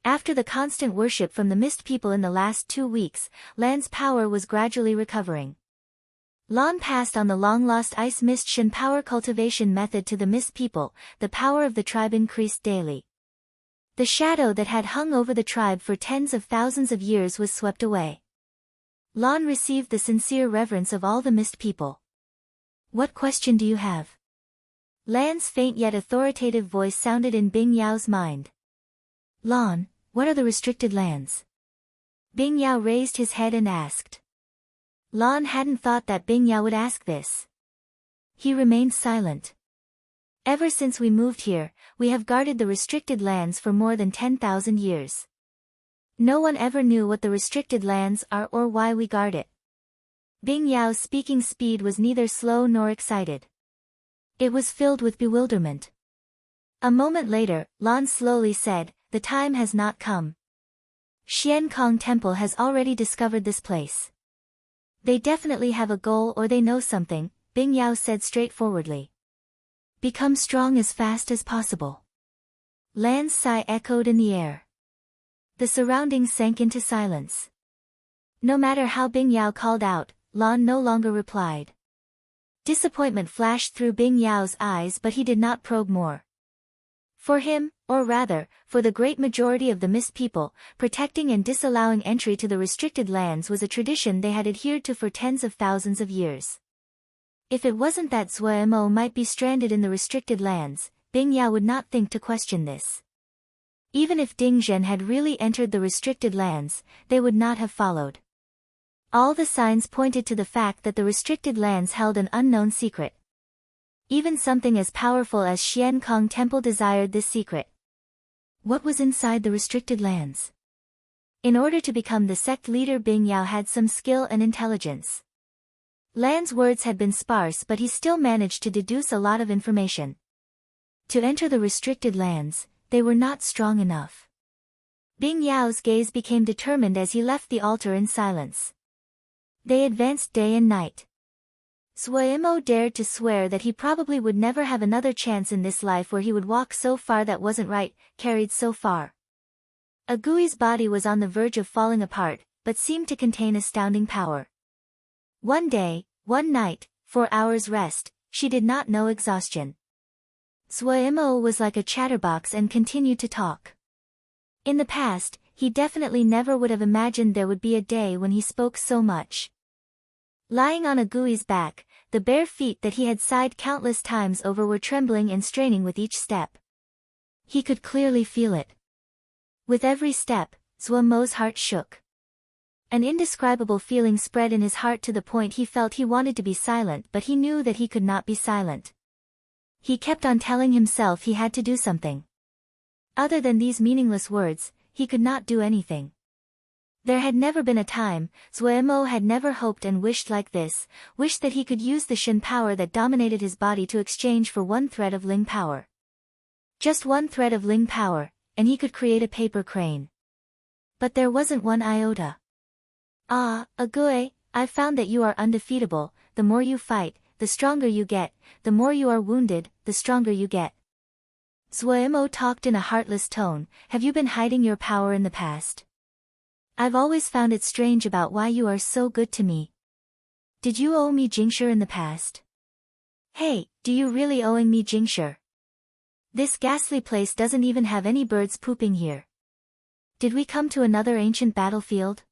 After the constant worship from the mist people in the last 2 weeks, Lan's power was gradually recovering. Lan passed on the long-lost ice mist Shen power cultivation method to the mist people. The power of the tribe increased daily. The shadow that had hung over the tribe for tens of thousands of years was swept away. Lan received the sincere reverence of all the mist people. "What question do you have?" Lan's faint yet authoritative voice sounded in Bing Yao's mind. "Lan, what are the restricted lands?" Bing Yao raised his head and asked. Lan hadn't thought that Bing Yao would ask this. He remained silent. "Ever since we moved here, we have guarded the restricted lands for more than 10,000 years. No one ever knew what the restricted lands are or why we guard it. Bing Yao's speaking speed was neither slow nor excited. It was filled with bewilderment. A moment later, Lan slowly said, "The time has not come. Xian Kong Temple has already discovered this place. They definitely have a goal or they know something," Bing Yao said straightforwardly. "Become strong as fast as possible." Lan's sigh echoed in the air. The surroundings sank into silence. No matter how Bing Yao called out, Lan no longer replied. Disappointment flashed through Bing Yao's eyes, but he did not probe more. For him, or rather, for the great majority of the Mist people, protecting and disallowing entry to the restricted lands was a tradition they had adhered to for tens of thousands of years. If it wasn't that Zhuo Mo might be stranded in the restricted lands, Bing Yao would not think to question this. Even if Ding Zhen had really entered the restricted lands, they would not have followed. All the signs pointed to the fact that the restricted lands held an unknown secret. Even something as powerful as Xian Kong Temple desired this secret. What was inside the restricted lands? In order to become the sect leader, Bing Yao had some skill and intelligence. Lan's words had been sparse, but he still managed to deduce a lot of information. To enter the restricted lands, they were not strong enough. Bing Yao's gaze became determined as he left the altar in silence. They advanced day and night. Zhuo Mo dared to swear that he probably would never have another chance in this life where he would walk so far that wasn't right, carried so far. Agui's body was on the verge of falling apart, but seemed to contain astounding power. One day, one night, 4 hours rest, she did not know exhaustion. Zhuo Mo was like a chatterbox and continued to talk. In the past, he definitely never would have imagined there would be a day when he spoke so much. Lying on Agui's back, the bare feet that he had sighed countless times over were trembling and straining with each step. He could clearly feel it. With every step, Zhuo Mo's heart shook. An indescribable feeling spread in his heart to the point he felt he wanted to be silent, but he knew that he could not be silent. He kept on telling himself he had to do something. Other than these meaningless words, he could not do anything. There had never been a time, Zhuo Mo had never hoped and wished like this, wished that he could use the Shen power that dominated his body to exchange for one thread of Ling power. Just one thread of Ling power, and he could create a paper crane. But there wasn't one iota. "Ah, Agui, I've found that you are undefeatable. The more you fight, the stronger you get, the more you are wounded, the stronger you get." Zhuo Mo talked in a heartless tone. "Have you been hiding your power in the past? I've always found it strange about why you are so good to me. Did you owe me Jingshi in the past? Hey, do you really owing me Jingshi? This ghastly place doesn't even have any birds pooping here. Did we come to another ancient battlefield?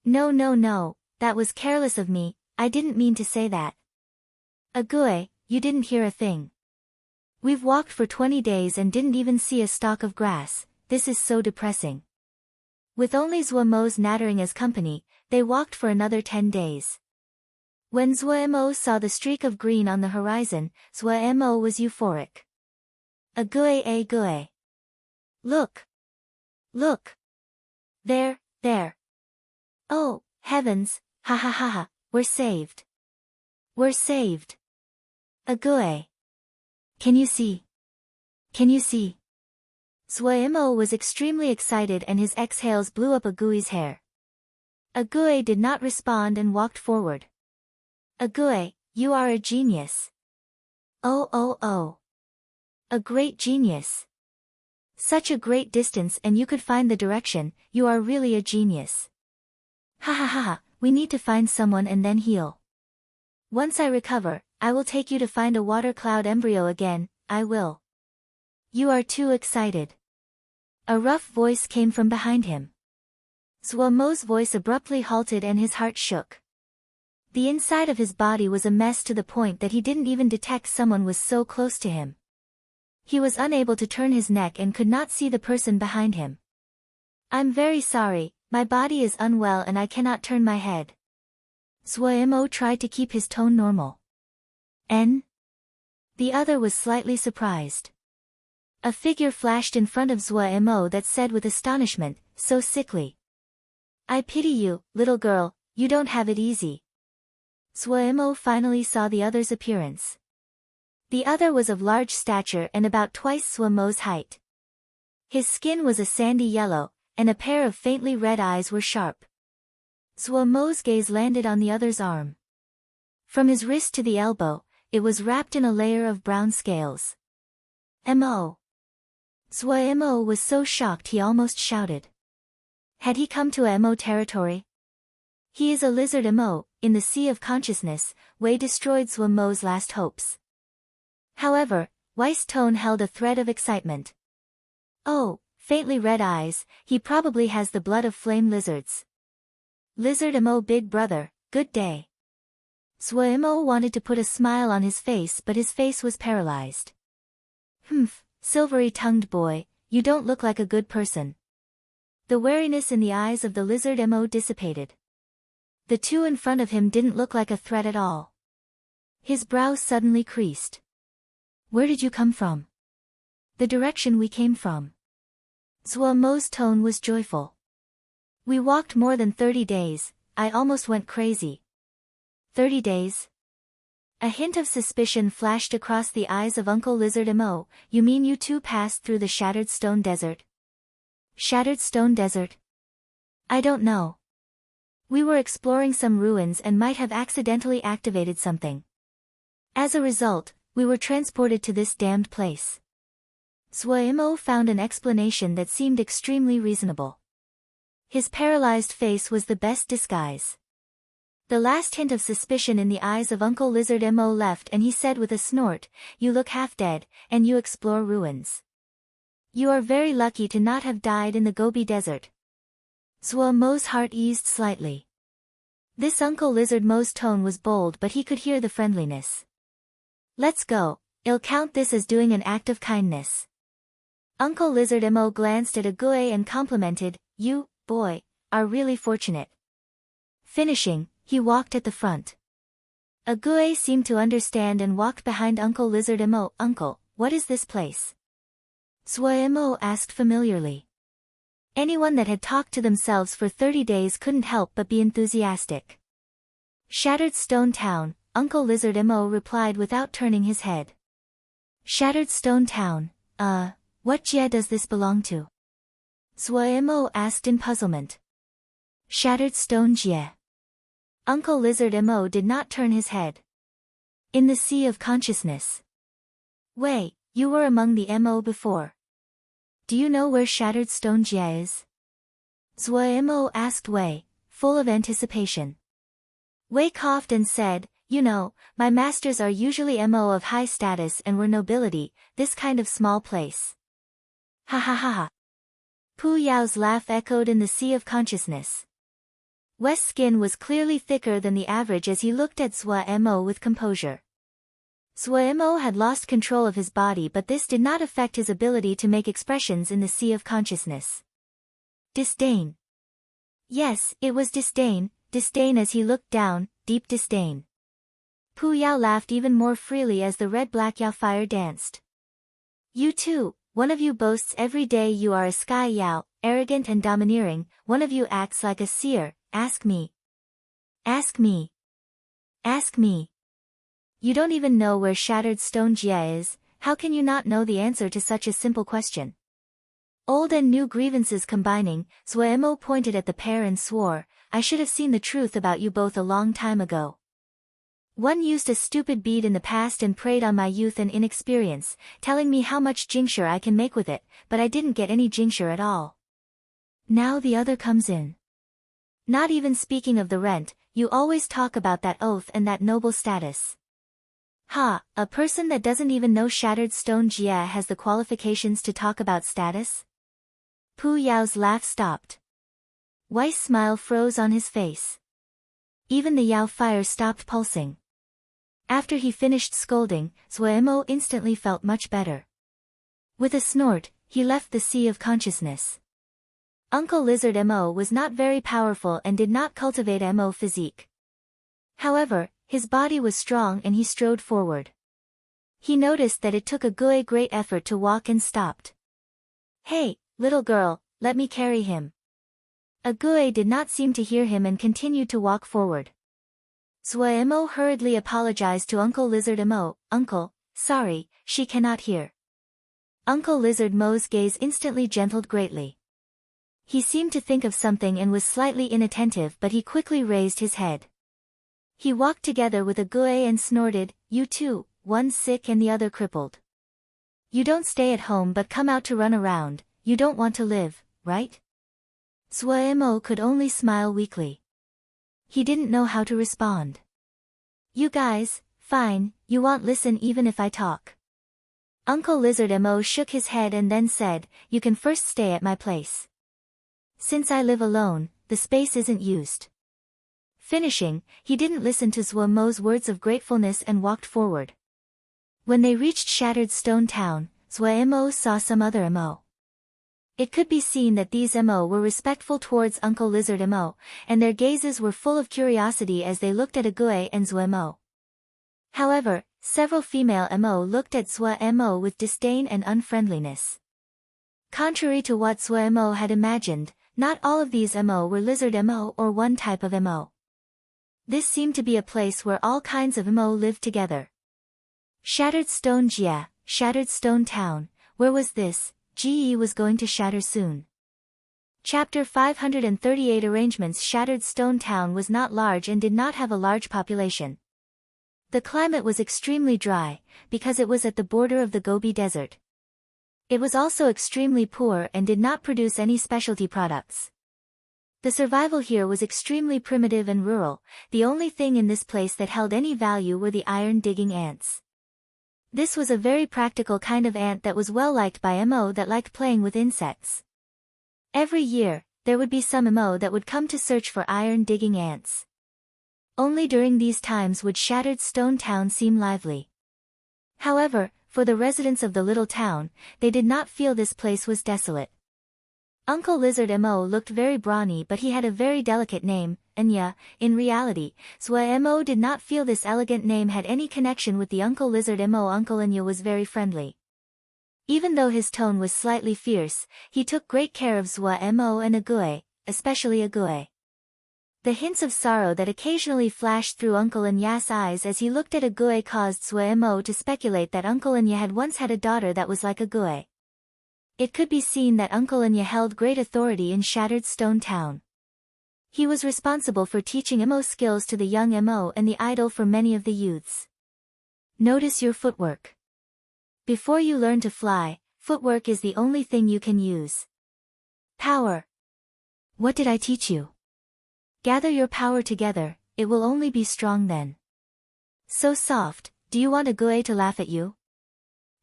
No, that was careless of me, I didn't mean to say that. Agui, you didn't hear a thing. We've walked for 20 days and didn't even see a stalk of grass, this is so depressing." With only Zhuo Mo's nattering as company, they walked for another 10 days. When Zhuo Mo saw the streak of green on the horizon, Zhuo Mo was euphoric. Agui. Look! Look! There! Oh, heavens, ha, we're saved. We're saved. Agui. Can you see? Zhuo Mo was extremely excited and his exhales blew up Agui's hair. Agui did not respond and walked forward. Agui, you are a genius. Oh. A great genius. Such a great distance and you could find the direction, you are really a genius. Ha, we need to find someone and then heal. Once I recover, I will take you to find a water cloud embryo again, I will. You are too excited. A rough voice came from behind him. Zhuo Mo's voice abruptly halted and his heart shook. The inside of his body was a mess to the point that he didn't even detect someone was so close to him. He was unable to turn his neck and could not see the person behind him. "I'm very sorry, my body is unwell and I cannot turn my head." Zhuo Mo tried to keep his tone normal. "N?" The other was slightly surprised. A figure flashed in front of Zhuo Mo that said with astonishment, so sickly. "I pity you, little girl, you don't have it easy. Suemo finally saw the other's appearance. The other was of large stature and about twice Suemo's height. His skin was a sandy yellow, and a pair of faintly red eyes were sharp. Suemo's gaze landed on the other's arm. From his wrist to the elbow, it was wrapped in a layer of brown scales. Mo. Suemo was so shocked he almost shouted. Had he come to Mo territory? He is a lizard Mo. In the sea of consciousness, Wei destroyed Suemo's last hopes. However, Wei's tone held a thread of excitement. Oh, faintly red eyes, he probably has the blood of flame lizards. Lizard Mo big brother, good day. Suemo wanted to put a smile on his face but his face was paralyzed. Humph, silvery-tongued boy, you don't look like a good person. The wariness in the eyes of the lizard Mo dissipated. The two in front of him didn't look like a threat at all. His brows suddenly creased. Where did you come from? The direction we came from. Suemo's tone was joyful. We walked more than 30 days, I almost went crazy. 30 days? A hint of suspicion flashed across the eyes of Uncle Lizard Mo. You mean you two passed through the Shattered Stone Desert? Shattered Stone Desert? I don't know. We were exploring some ruins and might have accidentally activated something. As a result, we were transported to this damned place. Suemo found an explanation that seemed extremely reasonable. His paralyzed face was the best disguise. The last hint of suspicion in the eyes of Uncle Lizard Mo left and he said with a snort, you look half dead, and you explore ruins. You are very lucky to not have died in the Gobi Desert. Suemo's heart eased slightly. This Uncle Lizard Mo's tone was bold but he could hear the friendliness. Let's go, I'll count this as doing an act of kindness. Uncle Lizard Mo glanced at Ague and complimented, you, boy, are really fortunate. Finishing, he walked at the front. Ague seemed to understand and walked behind Uncle Lizard Mo. Uncle, what is this place? Suemo asked familiarly. Anyone that had talked to themselves for 30 days couldn't help but be enthusiastic. Shattered Stone Town, Uncle Lizard Mo replied without turning his head. Shattered Stone Town, what jie does this belong to? Suemo asked in puzzlement. Shattered Stone Jie. Uncle Lizard Mo did not turn his head. In the sea of consciousness. Wei, you were among the Mo before. Do you know where Shattered Stone Jie is? Suemo asked Wei, full of anticipation. Wei coughed and said, you know, my masters are usually Mo of high status and were nobility, this kind of small place. Ha ha ha ha. Pu Yao's laugh echoed in the sea of consciousness. Wei's skin was clearly thicker than the average as he looked at Suemo with composure. Suemo had lost control of his body but this did not affect his ability to make expressions in the sea of consciousness. Disdain. Yes, it was disdain as he looked down, deep disdain. Pu Yao laughed even more freely as the red-black Yao fire danced. You too, one of you boasts every day you are a sky Yao, arrogant and domineering, one of you acts like a seer, ask me. Ask me. Ask me. You don't even know where Shattered Stone Jie is, how can you not know the answer to such a simple question? Old and new grievances combining, Suemo pointed at the pair and swore, I should have seen the truth about you both a long time ago. One used a stupid bead in the past and preyed on my youth and inexperience, telling me how much jingsure I can make with it, but I didn't get any jingsure at all. Now the other comes in. Not even speaking of the rent, you always talk about that oath and that noble status. Ha, a person that doesn't even know Shattered Stone Jie has the qualifications to talk about status? Pu Yao's laugh stopped. Wei's smile froze on his face. Even the Yao fire stopped pulsing. After he finished scolding, Suemo instantly felt much better. With a snort, he left the sea of consciousness. Uncle Lizard Mo was not very powerful and did not cultivate Mo physique. However, his body was strong and he strode forward. He noticed that it took Ague great effort to walk and stopped. Hey, little girl, let me carry him. Ague did not seem to hear him and continued to walk forward. Zwa hurriedly apologized to Uncle Lizard Mo. Uncle, sorry, she cannot hear. Uncle Lizard Mo's gaze instantly gentled greatly. He seemed to think of something and was slightly inattentive, but he quickly raised his head. He walked together with Ague and snorted, "You two, one sick and the other crippled. You don't stay at home but come out to run around, you don't want to live, right?" Zwa could only smile weakly. He didn't know how to respond. "You guys, fine, you won't listen even if I talk." Uncle Lizard Mo shook his head and then said, "You can first stay at my place. Since I live alone, the space isn't used." Finishing, he didn't listen to Zwa Mo's words of gratefulness and walked forward. When they reached Shattered Stone Town, Zwa Mo saw some other Mo. It could be seen that these Mo were respectful towards Uncle Lizard Mo, and their gazes were full of curiosity as they looked at Ague and Zwa Mo. However, several female Mo looked at Zwa Mo with disdain and unfriendliness. Contrary to what Zwa Mo had imagined, not all of these Mo were Lizard Mo or one type of Mo. This seemed to be a place where all kinds of Mo lived together. Shattered Stone Jia, Shattered Stone Town, where was this? GE was going to shatter soon. Chapter 538 Arrangements. Shattered Stone Town was not large and did not have a large population. The climate was extremely dry, because it was at the border of the Gobi Desert. It was also extremely poor and did not produce any specialty products. The survival here was extremely primitive and rural. The only thing in this place that held any value were the iron-digging ants. This was a very practical kind of ant that was well liked by Mo that liked playing with insects. Every year, there would be some Mo that would come to search for iron-digging ants. Only during these times would Shattered Stone Town seem lively. However, for the residents of the little town, they did not feel this place was desolate. Uncle Lizard Mo looked very brawny, but he had a very delicate name, Anya. In reality, Zwa Mo did not feel this elegant name had any connection with the Uncle Lizard Mo. Uncle Anya was very friendly. Even though his tone was slightly fierce, he took great care of Zwa Mo and Ague, especially Ague. The hints of sorrow that occasionally flashed through Uncle Anya's eyes as he looked at Ague caused Zwa Mo to speculate that Uncle Anya had once had a daughter that was like Ague. It could be seen that Uncle Anya held great authority in Shattered Stone Town. He was responsible for teaching Mo skills to the young Mo and the idol for many of the youths. Notice your footwork. Before you learn to fly, footwork is the only thing you can use. Power. What did I teach you? Gather your power together, it will only be strong then. So soft, do you want Ague to laugh at you?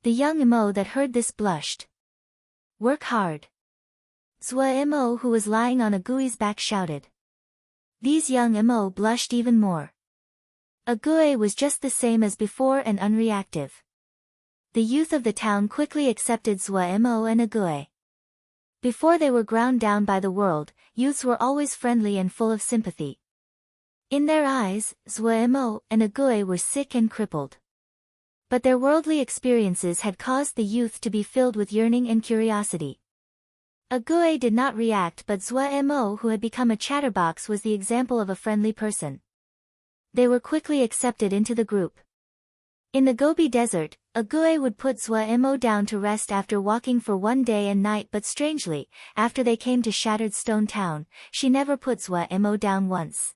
The young Mo that heard this blushed. Work hard. Zwa Mo, who was lying on Ague's back, shouted. These young Mo blushed even more. Ague was just the same as before and unreactive. The youth of the town quickly accepted Zwa Mo and Ague. Before they were ground down by the world, youths were always friendly and full of sympathy. In their eyes, Zwa Mo and Ague were sick and crippled. But their worldly experiences had caused the youth to be filled with yearning and curiosity. Ague did not react, but Zwa Mo, who had become a chatterbox, was the example of a friendly person. They were quickly accepted into the group. In the Gobi Desert, Ague would put Zwa Mo down to rest after walking for one day and night, but strangely, after they came to Shattered Stone Town, she never put Zwa Mo down once.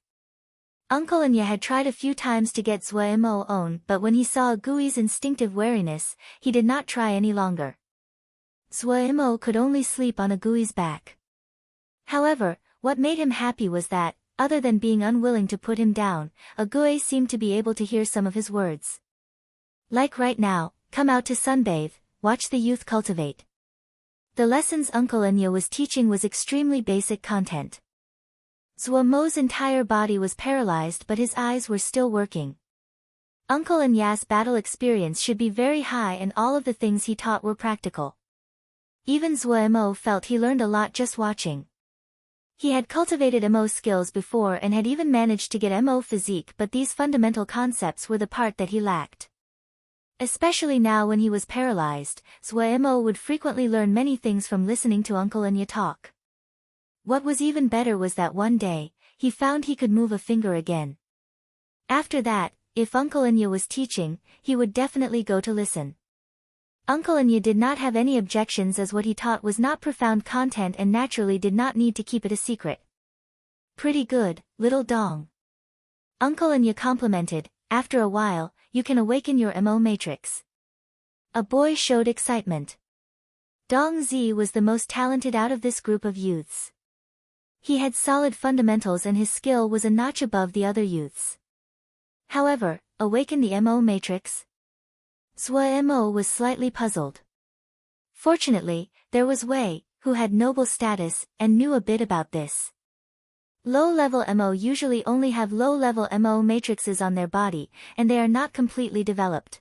Uncle Anya had tried a few times to get Zwa Mo on, but when he saw Ague's instinctive wariness, he did not try any longer. Zwa Mo could only sleep on Ague's back. However, what made him happy was that, other than being unwilling to put him down, Ague seemed to be able to hear some of his words. Like right now, come out to sunbathe, watch the youth cultivate. The lessons Uncle Anya was teaching was extremely basic content. Zwa Mo's entire body was paralyzed, but his eyes were still working. Uncle Anya's battle experience should be very high, and all of the things he taught were practical. Even Zwa Mo felt he learned a lot just watching. He had cultivated Mo skills before and had even managed to get Mo physique, but these fundamental concepts were the part that he lacked. Especially now when he was paralyzed, Zwa Mo would frequently learn many things from listening to Uncle Anya talk. What was even better was that one day, he found he could move a finger again. After that, if Uncle Anya was teaching, he would definitely go to listen. Uncle Anya did not have any objections as what he taught was not profound content and naturally did not need to keep it a secret. Pretty good, little Dong. Uncle Anya complimented. After a while, you can awaken your MO matrix. A boy showed excitement. Dong Zi was the most talented out of this group of youths. He had solid fundamentals and his skill was a notch above the other youths. However, awaken the MO matrix? Zhua Mo was slightly puzzled. Fortunately, there was Wei, who had noble status, and knew a bit about this. Low-level MO usually only have low-level MO matrices on their body, and they are not completely developed.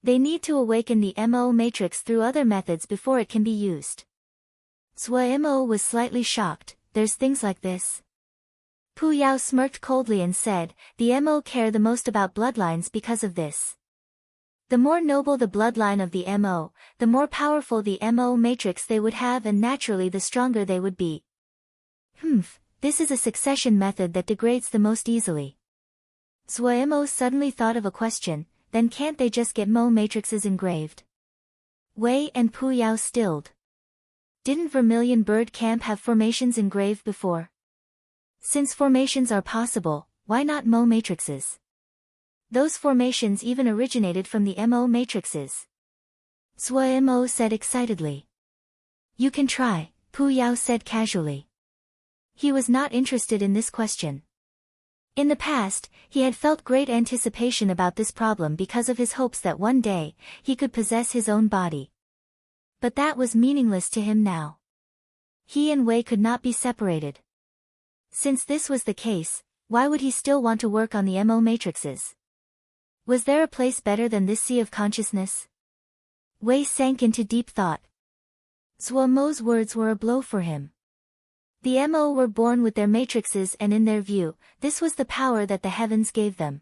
They need to awaken the MO matrix through other methods before it can be used. Zhua Mo was slightly shocked. There's things like this? Pu Yao smirked coldly and said, the MO care the most about bloodlines because of this. The more noble the bloodline of the MO, the more powerful the MO matrix they would have and naturally the stronger they would be. This is a succession method that degrades the most easily. Zhua Mo suddenly thought of a question, then can't they just get MO matrices engraved? Wei and Pu Yao stilled. Didn't Vermilion Bird Camp have formations engraved before? Since formations are possible, why not MO matrices? Those formations even originated from the MO matrices. Zhua Mo said excitedly. You can try, Pu Yao said casually. He was not interested in this question. In the past, he had felt great anticipation about this problem because of his hopes that one day, he could possess his own body. But that was meaningless to him now. He and Wei could not be separated. Since this was the case, why would he still want to work on the MO matrices? Was there a place better than this sea of consciousness? Wei sank into deep thought. Zhua Mo's words were a blow for him. The MO were born with their matrices and in their view, this was the power that the heavens gave them.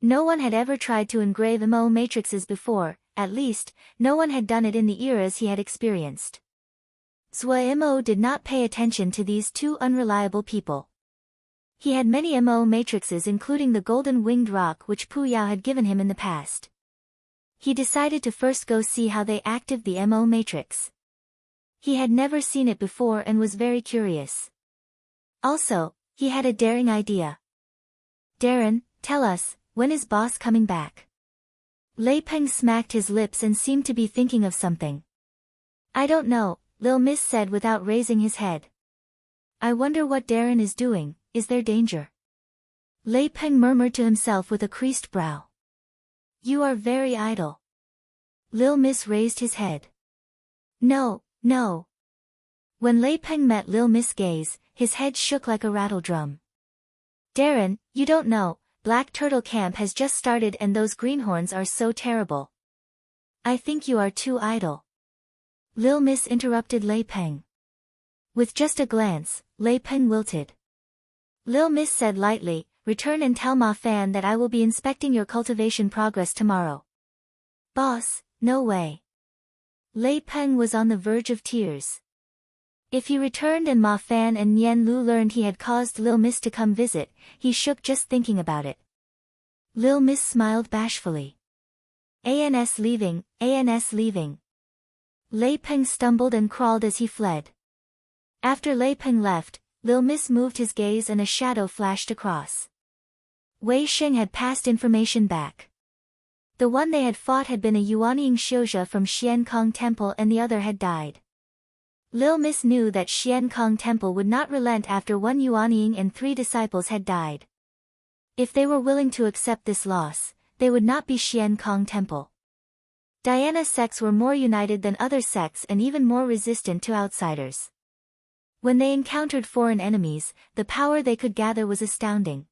No one had ever tried to engrave MO matrices before, at least, no one had done it in the eras he had experienced. Zhua Mo did not pay attention to these two unreliable people. He had many MO matrices including the golden winged rock which Pu Yao had given him in the past. He decided to first go see how they active the MO matrix. He had never seen it before and was very curious. Also, he had a daring idea. Darren, tell us, when is boss coming back? Lei Peng smacked his lips and seemed to be thinking of something. I don't know, Lil Miss said without raising his head. I wonder what Darren is doing, is there danger? Lei Peng murmured to himself with a creased brow. You are very idle. Lil Miss raised his head. No. When Lei Peng met Lil Miss' gaze, his head shook like a rattle drum. Darren, you don't know, Black Turtle Camp has just started and those greenhorns are so terrible. I think you are too idle. Lil Miss interrupted Lei Peng. With just a glance, Lei Peng wilted. Lil Miss said lightly, return and tell Ma Fan that I will be inspecting your cultivation progress tomorrow. Boss, no way. Lei Peng was on the verge of tears. If he returned and Ma Fan and Nian Lu learned he had caused Lil Miss to come visit, he shook just thinking about it. Lil Miss smiled bashfully. ANS leaving. Lei Peng stumbled and crawled as he fled. After Lei Peng left, Lil Miss moved his gaze and a shadow flashed across. Wei Sheng had passed information back. The one they had fought had been a Yuanying Xiuzha from Xiankong Temple and the other had died. Lil Miss knew that Xiankong Temple would not relent after one Yuanying and 3 disciples had died. If they were willing to accept this loss, they would not be Xiankong Temple. Diana sects were more united than other sects and even more resistant to outsiders. When they encountered foreign enemies, the power they could gather was astounding.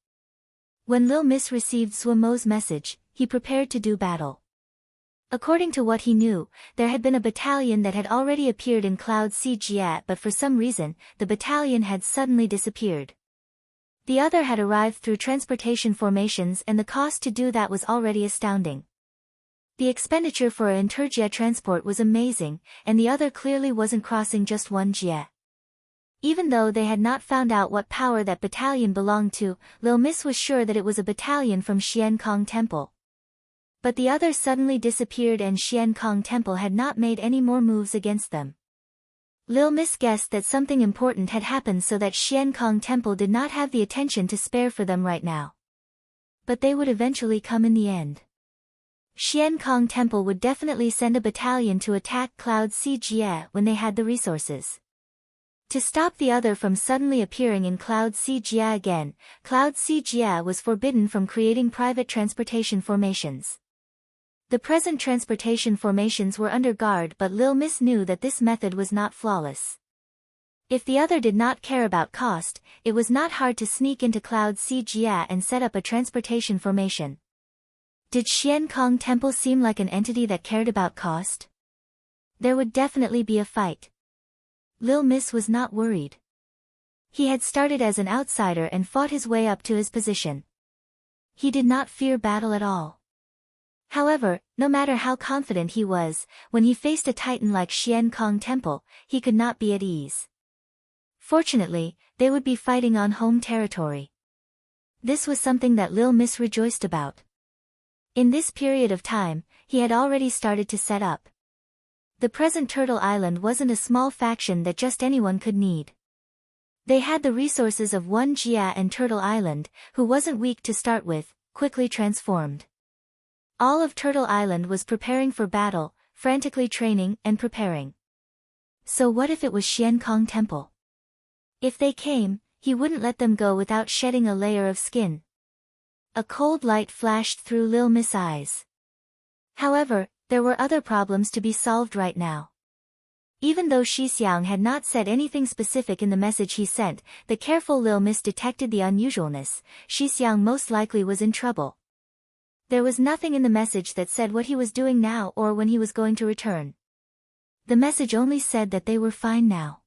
When Lil Miss received Zhua Mo's message, he prepared to do battle. According to what he knew, there had been a battalion that had already appeared in Cloud Sea Jiat but for some reason, the battalion had suddenly disappeared. The other had arrived through transportation formations and the cost to do that was already astounding. The expenditure for an inter-Jia transport was amazing, and the other clearly wasn't crossing just one Jia. Even though they had not found out what power that battalion belonged to, Lil Miss was sure that it was a battalion from Xian Kong Temple. But the others suddenly disappeared and Xian Kong Temple had not made any more moves against them. Lil Miss guessed that something important had happened so that Xian Kong Temple did not have the attention to spare for them right now. But they would eventually come in the end. Xian Kong Temple would definitely send a battalion to attack Cloud Si Jie when they had the resources. To stop the other from suddenly appearing in Cloud Si Jie again, Cloud Si Jie was forbidden from creating private transportation formations. The present transportation formations were under guard, but Lil Miss knew that this method was not flawless. If the other did not care about cost, it was not hard to sneak into Cloud Si Jie and set up a transportation formation. Did Xian Kong Temple seem like an entity that cared about cost? There would definitely be a fight. Lil Miss was not worried. He had started as an outsider and fought his way up to his position. He did not fear battle at all. However, no matter how confident he was, when he faced a titan like Xian Kong Temple, he could not be at ease. Fortunately, they would be fighting on home territory. This was something that Lil Miss rejoiced about. In this period of time, he had already started to set up. The present Turtle Island wasn't a small faction that just anyone could need. They had the resources of one Jia, and Turtle Island, who wasn't weak to start with, quickly transformed. All of Turtle Island was preparing for battle, frantically training and preparing. So what if it was Xian Kong Temple? If they came, he wouldn't let them go without shedding a layer of skin. A cold light flashed through Lil Miss' eyes. However, there were other problems to be solved right now. Even though Shi Xiang had not said anything specific in the message he sent, the careful Lil Miss detected the unusualness. Shi Xiang most likely was in trouble. There was nothing in the message that said what he was doing now or when he was going to return. The message only said that they were fine now.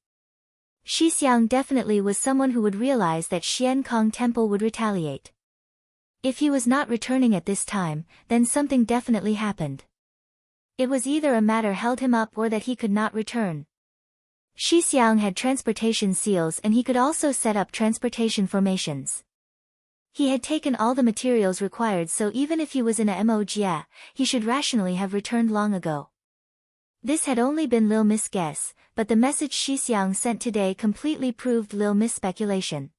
Shi Xiang definitely was someone who would realize that Xian Kong Temple would retaliate. If he was not returning at this time, then something definitely happened. It was either a matter held him up or that he could not return. Shi Xiang had transportation seals and he could also set up transportation formations. He had taken all the materials required, so even if he was in a Mo Jia, he should rationally have returned long ago. This had only been Lil Miss' guess, but the message Shi Xiang sent today completely proved Lil Miss' speculation.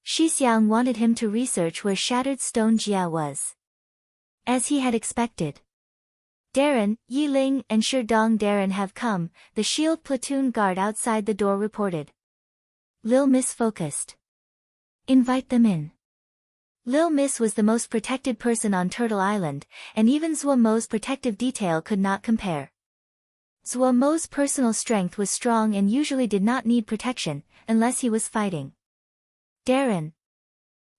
Shi Xiang wanted him to research where Shattered Stone Jia was. As he had expected. Darren, Yi Ling and Sherdong Darren have come, the shield platoon guard outside the door reported. Lil Miss focused. Invite them in. Lil Miss was the most protected person on Turtle Island, and even Zhuo Mo's protective detail could not compare. Zhuo Mo's personal strength was strong and usually did not need protection, unless he was fighting. Darren,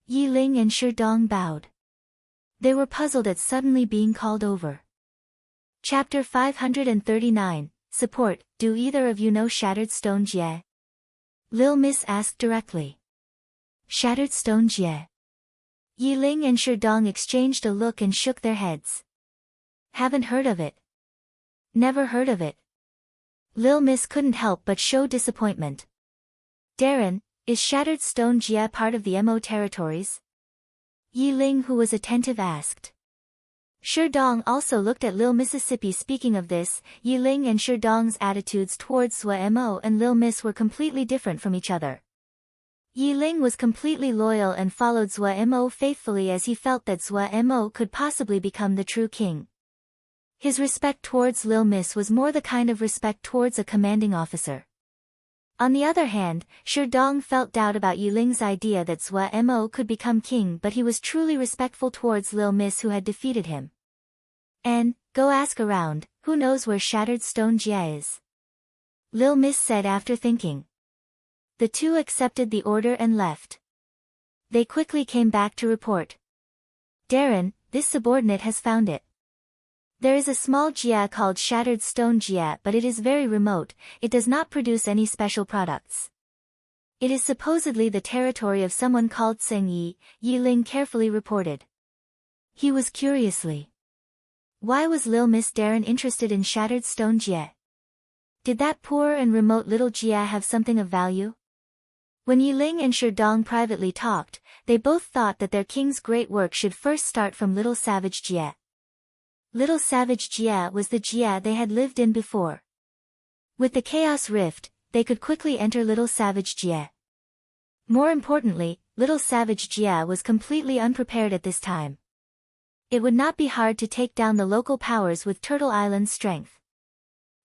Yi Ling and Sherdong bowed. They were puzzled at suddenly being called over. Chapter 539, Support. Do either of you know Shattered Stone Jie? Lil Miss asked directly. Shattered Stone Jie. Yi Ling and Sherdong exchanged a look and shook their heads. Haven't heard of it. Never heard of it. Lil Miss couldn't help but show disappointment. Darren, is Shattered Stone Jia part of the Mo territories? Yi Ling, who was attentive, asked. Sherdong also looked at Lil Mississippi. Speaking of this, Yi Ling and Sherdong's attitudes towards Zhuo Mo and Lil Miss were completely different from each other. Yi Ling was completely loyal and followed Zhuo Mo faithfully as he felt that Zhuo Mo could possibly become the true king. His respect towards Lil Miss was more the kind of respect towards a commanding officer. On the other hand, Sherdong felt doubt about Yi Ling's idea that Zhuo Mo could become king, but he was truly respectful towards Lil Miss who had defeated him. And, go ask around, who knows where Shattered Stone Jia is? Lil Miss said after thinking. The two accepted the order and left. They quickly came back to report. Darren, this subordinate has found it. There is a small Jia called Shattered Stone Jia, but it is very remote. It does not produce any special products. It is supposedly the territory of someone called Seng Yi, Yi Ling carefully reported. He was curiously. Why was Lil Miss Darren interested in Shattered Stone Jia? Did that poor and remote little Jia have something of value? When Yiling and Sherdong privately talked, they both thought that their king's great work should first start from Little Savage Jie. Little Savage Jie was the Jie they had lived in before. With the Chaos Rift, they could quickly enter Little Savage Jie. More importantly, Little Savage Jie was completely unprepared at this time. It would not be hard to take down the local powers with Turtle Island's strength.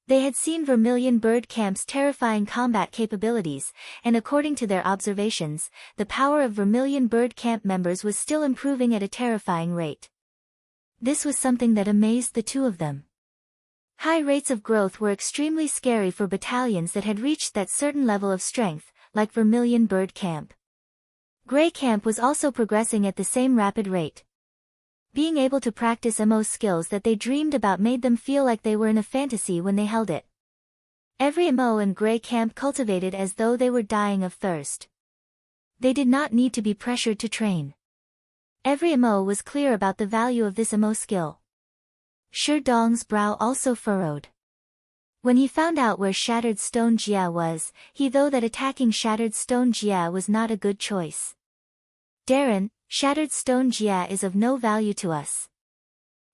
They had seen Vermilion Bird Camp's terrifying combat capabilities, and according to their observations, the power of Vermilion Bird Camp members was still improving at a terrifying rate. This was something that amazed the two of them. High rates of growth were extremely scary for battalions that had reached that certain level of strength, like Vermilion Bird Camp. Grey Camp was also progressing at the same rapid rate. Being able to practice MO skills that they dreamed about made them feel like they were in a fantasy when they held it. Every MO in Grey Camp cultivated as though they were dying of thirst. They did not need to be pressured to train. Every MO was clear about the value of this MO skill. Sherdong's brow also furrowed. When he found out where Shattered Stone Jia was, he thought that attacking Shattered Stone Jia was not a good choice. Darren, Shattered Stone Jia is of no value to us.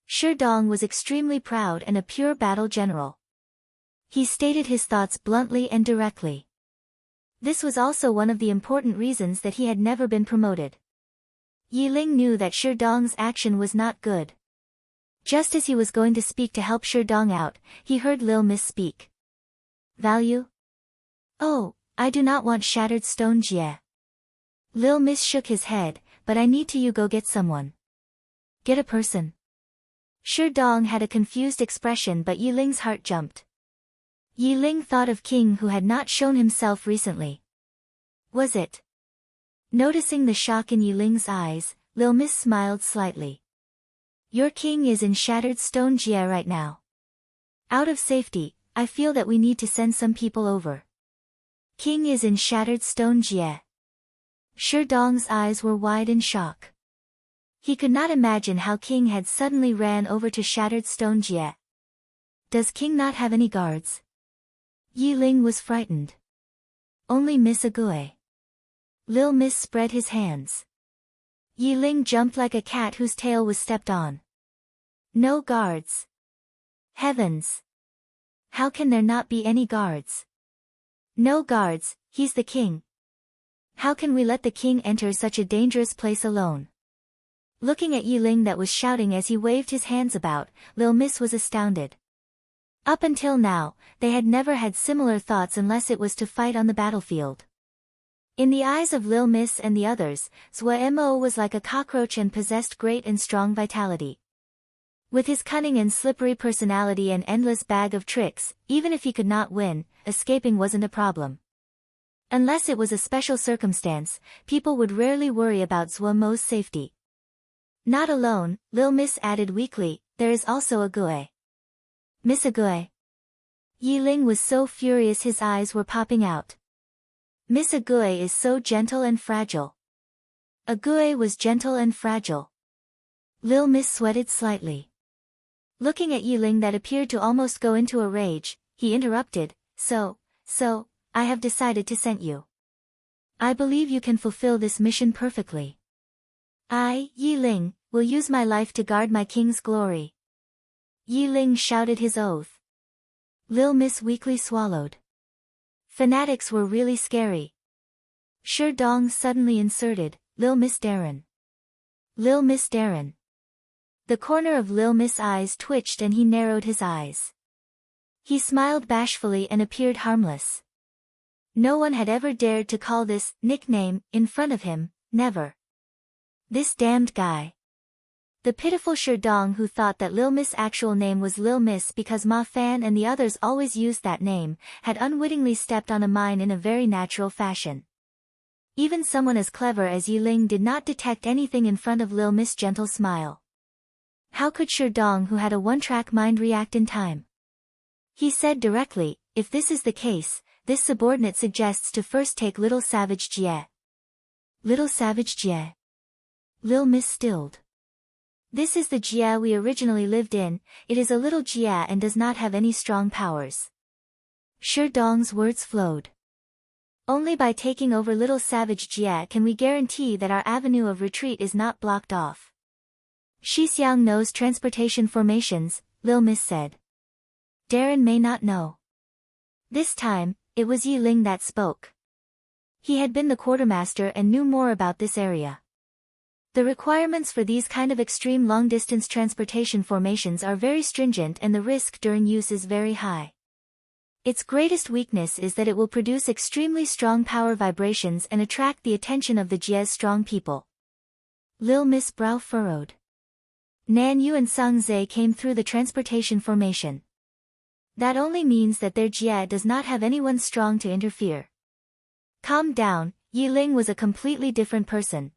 Sherdong was extremely proud and a pure battle general. He stated his thoughts bluntly and directly. This was also one of the important reasons that he had never been promoted. Yiling knew that Sherdong's action was not good. Just as he was going to speak to help Sherdong out, he heard Lil Miss speak. Value? Oh, I do not want Shattered Stone Jia. Lil Miss shook his head, but I need to you go get someone. Get a person. Sherdong had a confused expression but Yiling's heart jumped. Yiling thought of King who had not shown himself recently. Was it? Noticing the shock in Yiling's eyes, Lil Miss smiled slightly. Your king is in Shattered Stone Jia right now. Out of safety, I feel that we need to send some people over. King is in Shattered Stone Jia. Sherdong's eyes were wide in shock. He could not imagine how King had suddenly ran over to Shattered Stone Jia. Does King not have any guards? Yiling was frightened. Only Miss Ague. Lil Miss spread his hands. Yiling jumped like a cat whose tail was stepped on. No guards. Heavens! How can there not be any guards? No guards, he's the king. How can we let the king enter such a dangerous place alone? Looking at Yiling that was shouting as he waved his hands about, Lil Miss was astounded. Up until now, they had never had similar thoughts unless it was to fight on the battlefield. In the eyes of Lil Miss and the others, Zwa Mo was like a cockroach and possessed great and strong vitality. With his cunning and slippery personality and endless bag of tricks, even if he could not win, escaping wasn't a problem. Unless it was a special circumstance, people would rarely worry about Zwa Mo's safety. Not alone, Lil Miss added weakly, there is also Ague. Miss Ague. Yiling was so furious his eyes were popping out. Miss Ague is so gentle and fragile. Ague was gentle and fragile. Lil Miss sweated slightly. Looking at Yiling that appeared to almost go into a rage, he interrupted, So, I have decided to send you. I believe you can fulfill this mission perfectly. I, Yiling, will use my life to guard my king's glory. Yiling shouted his oath. Lil Miss weakly swallowed. Fanatics were really scary. Sherdong suddenly inserted, Lil Miss Darren. Lil Miss Darren. The corner of Lil Miss' eyes twitched and he narrowed his eyes. He smiled bashfully and appeared harmless. No one had ever dared to call this nickname in front of him, never. This damned guy. The pitiful Sherdong who thought that Lil Miss' actual name was Lil Miss because Ma Fan and the others always used that name, had unwittingly stepped on a mine in a very natural fashion. Even someone as clever as Yiling did not detect anything in front of Lil Miss' gentle smile. How could Sherdong who had a one-track mind react in time? He said directly, if this is the case, this subordinate suggests to first take Little Savage Jie. Little Savage Jie. Lil Miss stilled. This is the Jia we originally lived in, it is a little Jia and does not have any strong powers. Sherdong's words flowed. Only by taking over Little Savage Jie can we guarantee that our avenue of retreat is not blocked off. Shixiang knows transportation formations, Lil Miss said. Darren may not know. This time, it was Yi Ling that spoke. He had been the quartermaster and knew more about this area. The requirements for these kind of extreme long-distance transportation formations are very stringent and the risk during use is very high. Its greatest weakness is that it will produce extremely strong power vibrations and attract the attention of the Jie's strong people. Lil Miss brow furrowed. Nan Yu and Sung Zhe came through the transportation formation. That only means that their Jie does not have anyone strong to interfere. Calm down, Yi Ling was a completely different person.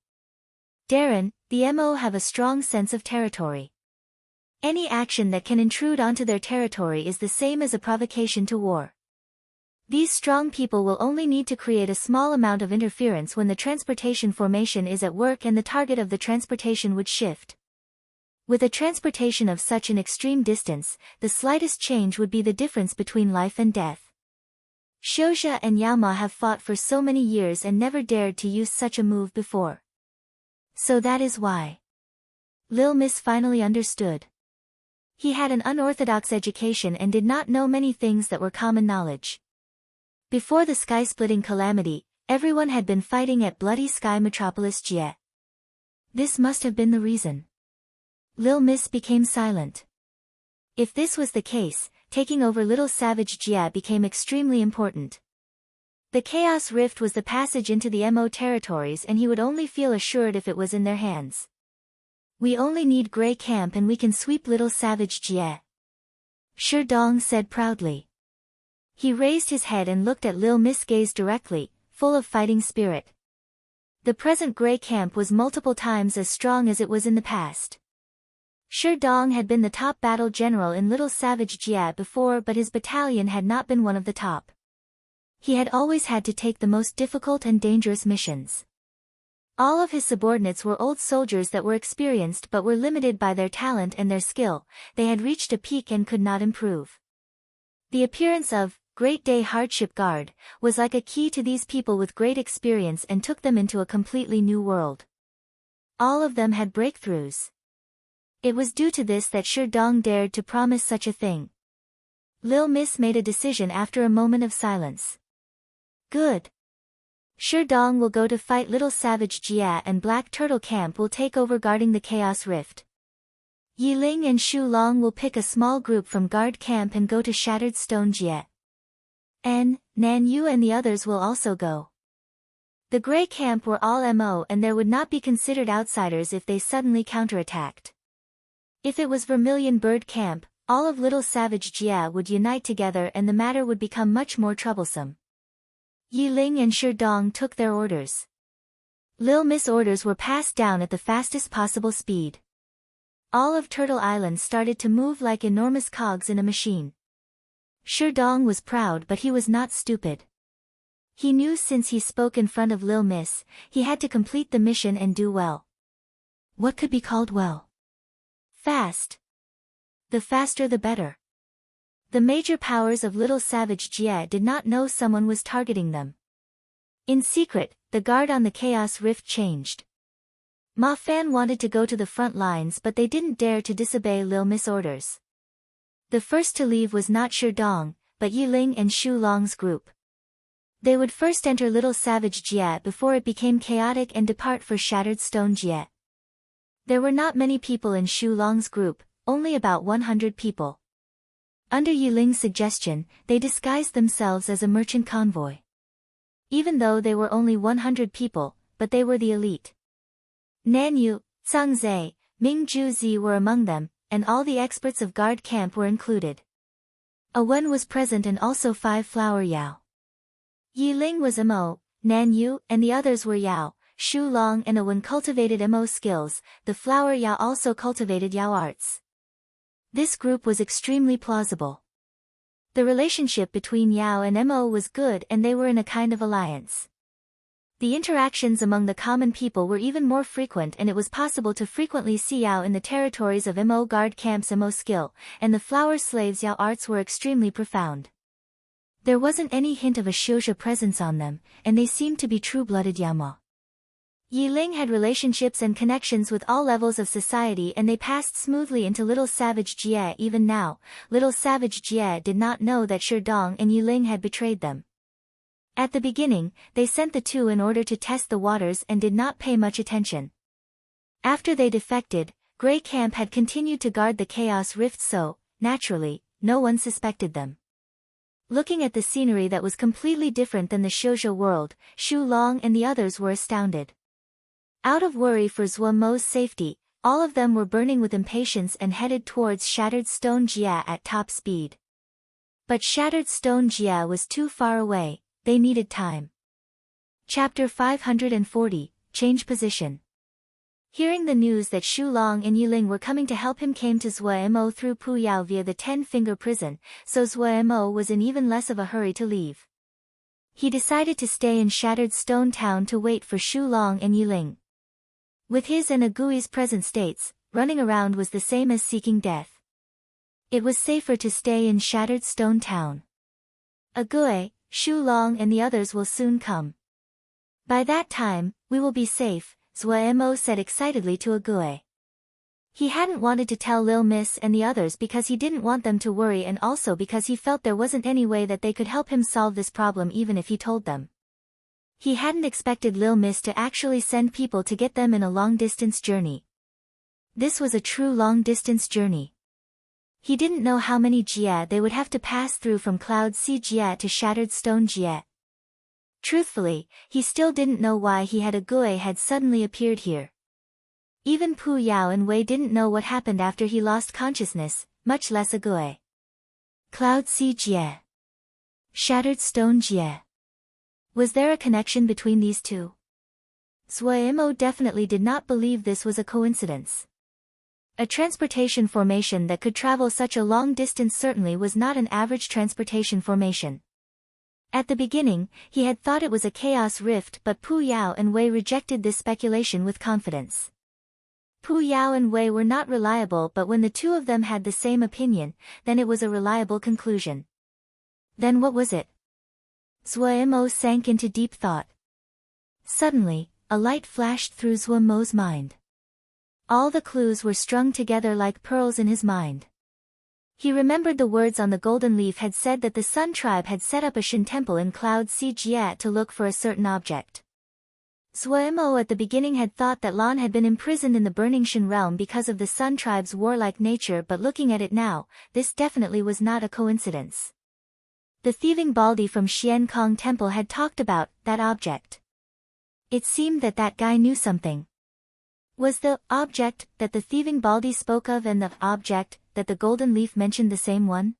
Darren, the MO have a strong sense of territory. Any action that can intrude onto their territory is the same as a provocation to war. These strong people will only need to create a small amount of interference when the transportation formation is at work and the target of the transportation would shift. With a transportation of such an extreme distance, the slightest change would be the difference between life and death. Xiuzhe and Yaoma have fought for so many years and never dared to use such a move before. So that is why. Lil Miss finally understood. He had an unorthodox education and did not know many things that were common knowledge. Before the sky-splitting calamity, everyone had been fighting at Bloody Sky Metropolis Jie. This must have been the reason. Lil Miss became silent. If this was the case, taking over Little Savage Jie became extremely important. The Chaos Rift was the passage into the MO territories and he would only feel assured if it was in their hands. We only need Grey Camp and we can sweep Little Savage Jie. Shi Dong said proudly. He raised his head and looked at Lil Miss gaze directly, full of fighting spirit. The present Grey Camp was multiple times as strong as it was in the past. Shi Dong had been the top battle general in Little Savage Jie before, but his battalion had not been one of the top. He had always had to take the most difficult and dangerous missions. All of his subordinates were old soldiers that were experienced but were limited by their talent and their skill. They had reached a peak and could not improve. The appearance of Great Day Hardship Guard was like a key to these people with great experience and took them into a completely new world. All of them had breakthroughs. It was due to this that Shi Dong dared to promise such a thing. Lil Miss made a decision after a moment of silence. Good. Shi Dong will go to fight Little Savage Jie and Black Turtle Camp will take over guarding the Chaos Rift. Yi Ling and Shu Long will pick a small group from Guard Camp and go to Shattered Stone Jie. Nan Yu and the others will also go. The Grey Camp were all MO and there would not be considered outsiders if they suddenly counterattacked. If it was Vermilion Bird Camp, all of Little Savage Jie would unite together and the matter would become much more troublesome. Yi Ling and Shi Dong took their orders. Lil Miss orders were passed down at the fastest possible speed. All of Turtle Island started to move like enormous cogs in a machine. Shi Dong was proud but he was not stupid. He knew since he spoke in front of Lil Miss, he had to complete the mission and do well. What could be called well? Fast. The faster the better. The major powers of Little Savage Jie did not know someone was targeting them. In secret, the guard on the Chaos Rift changed. Ma Fan wanted to go to the front lines but they didn't dare to disobey Lil Miss orders. The first to leave was not Shi Dong, but Yi Ling and Shu Long's group. They would first enter Little Savage Jie before it became chaotic and depart for Shattered Stone Jie. There were not many people in Shu Long's group, only about 100 people. Under Yi Ling's suggestion, they disguised themselves as a merchant convoy. Even though they were only 100 people, but they were the elite. Nan Yu, Zhang Zhe, Ming Ju Zi were among them, and all the experts of Guard Camp were included. A Wen was present and also 5 Flower Yao. Yi Ling was Mo, Nan Yu and the others were Yao, Shu Long and a Wen cultivated Mo skills, the Flower Yao also cultivated Yao arts. This group was extremely plausible. The relationship between Yao and Mo was good and they were in a kind of alliance. The interactions among the common people were even more frequent and it was possible to frequently see Yao in the territories of Mo Guard Camp's Mo skill, and the Flower Slaves' Yao arts were extremely profound. There wasn't any hint of a Xiuxia presence on them, and they seemed to be true-blooded Yama. Yiling had relationships and connections with all levels of society, and they passed smoothly into Little Savage Jie. Even now, Little Savage Jie did not know that Sherdong and Yiling had betrayed them. At the beginning, they sent the two in order to test the waters and did not pay much attention. After they defected, Grey Camp had continued to guard the Chaos Rift, so, naturally, no one suspected them. Looking at the scenery that was completely different than the Xiuxia world, Shu Long and the others were astounded. Out of worry for Zhuo Mo's safety, all of them were burning with impatience and headed towards Shattered Stone Jia at top speed. But Shattered Stone Jia was too far away, they needed time. Chapter 540, Change Position. Hearing the news that Shu Long and Yiling were coming to help him came to Zuo through Pu Yao via the 10-finger prison, so Zuo was in even less of a hurry to leave. He decided to stay in Shattered Stone Town to wait for Shu Long and Yiling. With his and Agui's present states, running around was the same as seeking death. It was safer to stay in Shattered Stone Town. Agui, Shu Long and the others will soon come. By that time, we will be safe, Zuo said excitedly to Agui. He hadn't wanted to tell Lil Miss and the others because he didn't want them to worry, and also because he felt there wasn't any way that they could help him solve this problem even if he told them. He hadn't expected Lil Miss to actually send people to get them in a long-distance journey. This was a true long-distance journey. He didn't know how many Jia they would have to pass through from Cloud Sea Jia to Shattered Stone Jia. Truthfully, he still didn't know why he had Agui had suddenly appeared here. Even Pu Yao and Wei didn't know what happened after he lost consciousness, much less Agui. Cloud Sea Jia. Shattered Stone Jia. Was there a connection between these two? Zuo definitely did not believe this was a coincidence. A transportation formation that could travel such a long distance certainly was not an average transportation formation. At the beginning, he had thought it was a chaos rift, but Pu Yao and Wei rejected this speculation with confidence. Pu Yao and Wei were not reliable, but when the two of them had the same opinion, then it was a reliable conclusion. Then what was it? Zuo sank into deep thought. Suddenly, a light flashed through Zuo's mind. All the clues were strung together like pearls in his mind. He remembered the words on the golden leaf had said that the Sun Tribe had set up a Shin temple in Cloud Sea Jia to look for a certain object. Zuo at the beginning had thought that Lan had been imprisoned in the burning Shin realm because of the Sun Tribe's warlike nature, but looking at it now, this definitely was not a coincidence. The thieving Baldy from Xian Kong Temple had talked about that object. It seemed that that guy knew something. Was the object that the thieving Baldy spoke of and the object that the golden leaf mentioned the same one?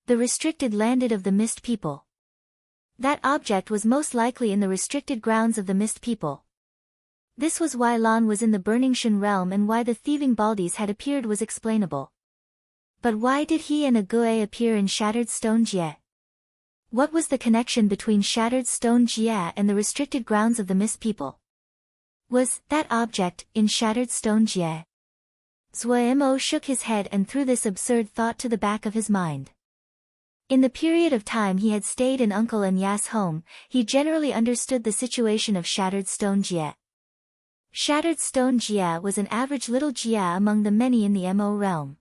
The restricted landed of the Mist People. That object was most likely in the restricted grounds of the Mist People. This was why Lan was in the burning Shin realm, and why the thieving Baldys had appeared was explainable. But why did he and Agui appear in Shattered Stone Jia? What was the connection between Shattered Stone Jia and the restricted grounds of the Mist People? Was that object in Shattered Stone Jia? Zuo shook his head and threw this absurd thought to the back of his mind. In the period of time he had stayed in Uncle and Ya's home, he generally understood the situation of Shattered Stone Jia. Shattered Stone Jia was an average little Jia among the many in the Mo realm.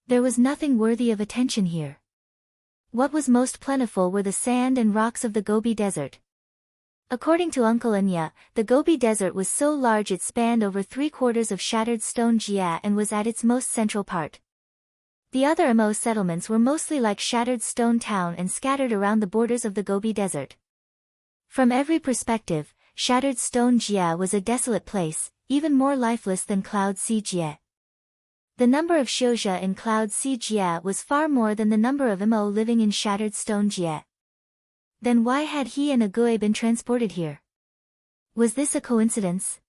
There was nothing worthy of attention here. What was most plentiful were the sand and rocks of the Gobi Desert. According to Uncle Anya, the Gobi Desert was so large it spanned over 3/4 of Shattered Stone Jia and was at its most central part. The other Mo settlements were mostly like Shattered Stone Town and scattered around the borders of the Gobi Desert. From every perspective, Shattered Stone Jia was a desolate place, even more lifeless than Cloud Sea Jia. The number of Xiuxia in Cloud Sea Jia was far more than the number of Mo living in Shattered Stone Jia. Then why had he and Agui been transported here? Was this a coincidence?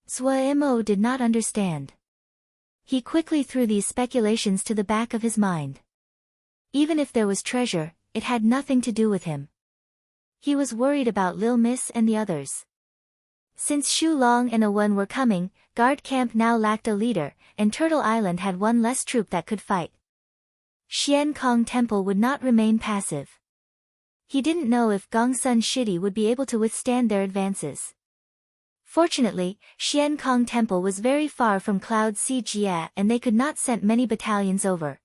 Zuo did not understand. He quickly threw these speculations to the back of his mind. Even if there was treasure, it had nothing to do with him. He was worried about Lil Miss and the others. Since Shu Long and Awen were coming, Guard Camp now lacked a leader, and Turtle Island had one less troop that could fight. Xian Kong Temple would not remain passive. He didn't know if Gongsun Shidi would be able to withstand their advances. Fortunately, Xian Kong Temple was very far from Cloud Sea Jia and they could not send many battalions over.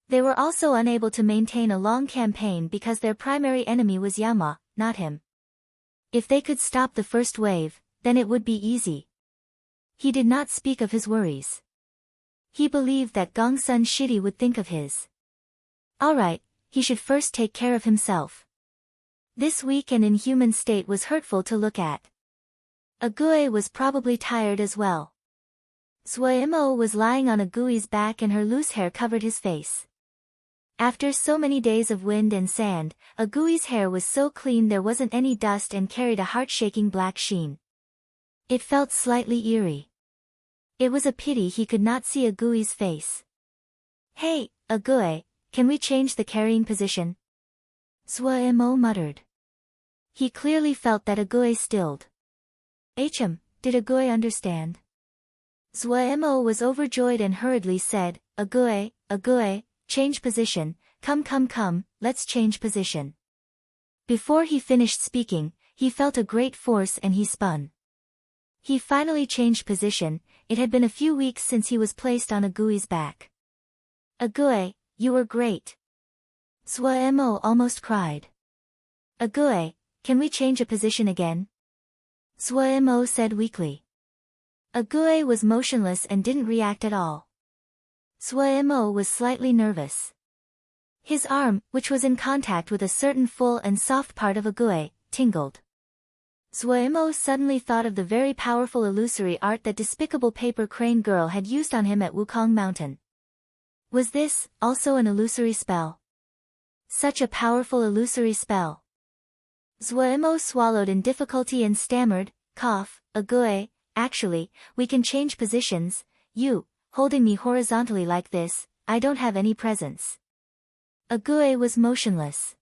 They were also unable to maintain a long campaign because their primary enemy was Yama, not him. If they could stop the first wave, then it would be easy. He did not speak of his worries. He believed that Gongsun Shidi would think of his. Alright, he should first take care of himself. This weak and inhuman state was hurtful to look at. Agui was probably tired as well. Suemo was lying on Agui's back and her loose hair covered his face. After so many days of wind and sand, Agui's hair was so clean there wasn't any dust and carried a heart-shaking black sheen. It felt slightly eerie. It was a pity he could not see Agui's face. Hey, Agui, can we change the carrying position? Suemo muttered. He clearly felt that Agui stilled. Did Agui understand? Suemo was overjoyed and hurriedly said, Agui, change position, come, let's change position. Before he finished speaking, he felt a great force and he spun. He finally changed position. It had been a few weeks since he was placed on Agui's back. Agui, you were great. Suemo almost cried. Agui, can we change a position again? Suemo said weakly. Agui was motionless and didn't react at all. Suemo was slightly nervous. His arm, which was in contact with a certain full and soft part of Agui, tingled. Suemo suddenly thought of the very powerful illusory art that despicable paper crane girl had used on him at Wukong Mountain. Was this, also an illusory spell? Such a powerful illusory spell. Suemo swallowed in difficulty and stammered, Agui, actually, we can change positions. You, holding me horizontally like this, I don't have any presence. Agui was motionless.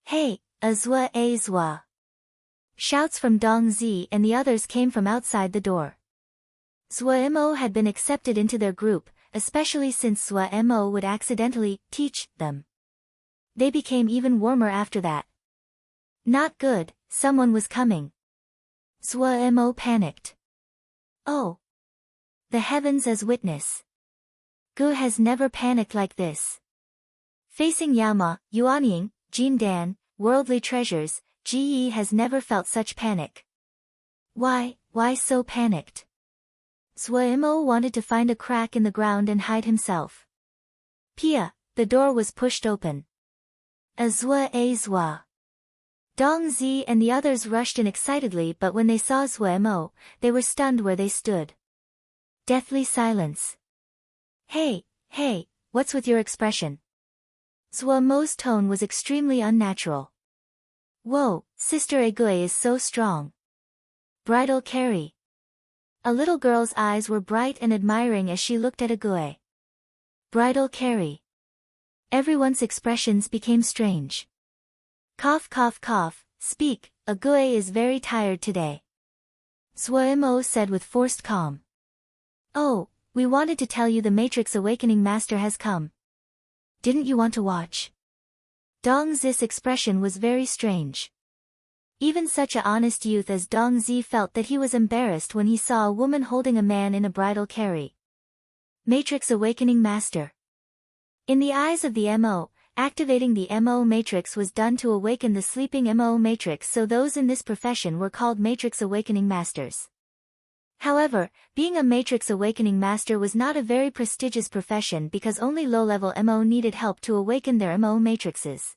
Hey, Azwa. Shouts from Dong Zi and the others came from outside the door. Suemo had been accepted into their group, especially since Suemo would accidentally teach them. They became even warmer after that. Not good, someone was coming. Suemo panicked. Oh. The heavens as witness. Gu has never panicked like this. Facing Yama, Yuanying, Jindan, worldly treasures, Ji has never felt such panic. Why so panicked? Suemo wanted to find a crack in the ground and hide himself. Pia, the door was pushed open. Azwa. Dong Zi and the others rushed in excitedly, but when they saw Suemo, they were stunned where they stood. Deathly silence. Hey, what's with your expression? Suemo's tone was extremely unnatural. Whoa, Sister Agui is so strong. Bridal carry. A little girl's eyes were bright and admiring as she looked at Agui. Bridal carry. Everyone's expressions became strange. Cough, speak, Agui is very tired today. Suemo said with forced calm. Oh, we wanted to tell you the Matrix Awakening Master has come. Didn't you want to watch? Dong Zi's expression was very strange. Even such a honest youth as Dong Zi felt that he was embarrassed when he saw a woman holding a man in a bridal carry. Matrix Awakening Master. In the eyes of the MO, activating the MO matrix was done to awaken the sleeping MO matrix, so those in this profession were called Matrix Awakening Masters. However, being a Matrix Awakening Master was not a very prestigious profession because only low-level MO needed help to awaken their MO matrices.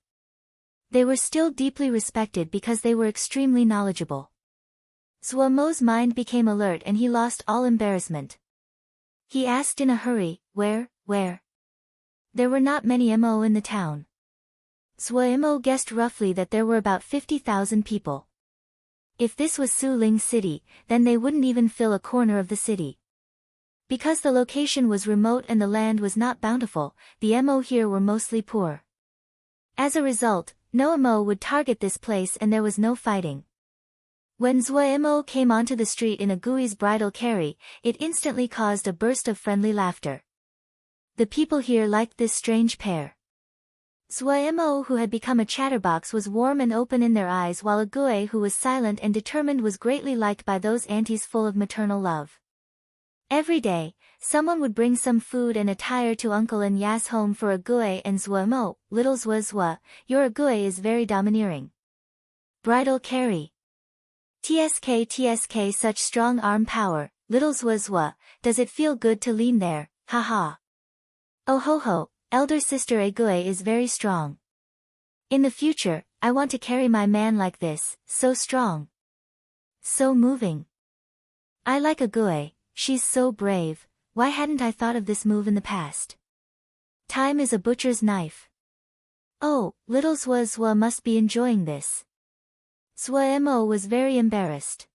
They were still deeply respected because they were extremely knowledgeable. Suemo's mind became alert and he lost all embarrassment. He asked in a hurry, where? There were not many MO in the town. Suemo guessed roughly that there were about 50,000 people. If this was Suling City, then they wouldn't even fill a corner of the city. Because the location was remote and the land was not bountiful, the MO here were mostly poor. As a result, no MO would target this place and there was no fighting. When Suemo came onto the street in Agui's bridal carry, it instantly caused a burst of friendly laughter. The people here liked this strange pair. Mo, who had become a chatterbox, was warm and open in their eyes, while Ague, who was silent and determined, was greatly liked by those aunties full of maternal love. Every day, someone would bring some food and attire to Uncle and Yas home for Ague and Mo. Little Zwa, your Ague is very domineering. Bridal carry. Tsk, such strong arm power. Little Zwa, does it feel good to lean there, haha. Oh ho ho, elder sister Ague is very strong. In the future, I want to carry my man like this, so strong. So moving. I like Ague, she's so brave, why hadn't I thought of this move in the past? Time is a butcher's knife. Oh, little Zwa must be enjoying this. Mo was very embarrassed.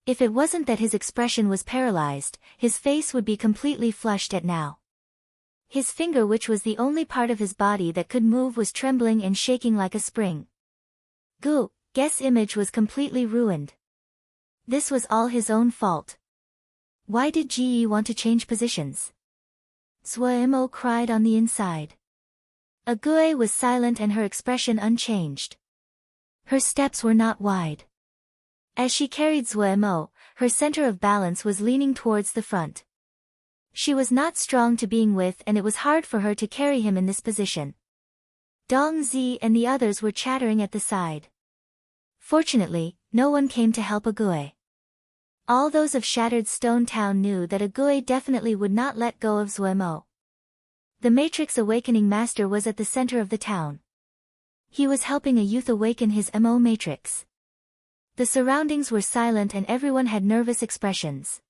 If it wasn't that his expression was paralyzed, his face would be completely flushed at now. His finger, which was the only part of his body that could move, was trembling and shaking like a spring. Guess image was completely ruined. This was all his own fault. Why did Ge want to change positions? Mo cried on the inside. Ague was silent and her expression unchanged. Her steps were not wide. As she carried Mo, her center of balance was leaning towards the front. She was not strong to begin with, and it was hard for her to carry him in this position. Dong Zi and the others were chattering at the side. Fortunately, no one came to help Ague. All those of Shattered Stone Town knew that Ague definitely would not let go of Mo. The Matrix Awakening Master was at the center of the town. He was helping a youth awaken his Mo Matrix. The surroundings were silent and everyone had nervous expressions.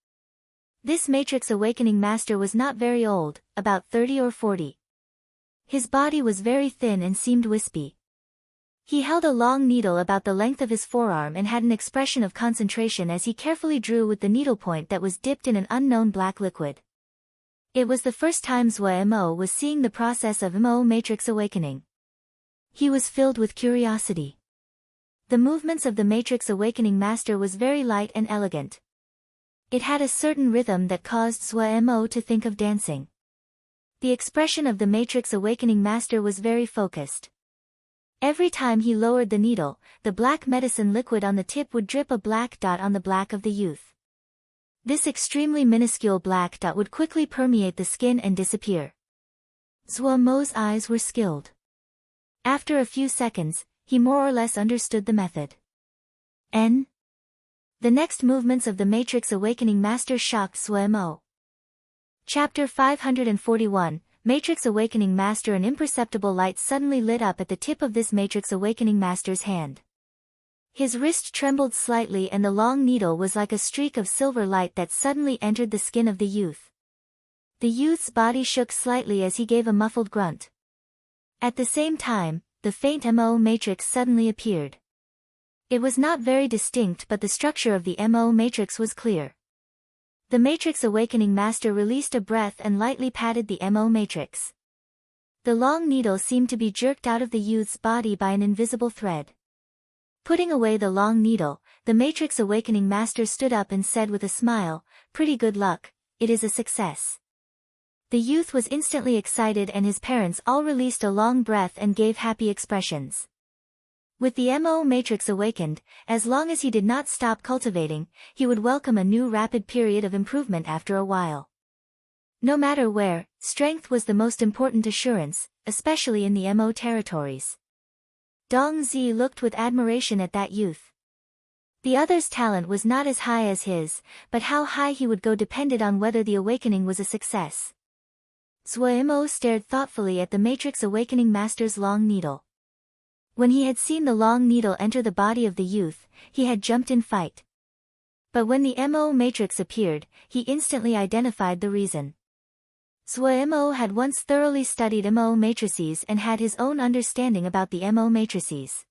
This Matrix Awakening Master was not very old, about 30 or 40. His body was very thin and seemed wispy. He held a long needle about the length of his forearm and had an expression of concentration as he carefully drew with the needlepoint that was dipped in an unknown black liquid. It was the first time Mo was seeing the process of Mo Matrix Awakening. He was filled with curiosity. The movements of the Matrix Awakening Master was very light and elegant. It had a certain rhythm that caused Mo to think of dancing. The expression of the Matrix Awakening Master was very focused. Every time he lowered the needle, the black medicine liquid on the tip would drip a black dot on the black of the youth. This extremely minuscule black dot would quickly permeate the skin and disappear. Mo's eyes were skilled. After a few seconds, he more or less understood the method. The next movements of the Matrix Awakening Master shocked Mo. Chapter 541, Matrix Awakening Master. An imperceptible light suddenly lit up at the tip of this Matrix Awakening Master's hand. His wrist trembled slightly and the long needle was like a streak of silver light that suddenly entered the skin of the youth. The youth's body shook slightly as he gave a muffled grunt. At the same time, the faint Mo Matrix suddenly appeared. It was not very distinct, but the structure of the Mo Matrix was clear. The Matrix Awakening Master released a breath and lightly patted the Mo Matrix. The long needle seemed to be jerked out of the youth's body by an invisible thread. Putting away the long needle, the Matrix Awakening Master stood up and said with a smile, "Pretty good luck, it is a success." The youth was instantly excited and his parents all released a long breath and gave happy expressions. With the Mo Matrix awakened, as long as he did not stop cultivating, he would welcome a new rapid period of improvement after a while. No matter where, strength was the most important assurance, especially in the Mo territories. Dong Zi looked with admiration at that youth. The other's talent was not as high as his, but how high he would go depended on whether the awakening was a success. Mo stared thoughtfully at the Matrix Awakening Master's long needle. When he had seen the long needle enter the body of the youth, he had jumped in fright. But when the Mo Matrix appeared, he instantly identified the reason. Mo had once thoroughly studied Mo matrices and had his own understanding about the Mo matrices.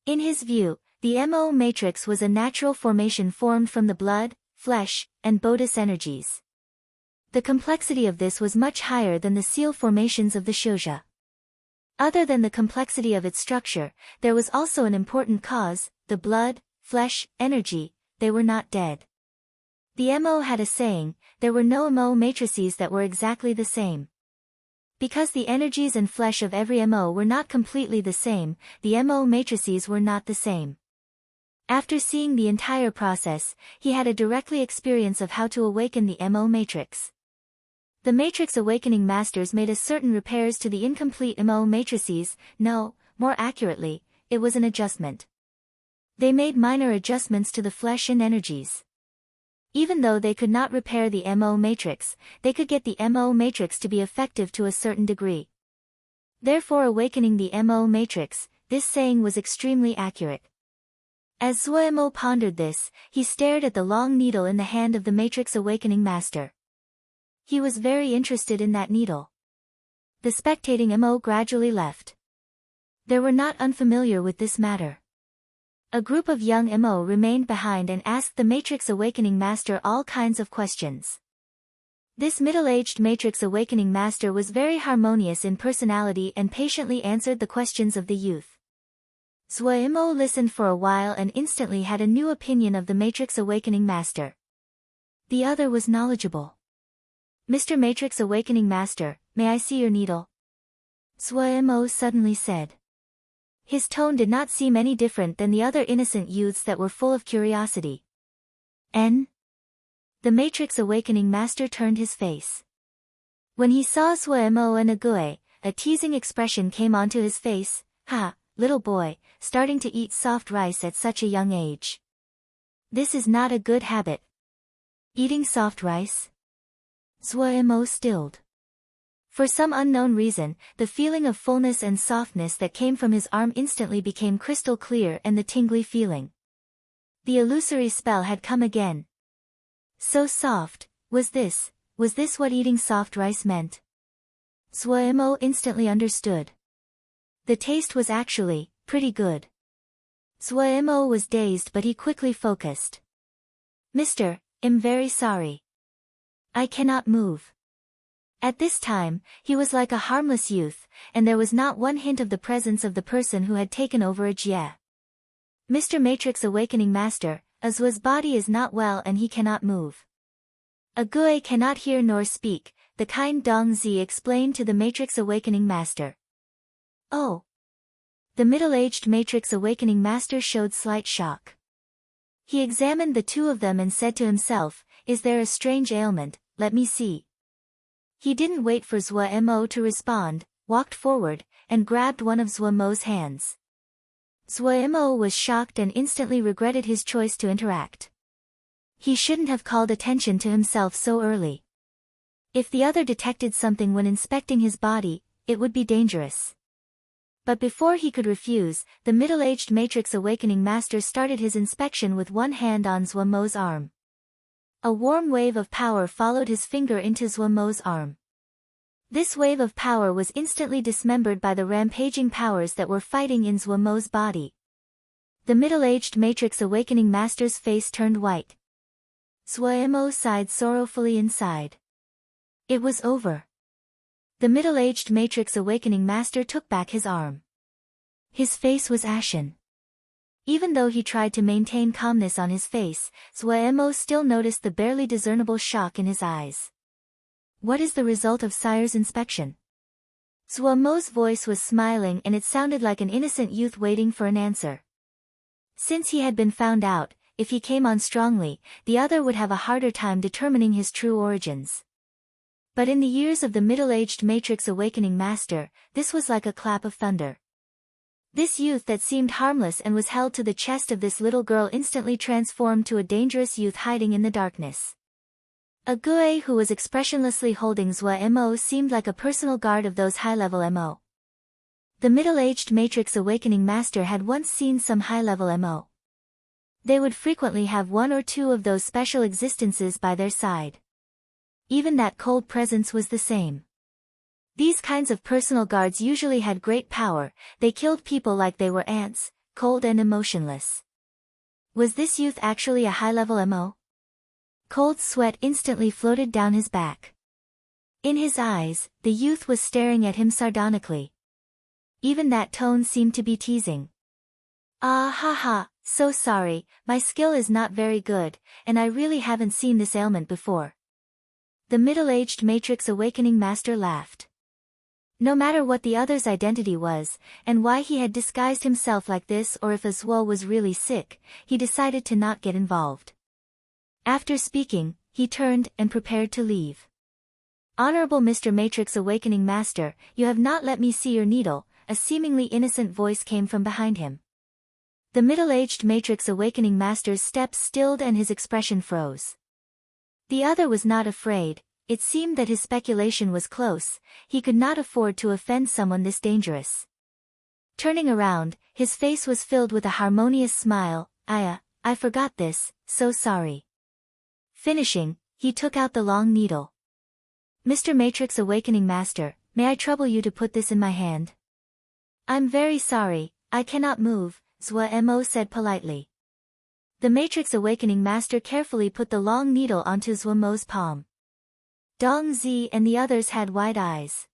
In his view, the Mo matrix was a natural formation formed from the blood, flesh, and Bodhis energies. The complexity of this was much higher than the seal formations of the Shouja. Other than the complexity of its structure, there was also an important cause, the blood, flesh, energy. They were not dead. The Mo had a saying, there were no Mo matrices that were exactly the same. Because the energies and flesh of every MO were not completely the same, the MO matrices were not the same. After seeing the entire process, he had a directly experience of how to awaken the MO matrix. The Matrix Awakening Masters made a certain repairs to the incomplete MO matrices. No, more accurately, it was an adjustment. They made minor adjustments to the flesh and energies. Even though they could not repair the MO matrix, they could get the MO matrix to be effective to a certain degree. Therefore, awakening the MO matrix, this saying was extremely accurate. As Zuo pondered this, he stared at the long needle in the hand of the Matrix Awakening Master. He was very interested in that needle. The spectating MO gradually left. They were not unfamiliar with this matter. A group of young MO remained behind and asked the Matrix Awakening Master all kinds of questions. This middle-aged Matrix Awakening Master was very harmonious in personality and patiently answered the questions of the youth. Zuo listened for a while and instantly had a new opinion of the Matrix Awakening Master. The other was knowledgeable. Mr. Matrix Awakening Master, may I see your needle? Zuo suddenly said. His tone did not seem any different than the other innocent youths that were full of curiosity. N? The Matrix Awakening Master turned his face. When he saw Zuo and Ague, a teasing expression came onto his face. Ha, little boy, starting to eat soft rice at such a young age. This is not a good habit. Eating soft rice? Zuo stilled. For some unknown reason, the feeling of fullness and softness that came from his arm instantly became crystal clear and the tingly feeling. The illusory spell had come again. So soft, was this what eating soft rice meant? Zuo instantly understood. The taste was actually pretty good. Zuo was dazed, but he quickly focused. Mister, I'm very sorry. I cannot move. At this time, he was like a harmless youth, and there was not one hint of the presence of the person who had taken over a Jie. Mr. Matrix Awakening Master, Azua's body is not well and he cannot move. Ague cannot hear nor speak, the kind Dong Zi explained to the Matrix Awakening Master. Oh. The middle-aged Matrix Awakening Master showed slight shock. He examined the two of them and said to himself, is there a strange ailment? Let me see. He didn't wait for Zuo to respond, walked forward, and grabbed one of Zuo's hands. Zuo was shocked and instantly regretted his choice to interact. He shouldn't have called attention to himself so early. If the other detected something when inspecting his body, it would be dangerous. But before he could refuse, the middle-aged Matrix Awakening Master started his inspection with one hand on Zuo's arm. A warm wave of power followed his finger into Zuo's arm. This wave of power was instantly dismembered by the rampaging powers that were fighting in Zuo's body. The middle-aged Matrix Awakening Master's face turned white. Zuo sighed sorrowfully inside. It was over. The middle-aged Matrix Awakening Master took back his arm. His face was ashen. Even though he tried to maintain calmness on his face, Zuo still noticed the barely discernible shock in his eyes. What is the result of Sire's inspection? Zuo's voice was smiling and it sounded like an innocent youth waiting for an answer. Since he had been found out, if he came on strongly, the other would have a harder time determining his true origins. But in the ears of the middle-aged Matrix Awakening Master, this was like a clap of thunder. This youth that seemed harmless and was held to the chest of this little girl instantly transformed to a dangerous youth hiding in the darkness. Ague, who was expressionlessly holding Zuo, seemed like a personal guard of those high-level MO. The middle-aged Matrix Awakening Master had once seen some high-level MO. They would frequently have one or two of those special existences by their side. Even that cold presence was the same. These kinds of personal guards usually had great power, they killed people like they were ants, cold and emotionless. Was this youth actually a high-level MO? Cold sweat instantly floated down his back. In his eyes, the youth was staring at him sardonically. Even that tone seemed to be teasing. Ah ha ha, so sorry, my skill is not very good, and I really haven't seen this ailment before. The middle-aged Matrix Awakening Master laughed. No matter what the other's identity was, and why he had disguised himself like this, or if Azwa was really sick, he decided to not get involved. After speaking, he turned and prepared to leave. "Honorable Mr. Matrix Awakening Master, you have not let me see your needle," a seemingly innocent voice came from behind him. The middle-aged Matrix Awakening Master's steps stilled and his expression froze. The other was not afraid. It seemed that his speculation was close. He could not afford to offend someone this dangerous. Turning around, his face was filled with a harmonious smile. I forgot this, so sorry." Finishing, he took out the long needle. "Mr. Matrix Awakening Master, may I trouble you to put this in my hand?" "I'm very sorry, I cannot move," Zhuo said politely. The Matrix Awakening Master carefully put the long needle onto Zhuo's palm. Dong Zi and the others had wide eyes.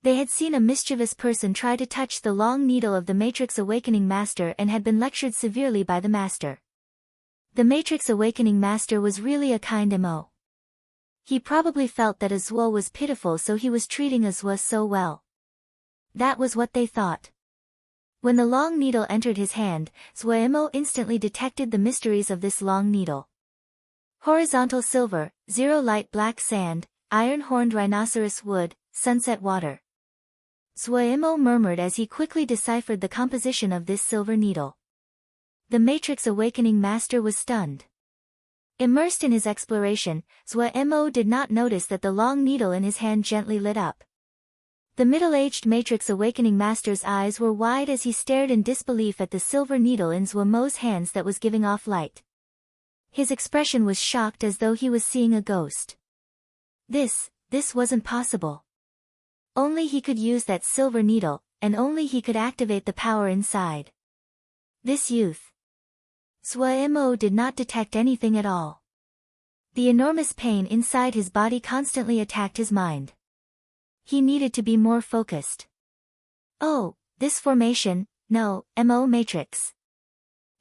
They had seen a mischievous person try to touch the long needle of the Matrix Awakening Master and had been lectured severely by the Master. The Matrix Awakening Master was really a kind Mo. He probably felt that Azwa was pitiful, so he was treating Azwa so well. That was what they thought. When the long needle entered his hand, Zhuo instantly detected the mysteries of this long needle. Horizontal silver, zero light black sand, iron-horned rhinoceros wood, sunset water. Zhuo murmured as he quickly deciphered the composition of this silver needle. The Matrix Awakening Master was stunned. Immersed in his exploration, Zhuo did not notice that the long needle in his hand gently lit up. The middle-aged Matrix Awakening Master's eyes were wide as he stared in disbelief at the silver needle in Zhuo's hands that was giving off light. His expression was shocked as though he was seeing a ghost. This wasn't possible. Only he could use that silver needle, and only he could activate the power inside. This youth. Zhuo did not detect anything at all. The enormous pain inside his body constantly attacked his mind. He needed to be more focused. "Oh, this formation, no, Mo matrix.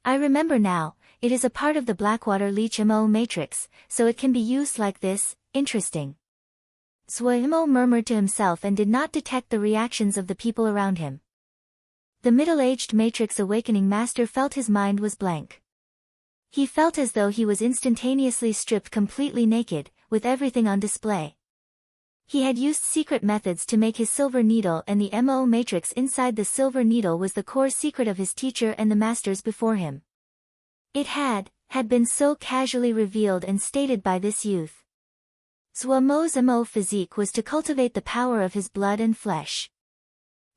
I remember now. It is a part of the Blackwater Leech Mo matrix, so it can be used like this. Interesting." Zhuo murmured to himself and did not detect the reactions of the people around him. The middle-aged Matrix Awakening Master felt his mind was blank. He felt as though he was instantaneously stripped completely naked, with everything on display. He had used secret methods to make his silver needle, and the Mo matrix inside the silver needle was the core secret of his teacher and the masters before him. It had been so casually revealed and stated by this youth. Zhuo's Mo physique was to cultivate the power of his blood and flesh.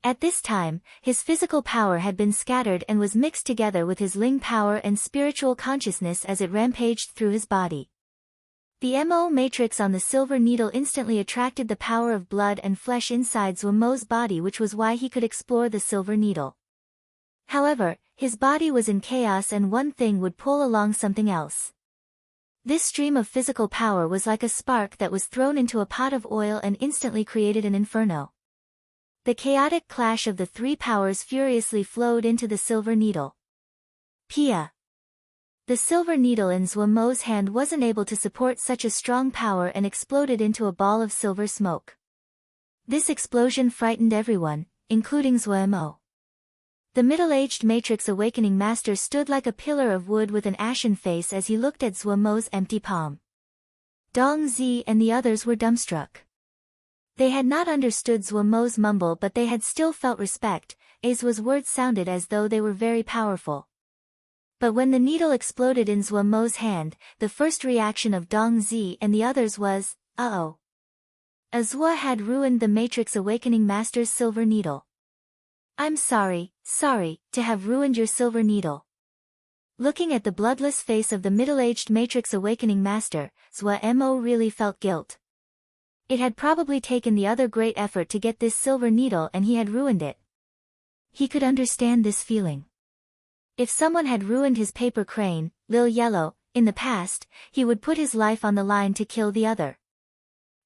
At this time, his physical power had been scattered and was mixed together with his Ling power and spiritual consciousness as it rampaged through his body. The Mo matrix on the silver needle instantly attracted the power of blood and flesh inside Zhuo's body, which was why he could explore the silver needle. However, his body was in chaos and one thing would pull along something else. This stream of physical power was like a spark that was thrown into a pot of oil and instantly created an inferno. The chaotic clash of the three powers furiously flowed into the silver needle. Pia. The silver needle in Zhuo's hand wasn't able to support such a strong power and exploded into a ball of silver smoke. This explosion frightened everyone, including Zhuo. The middle-aged Matrix Awakening Master stood like a pillar of wood with an ashen face as he looked at Zhuo's empty palm. Dong Zi and the others were dumbstruck. They had not understood Zhuo's mumble, but they had still felt respect, as Zhuo's words sounded as though they were very powerful. But when the needle exploded in Zhuo's hand, the first reaction of Dong Zi and the others was, uh-oh. Azwa had ruined the Matrix Awakening Master's silver needle. "I'm sorry to have ruined your silver needle." Looking at the bloodless face of the middle-aged Matrix Awakening Master, Zhuo really felt guilt. It had probably taken the other great effort to get this silver needle and he had ruined it. He could understand this feeling. If someone had ruined his paper crane, Lil Yellow, in the past, he would put his life on the line to kill the other.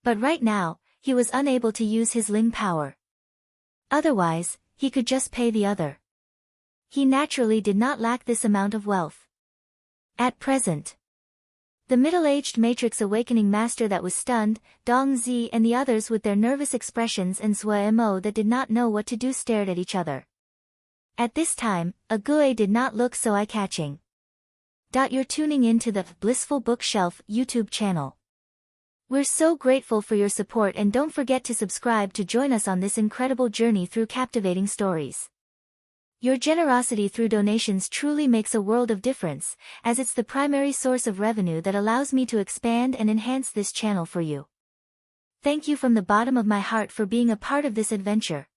But right now, he was unable to use his Ling power. Otherwise, he could just pay the other. He naturally did not lack this amount of wealth. At present, The middle-aged Matrix Awakening Master that was stunned, Dong Zi and the others with their nervous expressions and Zue Mo that did not know what to do stared at each other. At this time, Ague did not look so eye-catching. You're tuning in to the Blissful Bookshelf YouTube channel. We're so grateful for your support, and don't forget to subscribe to join us on this incredible journey through captivating stories. Your generosity through donations truly makes a world of difference, as it's the primary source of revenue that allows me to expand and enhance this channel for you. Thank you from the bottom of my heart for being a part of this adventure.